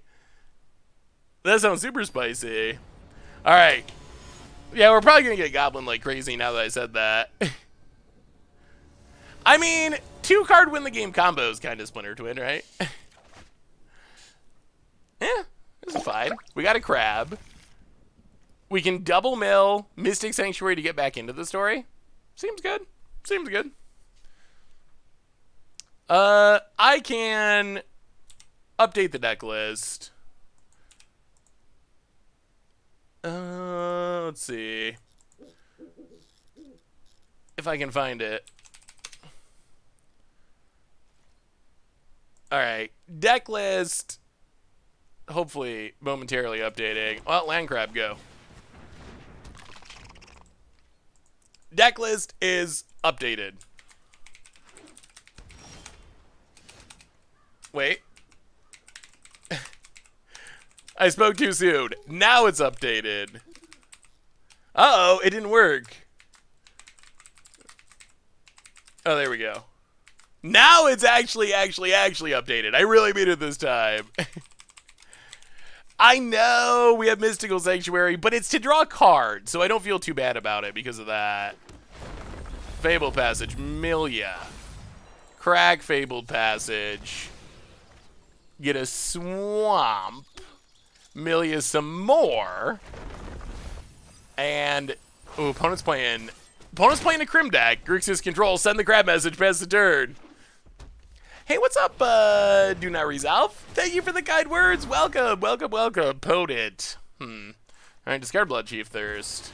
That sounds super spicy. All right. Yeah, we're probably going to get Goblin like crazy now that I said that. I mean, 2-card win the game combo is kind of Splinter Twin, right? Yeah, this is fine. We got a crab. We can double mill Mystic Sanctuary to get back into the story. Seems good. Seems good. I can update the deck list. Let's see if I can find it. All right, deck list. Hopefully, momentarily updating. Well, land crab, go. Deck list is updated. Wait. I spoke too soon. Now it's updated. Uh-oh, it didn't work. Oh, there we go. Now it's actually updated. I really mean it this time. I know we have Mystical Sanctuary, but it's to draw cards, so I don't feel too bad about it because of that. Fabled Passage, Milia. Crack Fabled Passage. Get a Swamp. Milia some more. And, ooh, opponent's playing a Crim deck. Grixis control, send the crab message, pass the turn. Hey, what's up, Do Not Resolve? Thank you for the kind words. Welcome, welcome, welcome. Potent. Alright, discard Blood Chief Thirst.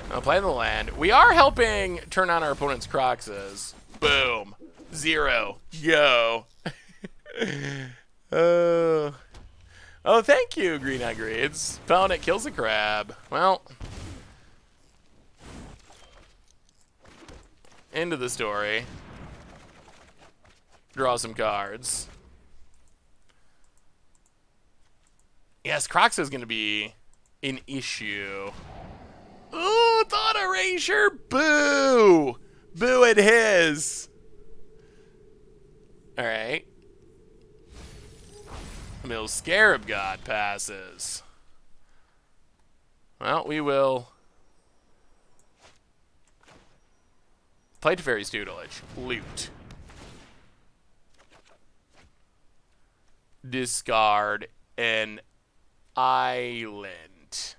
I'll play the land. We are helping turn on our opponent's Croxes. Boom. 0. Go. Oh, thank you, Green on Grades. Opponent kills a crab. Well, into the story. Draw some cards. Yes, Crox is going to be an issue. Ooh, Thought Erasure. Boo. Boo at his. All right. Mill Scarab God passes. Well, we will play Teferi's Tutelage. Loot. Discard an island.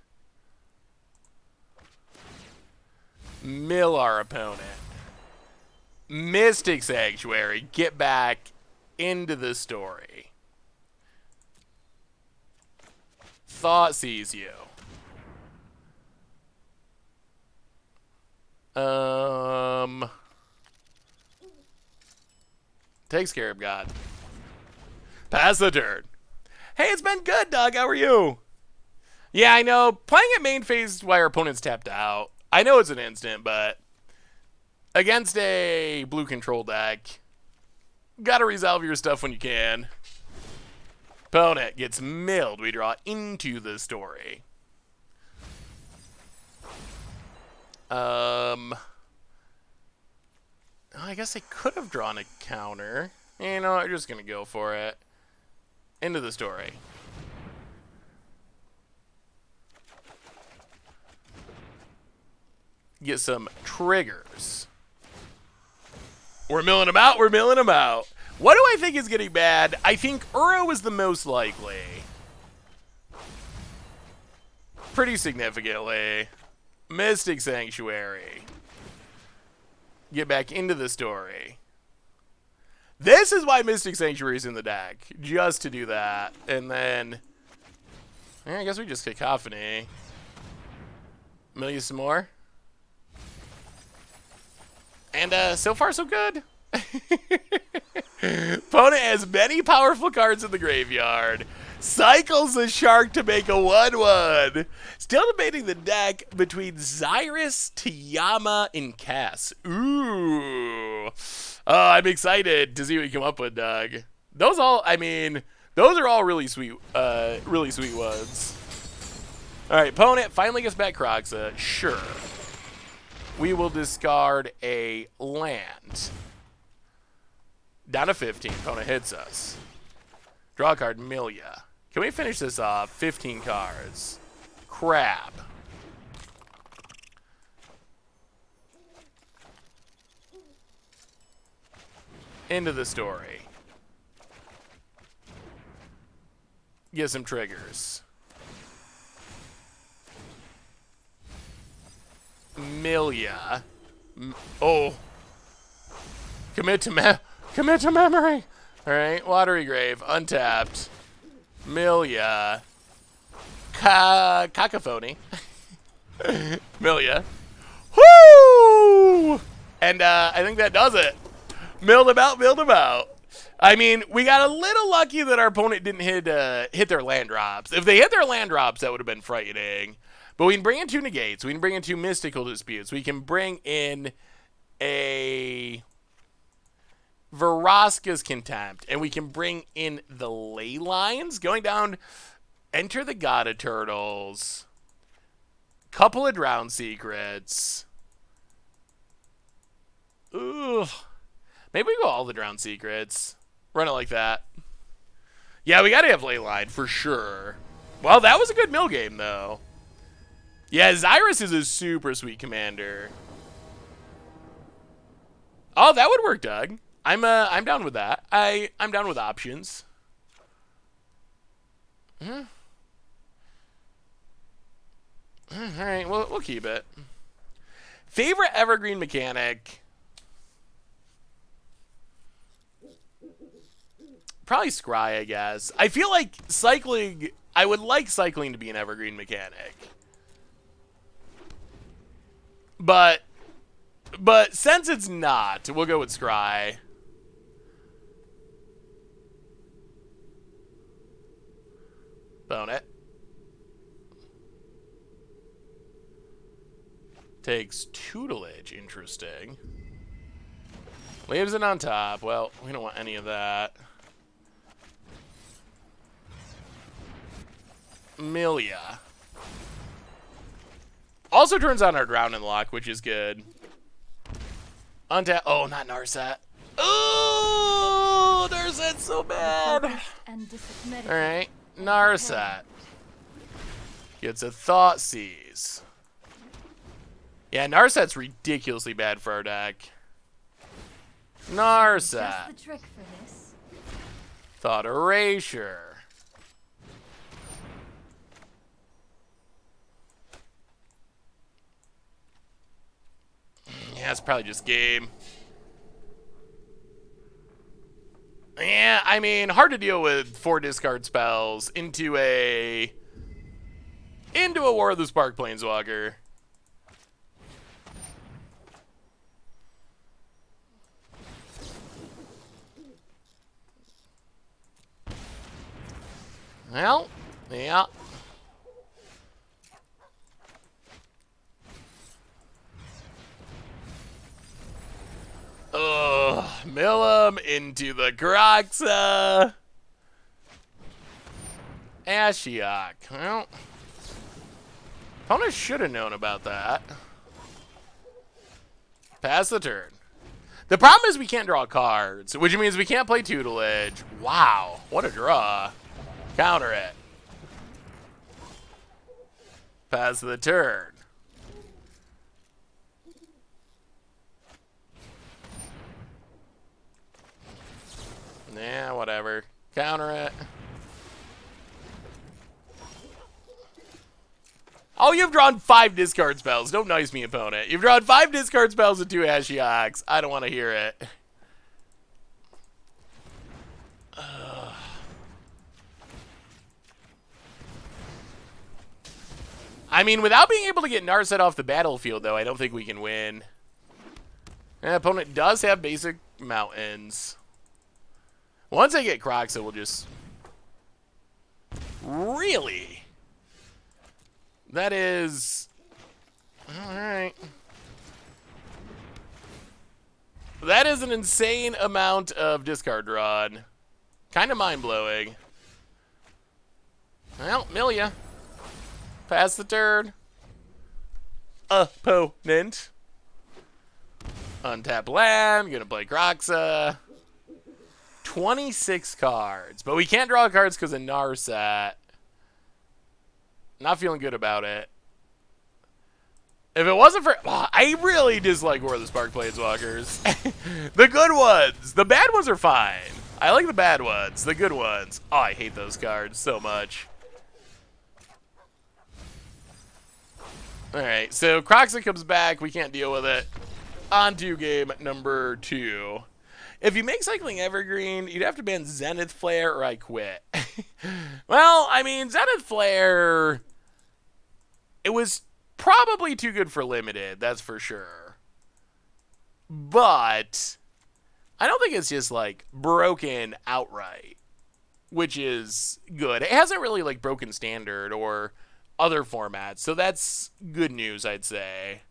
Mill our opponent. Mystic Sanctuary. Get back into the story. Thought sees you. Take Scarab God. Pass the turn. Hey, it's been good, Doug. How are you? Yeah, I know. Playing at main phase while your opponent's tapped out. I know it's an instant, but against a blue control deck, gotta resolve your stuff when you can. Opponent gets milled. We draw into the story. I guess I could have drawn a counter. You know, I'm just going to go for it. Into the story. Get some triggers. We're milling them out. We're milling them out. What do I think is getting bad? I think Uro is the most likely. Pretty significantly. Mystic Sanctuary. Get back into the story. This is why Mystic Sanctuary is in the deck. Just to do that. And then, I guess we just Cacophony. Mill you some more. And so far so good. Opponent has many powerful cards in the graveyard. Cycles the shark to make a 1/1. Still debating the deck between Xyrus, Tiyama, and Cass. Ooh. Oh, I'm excited to see what you come up with, Doug. Those are all really sweet ones. All right, opponent finally gets back Croxa. Sure. We will discard a land. Down to 15. Opponent hits us. Draw a card, Milia. Can we finish this off? 15 cards. Crab. Into the story. Get some triggers. Milia. Oh. Commit to memory. All right, Watery Grave, untapped. Milia. Cacophony. Milia. Woo! And I think that does it. Milled him out. I mean, we got a little lucky that our opponent didn't hit their land drops. If they hit their land drops, that would have been frightening. But we can bring in 2 negates. We can bring in 2 mystical disputes. We can bring in a Vraska's Contempt. And we can bring in the Ley Lines. Going down, enter the God of Turtles. Couple of Drown Secrets. Ugh. Maybe we go all the Drown Secrets. Run it like that. Yeah, we gotta have Leyline for sure. Well, that was a good mill game, though. Yeah, Zyrus is a super sweet commander. Oh, that would work, Doug. I'm down with that. I'm down with options. All right, we'll keep it. Favorite evergreen mechanic? Probably Scry, I guess. I feel like cycling... I would like cycling to be an evergreen mechanic. But since it's not, we'll go with Scry. Bone it. Takes tutelage. Interesting. Leaves it on top. Well, we don't want any of that. Milia. Also turns on our Drown and Lock, which is good. Untap. Oh, not Narset. Oh, Narset's so bad. Alright. Narset. Gets a Thought Seize. Yeah, Narset's ridiculously bad for our deck. Narset. Thought Erasure. Yeah, it's probably just game. Yeah, I mean, hard to deal with 4 discard spells into a War of the Spark Planeswalker. Well, yeah. Ugh, mill him into the Groxa. Ashiok. Well, opponent should have known about that. Pass the turn. The problem is we can't draw cards, which means we can't play tutelage. Wow, what a draw. Counter it. Pass the turn. Yeah, whatever. Counter it. Oh, you've drawn 5 discard spells. Don't nice me, opponent. You've drawn 5 discard spells and 2 Ashioks. I don't want to hear it. I mean, without being able to get Narset off the battlefield, though, I don't think we can win. And opponent does have basic mountains. Once I get Croxa, we'll just... Really? That is... Alright. That is an insane amount of discard drawn. Kind of mind-blowing. Well, Milia. Pass the turn. Opponent. Untap land. Gonna play Croxa. 26 cards. But we can't draw cards because of Narset. Not feeling good about it. If it wasn't for... I really dislike War of the Spark Planeswalkers. The good ones. The bad ones are fine. I like the bad ones. The good ones. Oh, I hate those cards so much. Alright, so Croxit comes back. We can't deal with it. On to game number 2. If you make Cycling Evergreen, you'd have to ban Zenith Flare or I quit. Well, I mean, Zenith Flare... It was probably too good for limited, that's for sure. But I don't think it's just like broken outright, which is good. It hasn't really like broken standard or other formats, so that's good news, I'd say.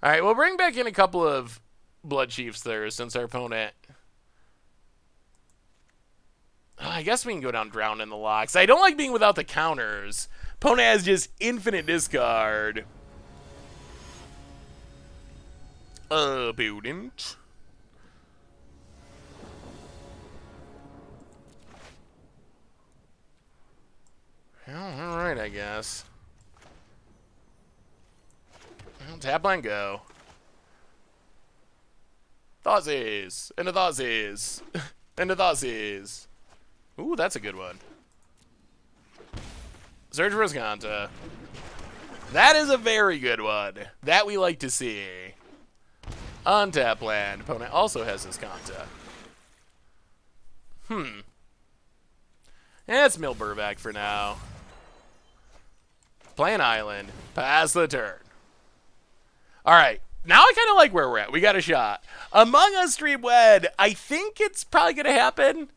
All right, we'll bring back in a couple of Blood Chiefs there since our opponent... I guess we can go down Drown in the Locks. I don't like being without the counters. Opponent has just infinite discard. Opponent. Well, alright, I guess. Well, tap line go. Thoughtseize. And a Thoughtseize. And a Thoughtseize. Ooh, that's a good one. Search for Escanta. That is a very good one. That we like to see. Untap land. Opponent also has Escanta. It's Mill Burback for now. Play an island. Pass the turn. Alright. Now I kind of like where we're at. We got a shot. Among Us Stream Wed. I think it's probably going to happen.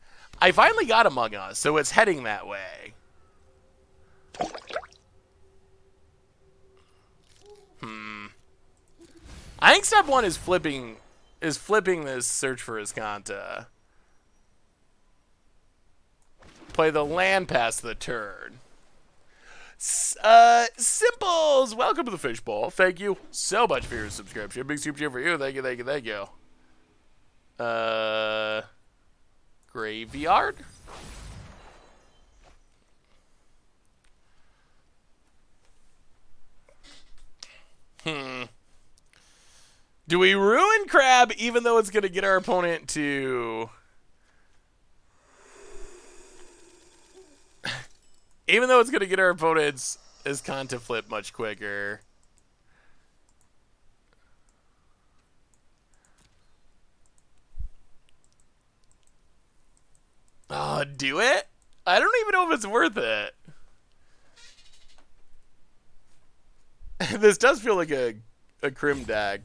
I finally got Among Us, so it's heading that way. I think step 1 is flipping this Search for Escanta. Play the land pass the turn. Simples, welcome to the Fishbowl. Thank you so much for your subscription. Big super cheer for you. Thank you, thank you, thank you. Graveyard? Do we ruin Crab even though it's going to get our opponent to... even though it's going to get our opponent's Escanta flip much quicker. Oh, do it? I don't even know if it's worth it. This does feel like a Crim deck.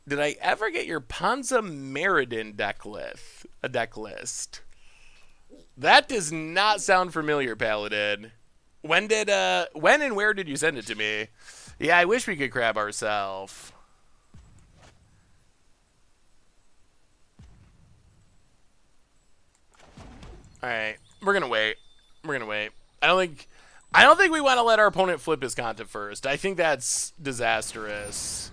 Did I ever get your Panza Meriden deck list? That does not sound familiar, Paladin. When and where did you send it to me? Yeah, I wish we could grab ourselves. Alright, we're gonna wait. We're gonna wait. I don't think we want to let our opponent flip his Conta first. I think that's disastrous.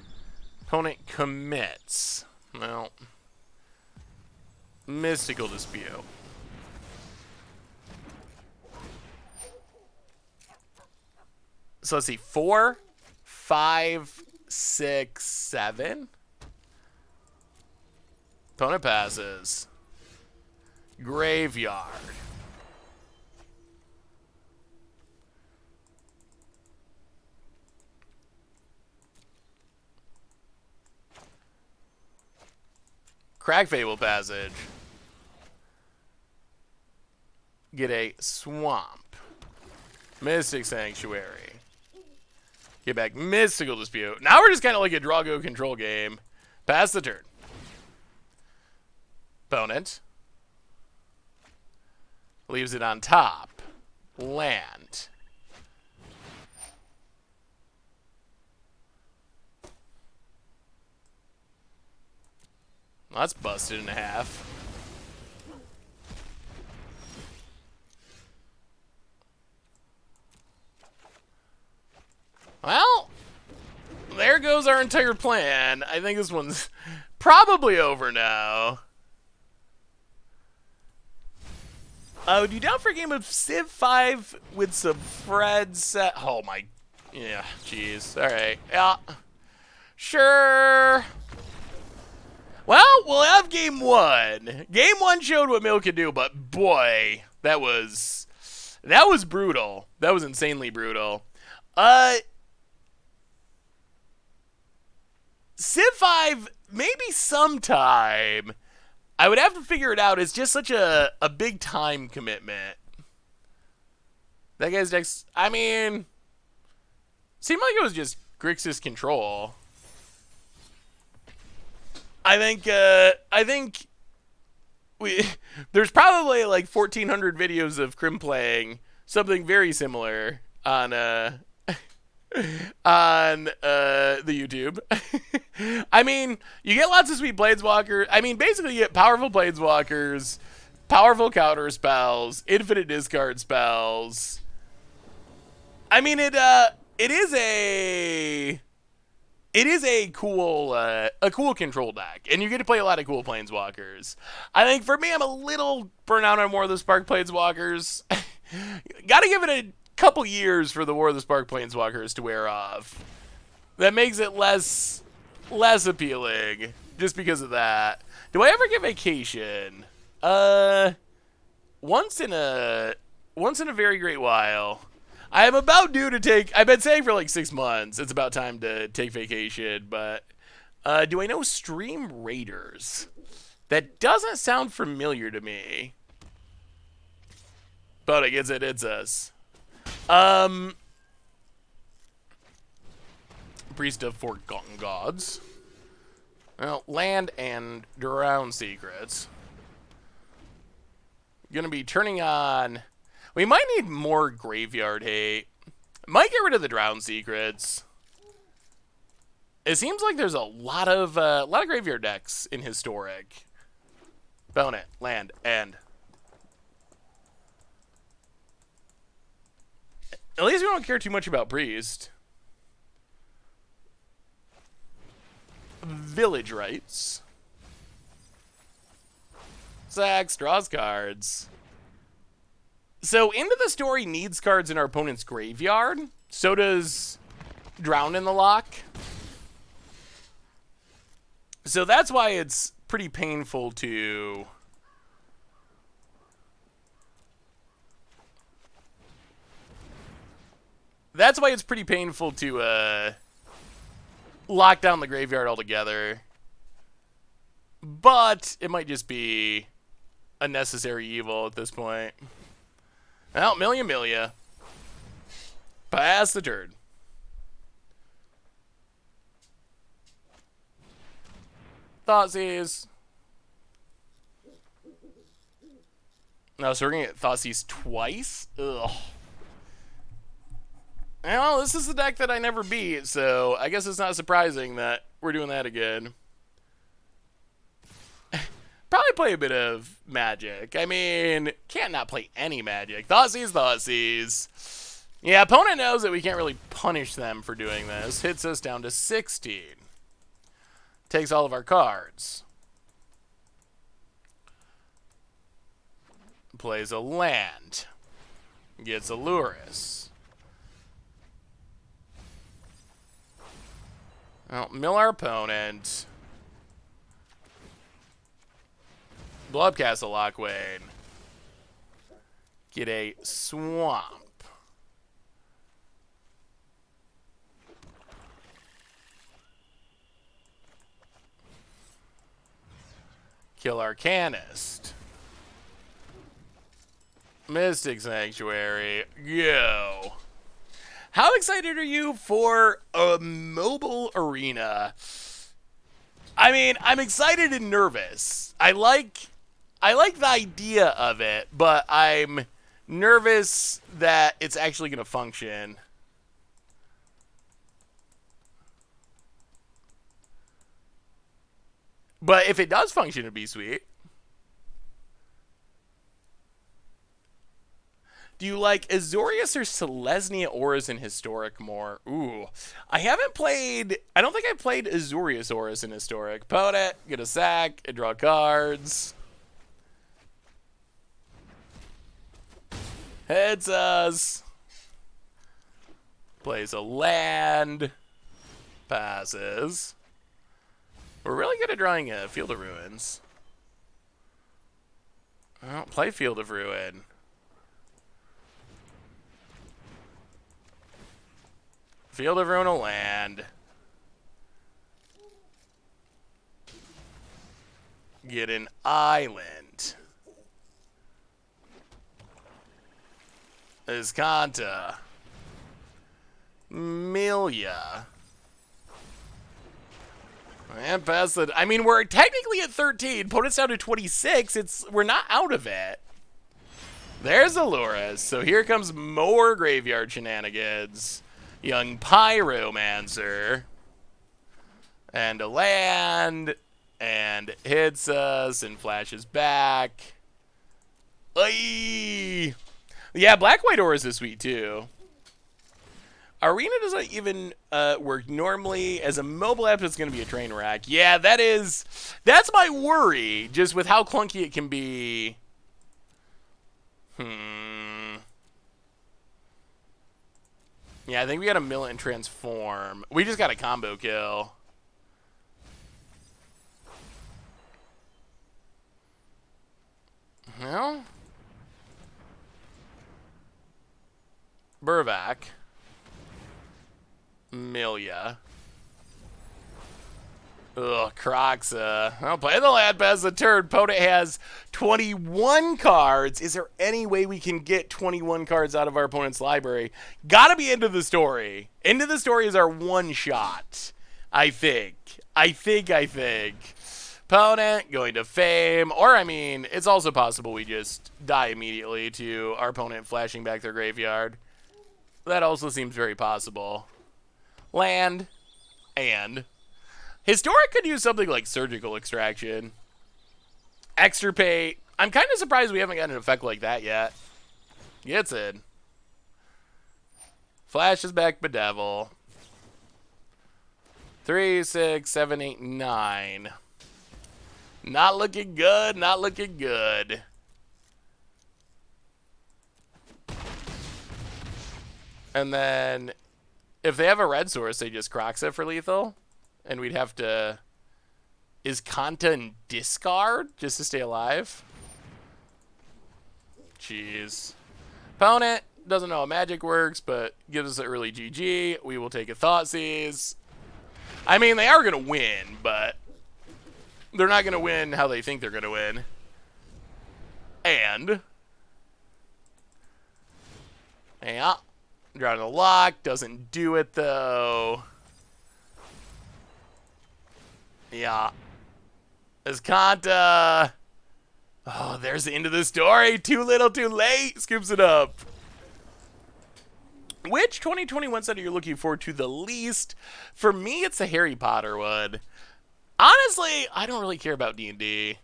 Opponent commits. Well, Mystical Dispute. So let's see, 4, 5, 6, 7. Opponent passes. Graveyard. Crack Fable Passage. Get a Swamp. Mystic Sanctuary. Get back Mystical Dispute. Now we're just kind of like a Drago control game. Pass the turn. Opponent. Leaves it on top. Land. Well, that's busted in half. there goes our entire plan. I think this one's probably over now. Would you down for a game of Civ 5 with some friends? Oh my, yeah, jeez. All right, yeah, sure. Well, we'll have game one. Game one showed what Mill could do, but boy, that was brutal. That was insanely brutal. Civ 5, maybe sometime. I would have to figure it out. It's just such a big time commitment. That guy's next. I mean, seemed like it was just Grixis control. I think there's probably like 1,400 videos of Crim playing something very similar on the YouTube. I mean, you get lots of sweet Planeswalkers. I mean, basically you get powerful Planeswalkers, powerful counter spells, infinite discard spells. I mean, it is a cool control deck, and you get to play a lot of cool Planeswalkers. I think for me, I'm a little burnt out on more of the Spark Planeswalkers. Got to give it a couple years for the War of the Spark Planeswalkers to wear off. That makes it less appealing, just because of that. Do I ever get vacation? Once in a very great while. I am about due to take. I've been saying for like 6 months. It's about time to take vacation. But do I know Stream Raiders? That doesn't sound familiar to me. But I guess it's us. Priest of Forgotten Gods. Well, land and drown secrets. Gonna be turning on. We might need more graveyard hate. Might get rid of the drown secrets. It seems like there's a lot of graveyard decks in historic. Bone it, land, end. At least we don't care too much about priest. Village rights. Sax draws cards. So, Into the Story needs cards in our opponent's graveyard. So does Drown in the Lock. So that's why it's pretty painful to... That's why it's pretty painful to lock down the graveyard altogether. But it might just be a necessary evil at this point. Well, Milia. Pass the turn. Thoughtseize. No, so we're going to get Thoughtseize twice? Ugh. Well, this is the deck that I never beat, so I guess it's not surprising that we're doing that again. Probably play a bit of Magic. I mean, can't not play any Magic. Thoughtseize. Yeah, opponent knows that we can't really punish them for doing this. Hits us down to 16. Takes all of our cards. Plays a land. Gets a Luris. Well, mill our opponent. Blow up Castle Lockwain. Get a swamp. Kill Arcanist. Mystic Sanctuary. Go. How excited are you for a mobile arena? I mean, I'm excited and nervous. I like the idea of it, but I'm nervous that it's actually going to function. But if it does function, it'd be sweet. Do you like Azorius or Selesnya auras in Historic more? Ooh. I haven't played... I don't think I played Azorius auras in Historic. Opponent, get a sack, and draw cards. Heads us. Plays a land. Passes. We're really good at drawing a Field of Ruins. Well, play Field of Ruin. Field of Ruin a land. Get an island. Iskanta. Milia. And pass it. I mean, we're technically at 13. Opponent's down to 26. We're not out of it. There's Alluras. So here comes more graveyard shenanigans. Young Pyromancer. And a land. And hits us and flashes back. Ay! Yeah, Black-White Auras is sweet too. Arena doesn't even work normally. As a mobile app, it's going to be a train wreck. Yeah, that's my worry, just with how clunky it can be. Yeah, I think we got to mill it and transform. We just got a combo kill. Well, Burvac. Milia. Ugh, Croxa. I'll play the land pass the turn. Opponent has 21 cards. Is there any way we can get 21 cards out of our opponent's library? Gotta be End of the Story. End of the Story is our one shot. I think. Opponent going to Fame. Or, I mean, it's also possible we just die immediately to our opponent flashing back their graveyard. That also seems very possible. Land, and Historic could use something like Surgical Extraction. Extirpate. I'm kind of surprised we haven't gotten an effect like that yet. Gets in. Flashes back Bedevil. 3, 6, 7, 8, 9. Not looking good, not looking good. And then... if they have a red source, they just Croxa for lethal. And we'd have to... is Kanta and discard just to stay alive? Jeez. Opponent doesn't know how magic works, but gives us an early GG. We will take a Thoughtseize. I mean, they are going to win, but... they're not going to win how they think they're going to win. And... yeah. Drawing a lock. Doesn't do it, though. Yeah. Iskanta. Oh, there's the end of the story. Too little, too late. Scoops it up. Which 2021 set are you looking forward to the least? For me, it's the Harry Potter one. Honestly, I don't really care about D&D.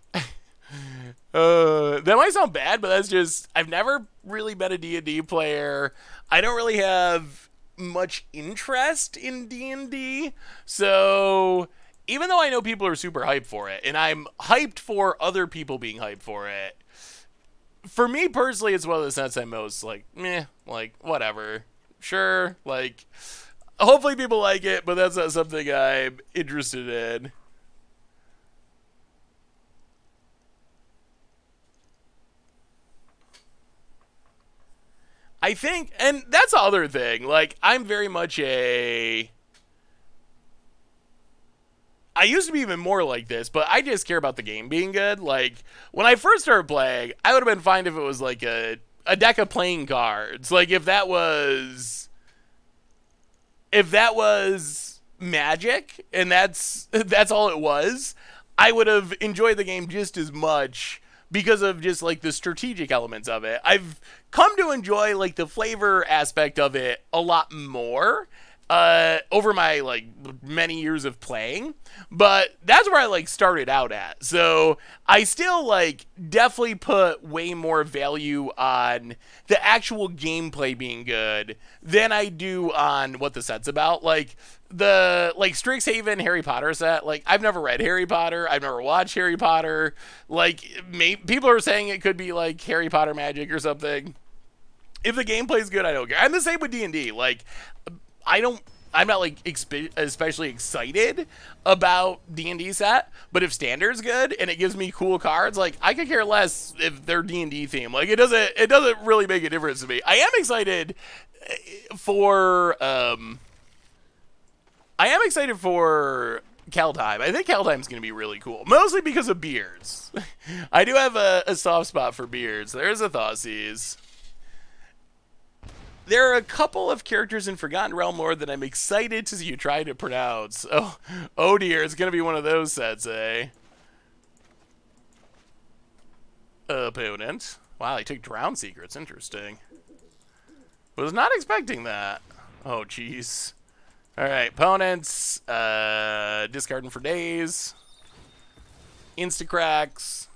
That might sound bad, but that's just... I've never really been a D&D player. I don't really have much interest in D&D. So, even though I know people are super hyped for it, and I'm hyped for other people being hyped for it, for me personally, it's one of the sets I'm most like, meh, like, whatever. Sure, like, hopefully people like it, but that's not something I'm interested in. I think, and that's the other thing, like, I'm very much I used to be even more like this, but I just care about the game being good. Like, when I first started playing, I would have been fine if it was like a deck of playing cards. Like, if that was Magic, and that's all it was, I would have enjoyed the game just as much because of just like the strategic elements of it. I've come to enjoy like the flavor aspect of it a lot more, over my like many years of playing, but that's where I like started out at. So I still like definitely put way more value on the actual gameplay being good than I do on what the set's about. Like the like Strixhaven Harry Potter set, like I've never read Harry Potter, I've never watched Harry Potter. Like people are saying it could be like Harry Potter magic or something. If the gameplay's good, I don't care. I'm the same with D&D. Like I don't. I'm not like especially excited about D&D set, but if standard's good and it gives me cool cards, like I could care less if they're D&D theme. Like it doesn't really make a difference to me. I am excited for Kaldheim. I think Kaldheim's going to be really cool, mostly because of beards. I do have a soft spot for beards. There's a Thoughtseize. There are a couple of characters in Forgotten Realm lore that I'm excited to see you try to pronounce. Oh dear, it's going to be one of those sets, eh? Opponent. Wow, he took Drown Secrets. Interesting. Was not expecting that. Oh, jeez. Alright, opponents. Discarding for days. Instacracks.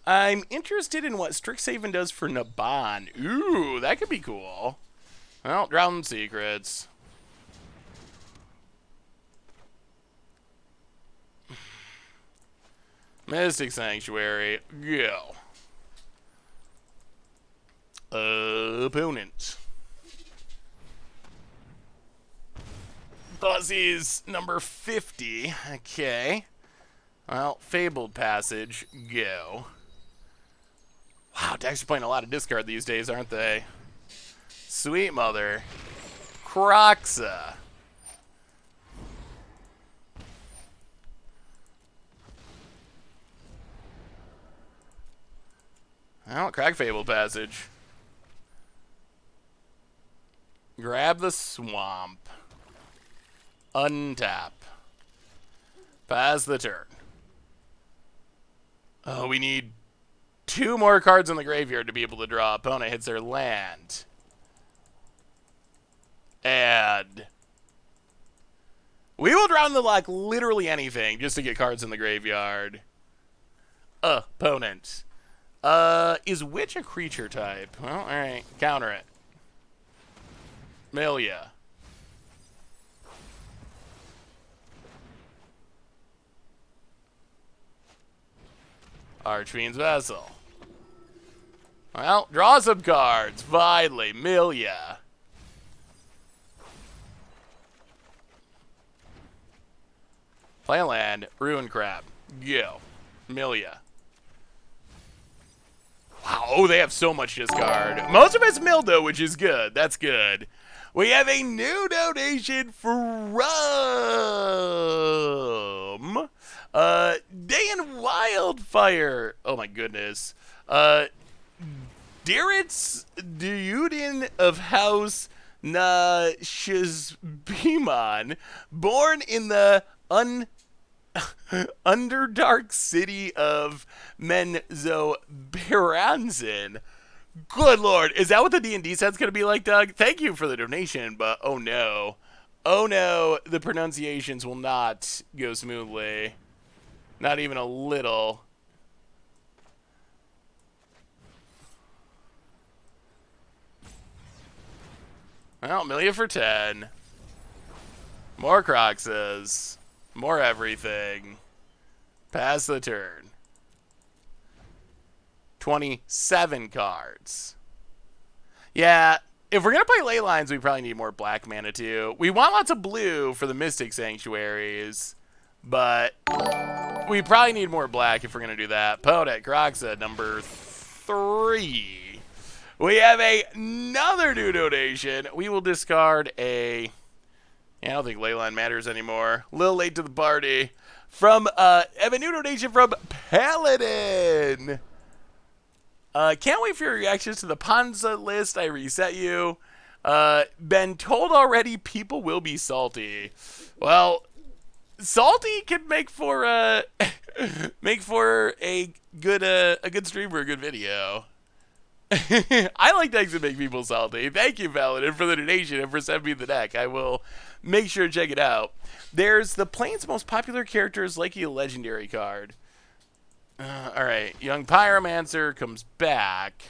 I'm interested in what Strixhaven does for Naban. Ooh, that could be cool. Well, Drown Secrets. Mystic Sanctuary. Go. Opponent. Thoughtseize number 50. Okay. Well, Fabled Passage. Go. Wow, decks are playing a lot of discard these days, aren't they? Sweet Mother. Croxa. Well, crack Fable Passage. Grab the Swamp. Untap. Pass the turn. Oh, we need 2 more cards in the graveyard to be able to draw. Opponent hits their land. Add. We will draw in the lock literally anything just to get cards in the graveyard. Opponent. Is Witch a creature type? Well, alright. Counter it. Milia. Archfiend's Vessel. Well, draw some cards. Vidley, Milia. Play a land. Ruin Crab. Go. Milia. Wow, oh, they have so much discard. Most of it's Mildo, which is good. That's good. We have a new donation from Day and Wildfire. Oh my goodness. Diritz Duyudin of House Nashizbimon, born in the Underdark city of Menzoberranzan. Good lord, is that what the D&D set's gonna be like, Doug? Thank you for the donation, but oh no. Oh no, the pronunciations will not go smoothly. Not even a little. Well, Milia for 10. More Croxas. More everything. Pass the turn. 27 cards. Yeah, if we're going to play ley lines, we probably need more black mana too. We want lots of blue for the Mystic Sanctuaries, but we probably need more black if we're going to do that. Podek, Croxa, number 3. We have another new donation. We will discard a... I don't think Leyline matters anymore. A little late to the party. From, have a new donation from Paladin. Can't wait for your reactions to the Panza list. I reset you. Been told already people will be salty. Well, salty can make for make for a good stream or a good video. I like decks that make people salty. Thank you, Paladin, for the donation and for sending me the deck. I will make sure to check it out. There's the Plains most popular characters like a legendary card. Alright, Young Pyromancer comes back.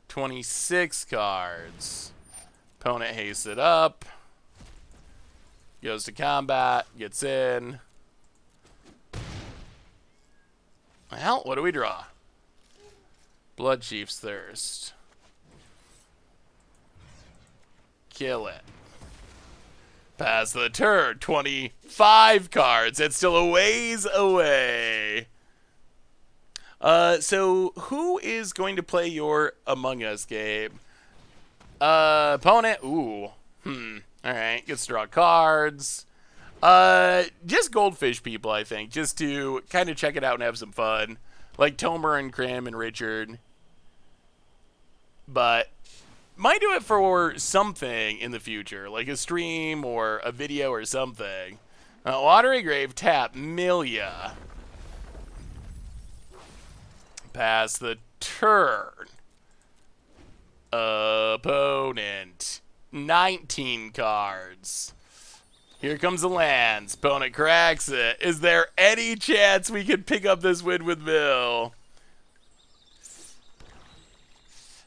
26 cards. Opponent hastes it up. Goes to combat. Gets in. Well, what do we draw? Bloodchief's Thirst. Kill it. Pass the turn. 25 cards. It's still a ways away. So who is going to play your Among Us game? Opponent. Ooh. Alright, gets to draw cards. Just goldfish people, I think, just to kind of check it out and have some fun. Like Tomer and Krim and Richard. But might do it for something in the future, like a stream or a video or something. Watery Grave, tap, Milia. Pass the turn. Opponent. 19 cards. Here comes the lands. Opponent cracks it. Is there any chance we could pick up this win with Mill?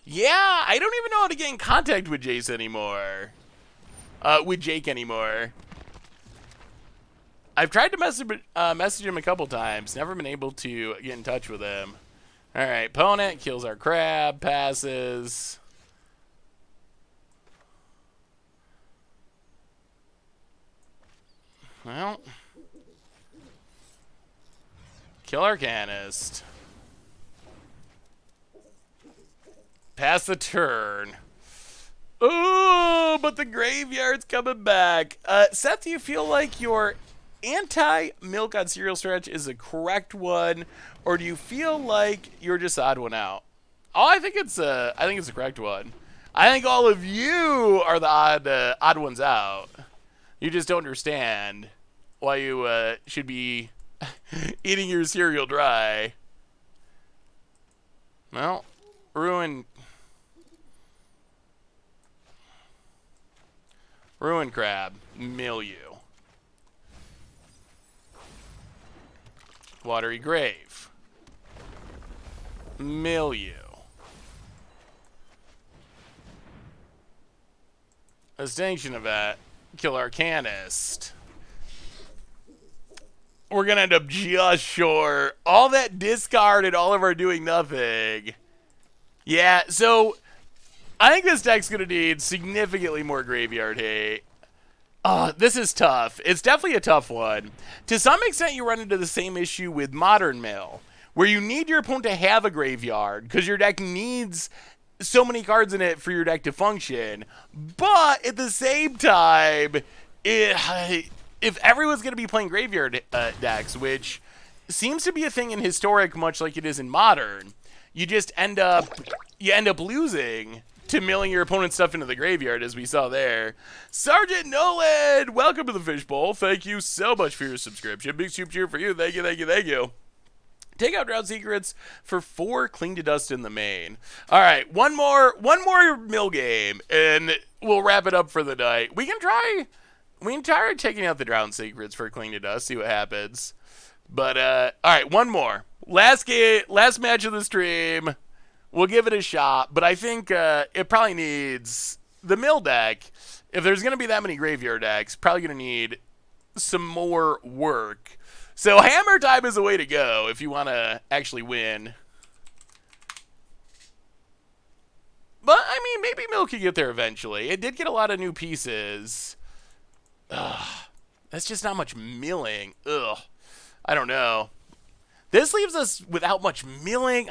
Yeah, I don't even know how to get in contact with Jace anymore. With Jake anymore. I've tried to message him a couple times. Never been able to get in touch with him. Alright, opponent kills our crab, passes. Well, kill Arcanist. Pass the turn. Ooh, but the graveyard's coming back. Seth, do you feel like your anti-milk on cereal stretch is the correct one, or do you feel like you're just odd one out? Oh, I think it's the correct one. I think all of you are the odd ones out. You just don't understand why you should be eating your cereal dry. Well, Ruin Crab, Milieu. Watery Grave, Milieu. Extinction Event, kill Arcanist. We're going to end up just short. All that discard and all of our doing nothing. Yeah, so I think this deck's going to need significantly more graveyard hate. Oh, this is tough. It's definitely a tough one. To some extent, you run into the same issue with Modern Mill, where you need your opponent to have a graveyard, because your deck needs so many cards in it for your deck to function. But at the same time, if everyone's going to be playing graveyard decks, which seems to be a thing in Historic much like it is in Modern, you just end up losing to milling your opponent's stuff into the graveyard, as we saw there. Sergeant Nolan, welcome to the Fishbowl. Thank you so much for your subscription. Big soup cheer for you. Thank you, thank you, thank you. Take out Drought Secrets for 4 Cling to Dust in the main. All right, one more mill game, and we'll wrap it up for the night. We can try taking out the Drought Secrets for Cling to Dust, see what happens. But all right, one more. Last match of the stream. We'll give it a shot, but I think it probably needs the mill deck. If there's going to be that many graveyard decks, probably going to need some more work. So hammer time is the way to go if you want to actually win. But, I mean, maybe mill could get there eventually. It did get a lot of new pieces. Ugh, that's just not much milling. Ugh, I don't know. This leaves us without much milling.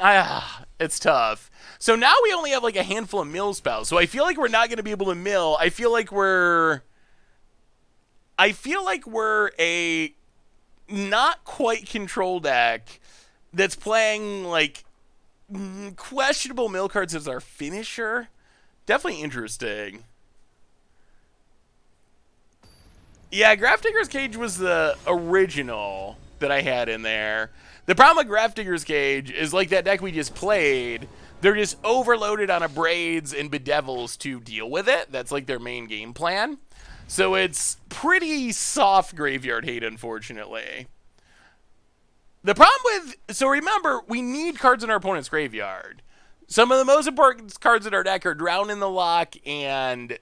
It's tough. So now we only have like a handful of mill spells. So I feel like we're not going to be able to mill. I feel like we're a not quite control deck that's playing like questionable mill cards as our finisher. Definitely interesting. Yeah, Graph Digger's Cage was the original that I had in there. The problem with Grafdigger's Cage is like that deck we just played, they're just overloaded on Abrades and Bedevils to deal with it. That's like their main game plan. So it's pretty soft graveyard hate, unfortunately. The problem with... So remember, we need cards in our opponent's graveyard. Some of the most important cards in our deck are Drown in the Lock and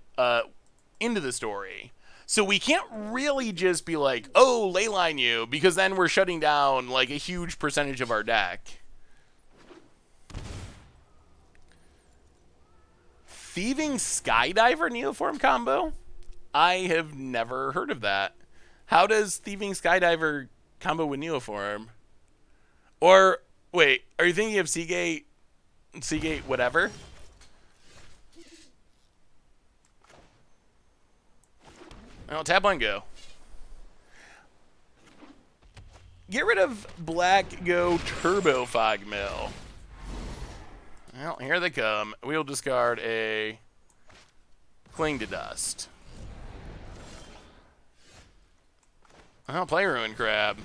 Into the Story. So we can't really just be like, oh, Leyline you, because then we're shutting down like a huge percentage of our deck. Thieving Skydiver Neoform combo? I have never heard of that. How does Thieving Skydiver combo with Neoform? Or, wait, are you thinking of Seagate whatever? Oh, tap one, go. Get rid of Black Go Turbo Fog Mill. Well, here they come. We'll discard a Cling to Dust. I'll play Ruin Crab.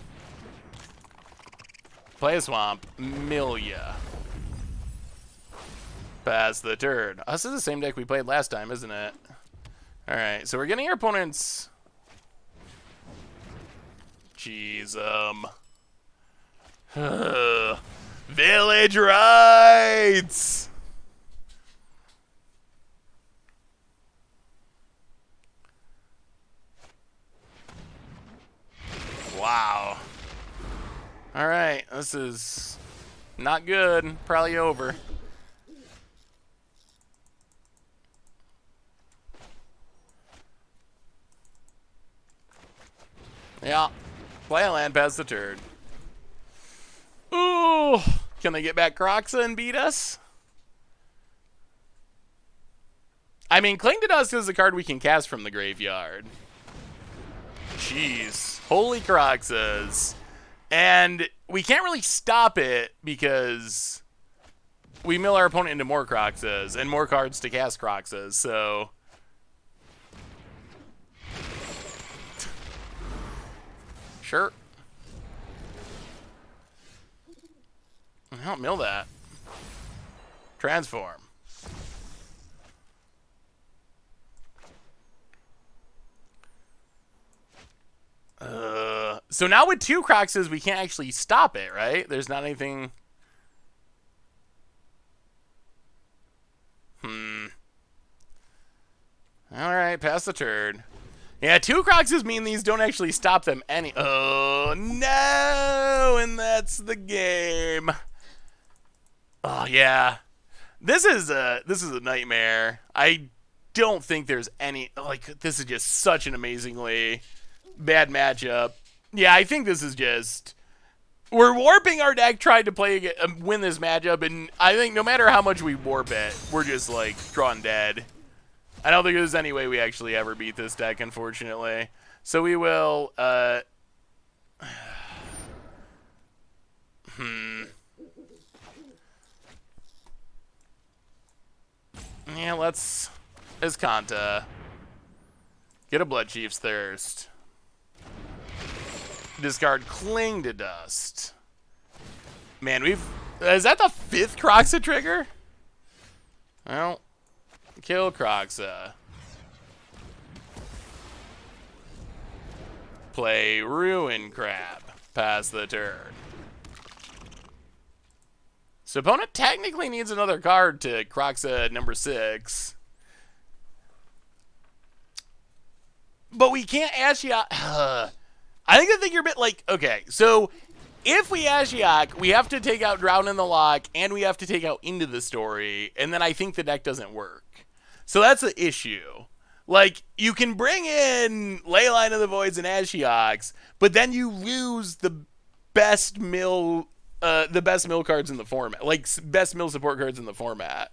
Play a Swamp. Milia. Pass the turn. Oh, this is the same deck we played last time, isn't it? Alright, so we're getting our opponent's... Jeez, Village Rites! Wow. Alright, this is not good. Probably over. Yeah. Play a land, pass the turn. Ooh. Can they get back Croxa and beat us? I mean, Cling to Dust is a card we can cast from the graveyard. Jeez. Holy Croxas. And we can't really stop it because we mill our opponent into more Croxas and more cards to cast Croxas, so... Sure. I'll mill that. Transform. So now with two Croxes, we can't actually stop it, right? There's not anything... Alright, pass the turn. Yeah, two Croxes mean these don't actually stop them any... Oh, no! And that's the game. Oh, yeah. This is a nightmare. I don't think there's any... Like, this is just such an amazingly bad matchup. Yeah, I think this is just... We're warping our deck trying to win this matchup, and I think no matter how much we warp it, we're just, like, drawn dead. I don't think there's any way we actually ever beat this deck, unfortunately. So we will, Yeah, let's Iskanta. Get a Blood Chief's Thirst. Discard Cling to Dust. Man, is that the 5th Croxa trigger? Well... Kill Croxa. Play Ruin Crab. Pass the turn. So opponent technically needs another card to Croxa number 6. But we can't Ashiok. I think you're a bit like, okay, so if we Ashiok, we have to take out Drown in the Lock, and we have to take out Into the Story, and then I think the deck doesn't work. So that's the issue. Like, you can bring in Leyline of the Voids and Ashioks, but then you lose the best mill cards in the format. Like, best mill support cards in the format.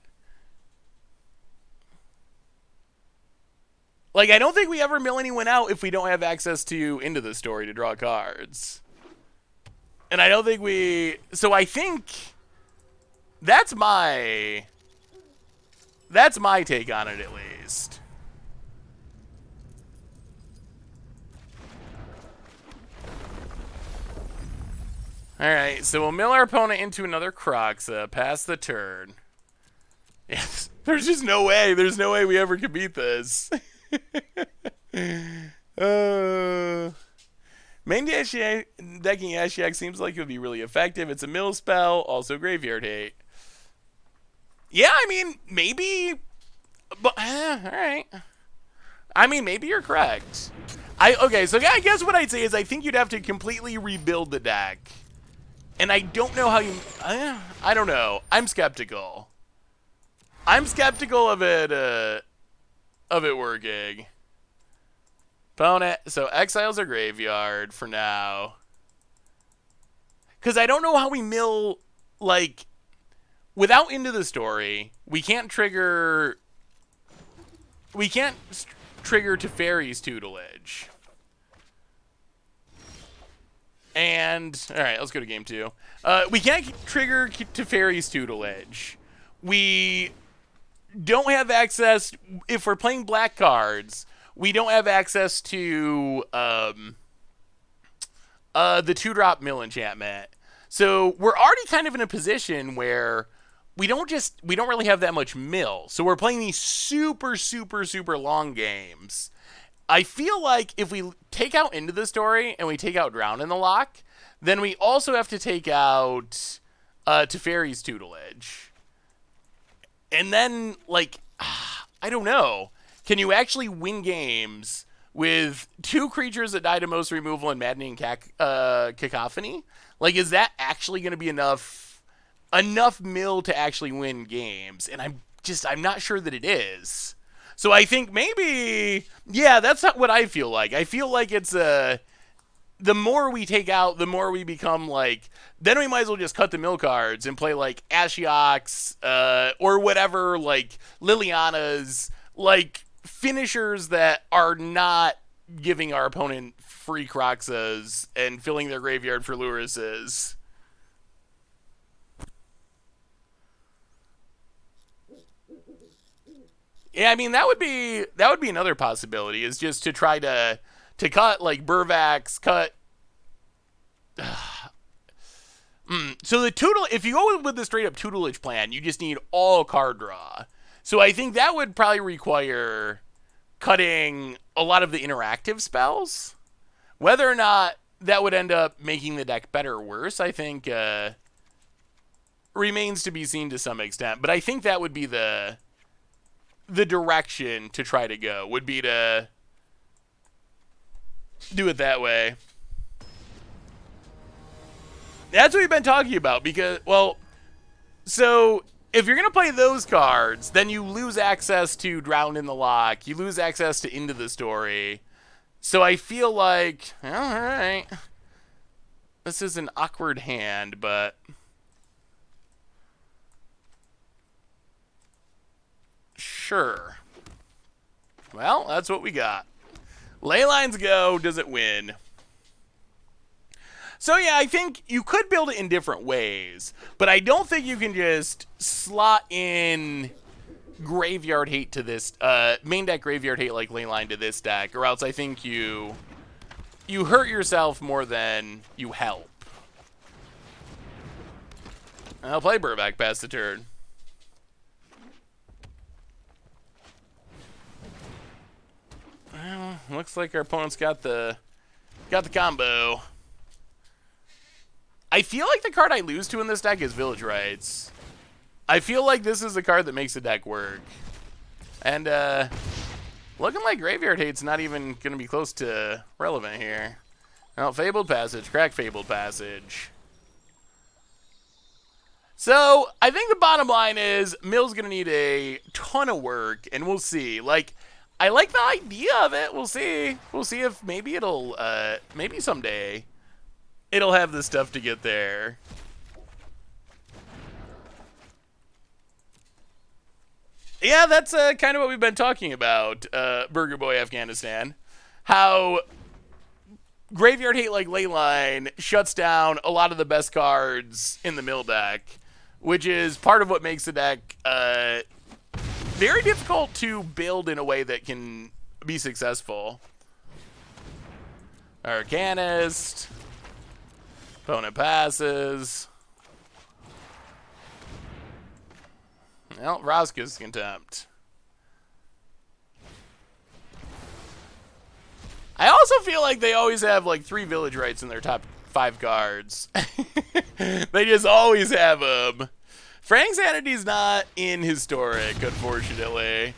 Like, I don't think we ever mill anyone out if we don't have access to Into the Story to draw cards. And I don't think we... So I think... That's my take on it, at least. Alright, so we'll mill our opponent into another Croxa, pass the turn. Yes, there's just no way. There's no way we ever can beat this. Main decking Ashiok seems like it would be really effective. It's a mill spell, also Graveyard Hate. Yeah, I mean, maybe, but alright. I mean, maybe you're correct. Okay, so I guess what I'd say is I think you'd have to completely rebuild the deck. And I don't know how you... I don't know. I'm skeptical. I'm skeptical of it working. Opponent. So exiles our graveyard for now. Because I don't know how we mill, like... Without Into the Story, we can't trigger... We can't trigger Teferi's tutelage. And, alright, let's go to game 2. We can't trigger Teferi's tutelage. We don't have access, if we're playing black cards, we don't have access to the 2-drop mill enchantment. So we're already kind of in a position where we don't really have that much mill. So we're playing these super, super, super long games. I feel like if we take out Into the Story and we take out Drown in the Lock, then we also have to take out Teferi's tutelage. And then, like, I don't know. Can you actually win games with 2 creatures that die to most removal and Maddening Cacophony? Like, is that actually going to be enough mill to actually win games? And I'm not sure that it is. So I think maybe, yeah, that's not what I feel like. I feel like it's the more we take out, the more we become like, then we might as well just cut the mill cards and play like Ashioks, or whatever, like Liliana's, like finishers that are not giving our opponent free Croxas and filling their graveyard for Lurises. Yeah, I mean that would be another possibility, is just to try to cut like Burvax, cut. So the if you go with the straight up tutelage plan, you just need all card draw. So I think that would probably require cutting a lot of the interactive spells. Whether or not that would end up making the deck better or worse, I think remains to be seen to some extent. But I think that would be the direction to try to go, would be to do it that way. That's what we've been talking about, because, well, so if you're going to play those cards, then you lose access to Drown in the Lock, you lose access to Into the Story. So I feel like, all right, this is an awkward hand, but sure. Well, that's what we got. Leylines go. Does it win? So yeah, I think you could build it in different ways, but I don't think you can just slot in Graveyard Hate to this, main deck Graveyard Hate like Leyline to this deck, or else I think you hurt yourself more than you help. I'll play Burvac past the turn. Well, looks like our opponent's got the combo. I feel like the card I lose to in this deck is Village Rites. I feel like this is the card that makes the deck work. And looking like Graveyard Hate's not even going to be close to relevant here. Well, Fabled Passage, crack Fabled Passage. So, I think the bottom line is Mill's going to need a ton of work, and we'll see. Like, I like the idea of it. We'll see. We'll see if maybe it'll, maybe someday it'll have the stuff to get there. Yeah, that's kind of what we've been talking about, Burger Boy Afghanistan. How Graveyard Hate like Leyline shuts down a lot of the best cards in the mill deck, which is part of what makes the deck very difficult to build in a way that can be successful. Arcanist. Opponent passes. Well, Roscoe's contempt. I also feel like they always have like 3 village rights in their top 5 cards. They just always have them. Frank's Sanity's not in Historic, unfortunately.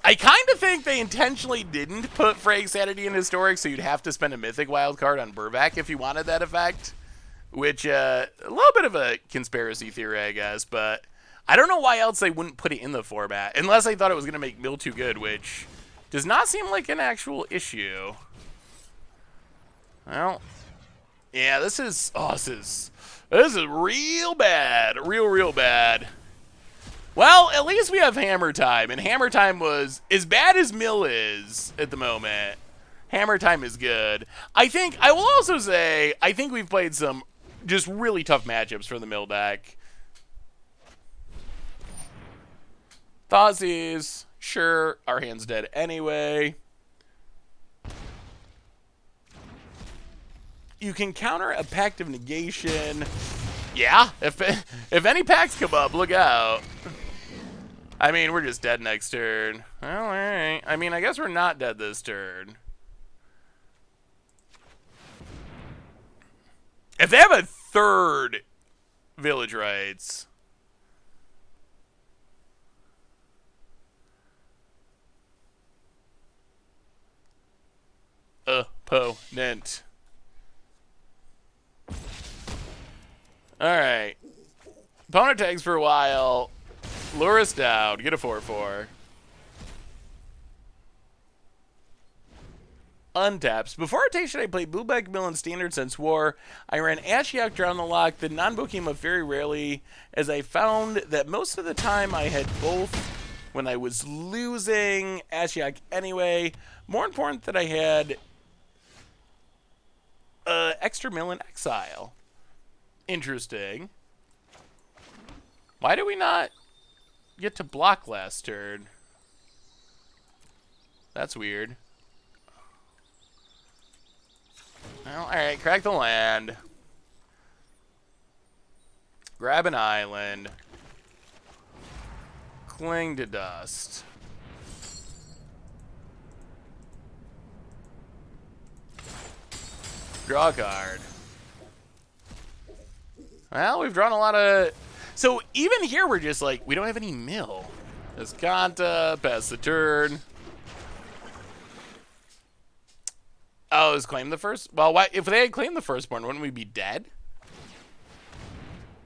I kind of think they intentionally didn't put Frank's Sanity in Historic, so you'd have to spend a Mythic wildcard on Burvac if you wanted that effect. Which, a little bit of a conspiracy theory, I guess, but I don't know why else they wouldn't put it in the format, unless they thought it was going to make Mill too good, which does not seem like an actual issue. Well, yeah, this is real bad. Real bad. Well, at least we have Hammer Time, and Hammer Time was as bad as Mill is at the moment. Hammer Time is good. I will also say, I think we've played some just really tough matchups for the Mill deck. Thoughtseizes, sure, our hand's dead anyway. You can counter a Pact of Negation. Yeah, if any packs come up, look out. I mean, we're just dead next turn. Well, alright. I mean, I guess we're not dead this turn. If they have a 3rd village rights. Opponent. Alright. Opponent tags for a while. Lure us down. Get a 4/4. Untaps. Before rotation, I played Blueback Mill in Standard since War. I ran Ashiok Drown the Lock. The non-book came up very rarely, as I found that most of the time I had both when I was losing Ashiok anyway. More important that I had extra mill in Exile. Interesting. Why did we not get to block last turn? That's weird. Well, alright, crack the land. Grab an island. Cling to dust. Draw a card. Well, we've drawn a lot of... So even here, we're just like, we don't have any mill. Escanta, pass the turn. Oh, is claim the first? Well, why, if they had claimed the firstborn, wouldn't we be dead?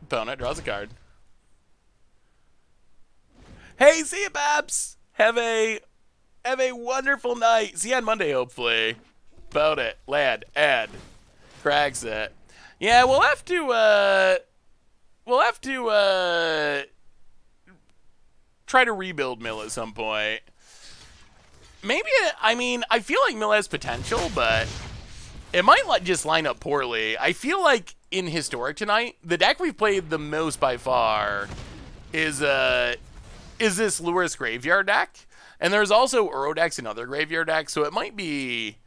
Opponent draws a card. Hey, see you, Babs. Have a wonderful night. See you on Monday, hopefully. About it. Lad. Add. Cracks it. Yeah, we'll have to try to rebuild Mill at some point. Maybe, I mean, I feel like Mill has potential, but it might just line up poorly. I feel like in Historic tonight, the deck we've played the most by far is this Lurrus Graveyard deck. And there's also Uro decks and other Graveyard decks, so it might be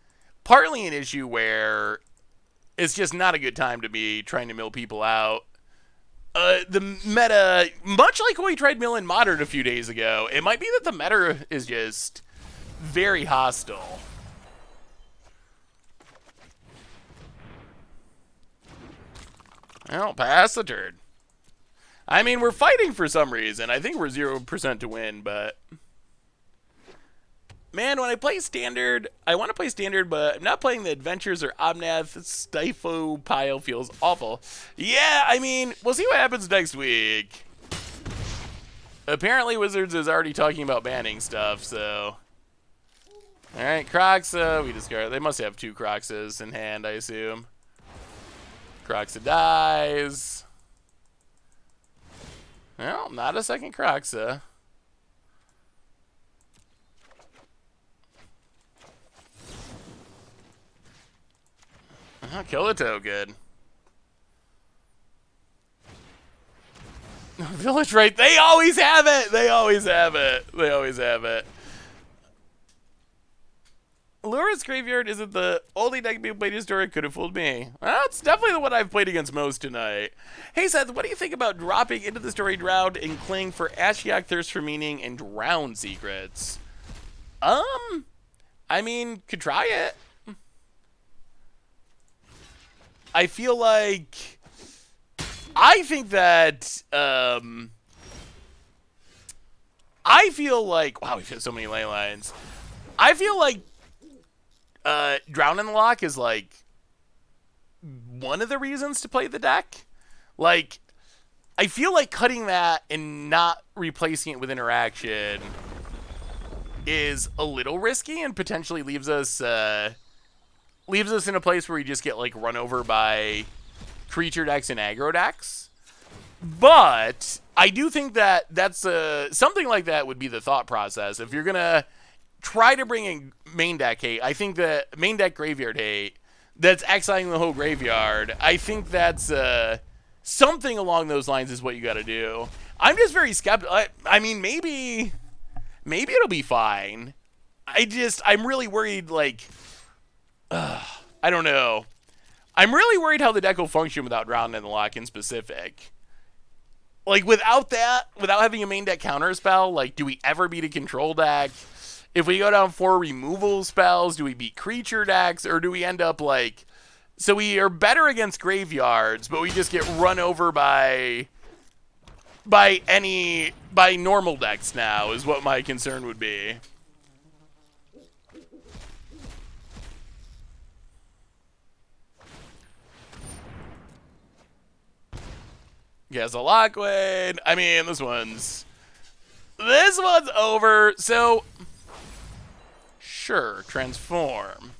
partly an issue where it's just not a good time to be trying to mill people out. The meta, much like when we tried milling Modern a few days ago, it might be that the meta is just very hostile. Well, pass the turn. I mean, we're fighting for some reason. I think we're 0% to win, but... Man, when I play Standard, I want to play Standard, but I'm not playing the Adventures or Omnath. Stifo pile feels awful. Yeah, I mean, we'll see what happens next week. Apparently, Wizards is already talking about banning stuff, so... Alright, Croxa, we discard. They must have 2 Croxas in hand, I assume. Croxa dies. Well, not a second Croxa. Kill the token. Village right. They always have it. They always have it. They always have it. Laura's Graveyard isn't the only deck being played historic. Could have fooled me. Well, it's definitely the one I've played against most tonight. Hey Seth, what do you think about dropping into the storied round and cling for Ashiok Thirst for Meaning and Drown Secrets? I mean, could try it. I feel like I think that I feel like wow, we've hit so many ley lines. I feel like Drown in the Lock is like one of the reasons to play the deck. Like, I feel like cutting that and not replacing it with interaction is a little risky and potentially leaves us in a place where we just get like run over by creature decks and aggro decks. But I do think that that's something like that would be the thought process if you're gonna try to bring in main deck hate. I think that main deck graveyard hate that's exiling the whole graveyard. I think that's something along those lines is what you got to do. I'm just very skeptical. I mean, maybe it'll be fine. I'm really worried. Like, I don't know. I'm really worried how the deck will function without Drown in the Lock in specific. Like, without having a main deck counter spell, like, do we ever beat a control deck? If we go down 4 removal spells, do we beat creature decks? Or do we end up, like... So we are better against graveyards, but we just get run over by normal decks now, is what my concern would be. Yes, a Lockwood. I mean, this one's over. So, sure, transform,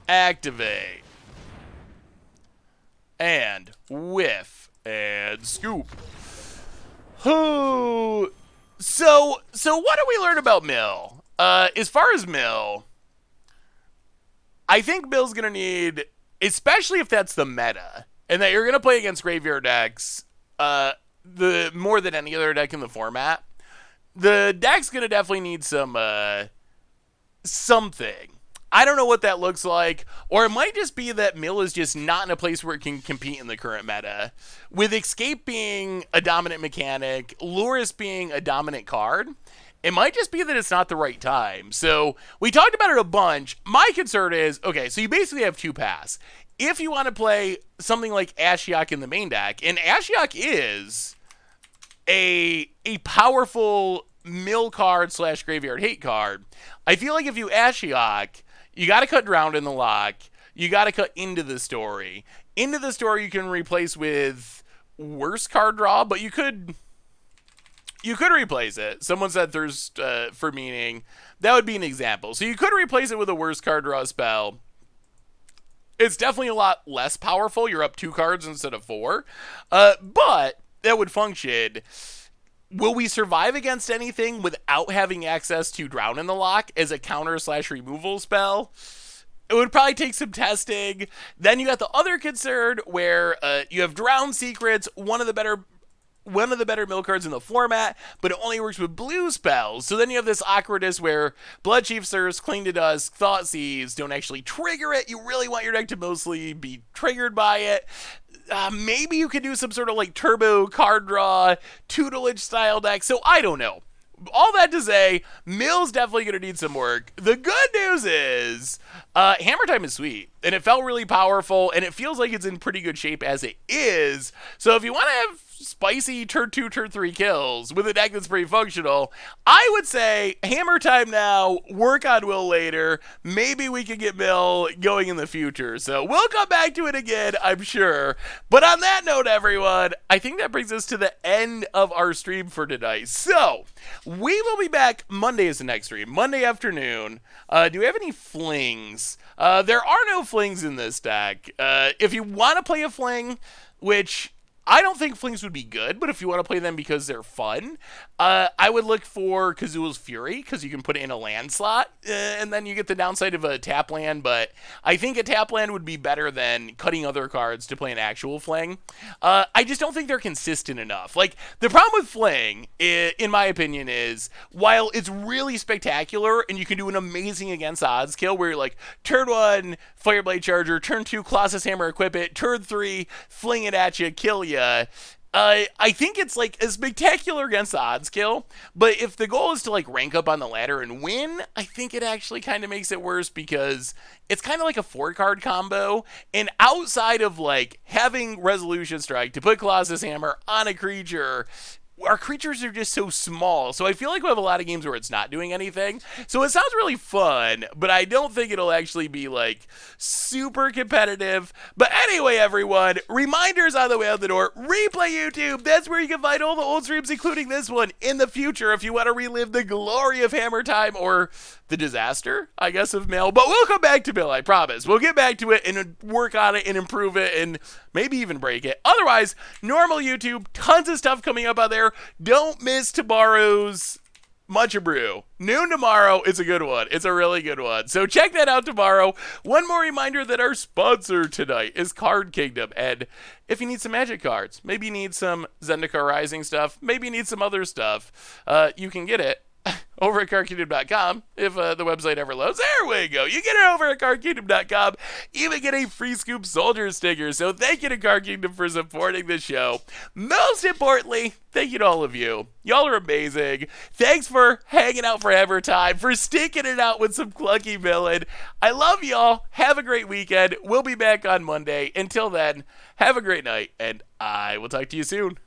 activate, and whiff and scoop. So what do we learn about Mill? As far as Mill, I think Mill's gonna need, especially if that's the meta, and that you're going to play against graveyard decks the more than any other deck in the format, the deck's going to definitely need some something. I don't know what that looks like, or it might just be that Mill is just not in a place where it can compete in the current meta. With Escape being a dominant mechanic, Lurrus being a dominant card, it might just be that it's not the right time. So we talked about it a bunch. My concern is, okay, so you basically have two paths. If you want to play something like Ashiok in the main deck, and Ashiok is a powerful mill card / graveyard hate card, I feel like if you Ashiok, you got to cut Drowned in the Lock, you got to cut Into the Story. Into the Story you can replace with worse card draw, but you could replace it. Someone said Thirst for Meaning. That would be an example. So you could replace it with a worse card draw spell. It's definitely a lot less powerful. You're up 2 cards instead of 4. But that would function. Will we survive against anything without having access to Drown in the Lock as a counter / removal spell? It would probably take some testing. Then you got the other concern where you have Drown Secrets, one of the better mill cards in the format, but it only works with blue spells. So then you have this awkwardness where Bloodchief Thirst, Cling to Dusk, Thoughtseize don't actually trigger it. You really want your deck to mostly be triggered by it. Maybe you could do some sort of like turbo card draw, tutelage style deck. So I don't know. All that to say, Mill's definitely going to need some work. The good news is Hammer Time is sweet, and it felt really powerful, and it feels like it's in pretty good shape as it is. So if you want to have spicy turn 2, turn 3 kills with a deck that's pretty functional, I would say Hammer Time now, work on Will later. Maybe we can get Mill going in the future. So we'll come back to it again, I'm sure. But on that note, everyone, I think that brings us to the end of our stream for tonight. So we will be back Monday as the next stream, Monday afternoon. Do we have any flings? There are no flings in this deck. If you want to play a fling, which I don't think flings would be good, but if you want to play them because they're fun, I would look for Kazul's Fury because you can put it in a land slot, and then you get the downside of a tap land. But I think a tap land would be better than cutting other cards to play an actual fling. I just don't think they're consistent enough. Like the problem with fling, in my opinion, is while it's really spectacular and you can do an amazing against odds kill where you're like turn 1 Fireblade Charger, turn 2 Colossus Hammer, equip it, turn 3 fling it at you, kill you. I think it's like a spectacular against the odds kill, but if the goal is to like rank up on the ladder and win, I think it actually kind of makes it worse because it's kind of like a 4-card combo, and outside of like having Resolution Strike to put Colossus Hammer on a creature, our creatures are just so small. So I feel like we have a lot of games where it's not doing anything. So it sounds really fun, but I don't think it'll actually be like super competitive. But anyway, everyone, reminders on the way out the door. Replay YouTube. That's where you can find all the old streams, including this one, in the future if you want to relive the glory of Hammer Time or the disaster, I guess, of Mill. But we'll come back to Mill, I promise. We'll get back to it and work on it and improve it and maybe even break it. Otherwise, normal YouTube, tons of stuff coming up out there. Don't miss tomorrow's Mucha Brew. Noon tomorrow. It's a good one. It's a really good one. So check that out tomorrow. One more reminder that our sponsor tonight is Card Kingdom. And if you need some Magic cards, maybe you need some Zendikar Rising stuff, maybe you need some other stuff, you can get it over at cardkingdom.com if the website ever loads. There we go. You get it over at cardkingdom.com. Even get a free Scoop Soldier sticker. So thank you to Card Kingdom for supporting the show. Most importantly, thank you to all of you. Y'all are amazing. Thanks for hanging out for Hammer Time, for sticking it out with some clunky villain. I love y'all. Have a great weekend. We'll be back on Monday. Until then, have a great night, and I will talk to you soon.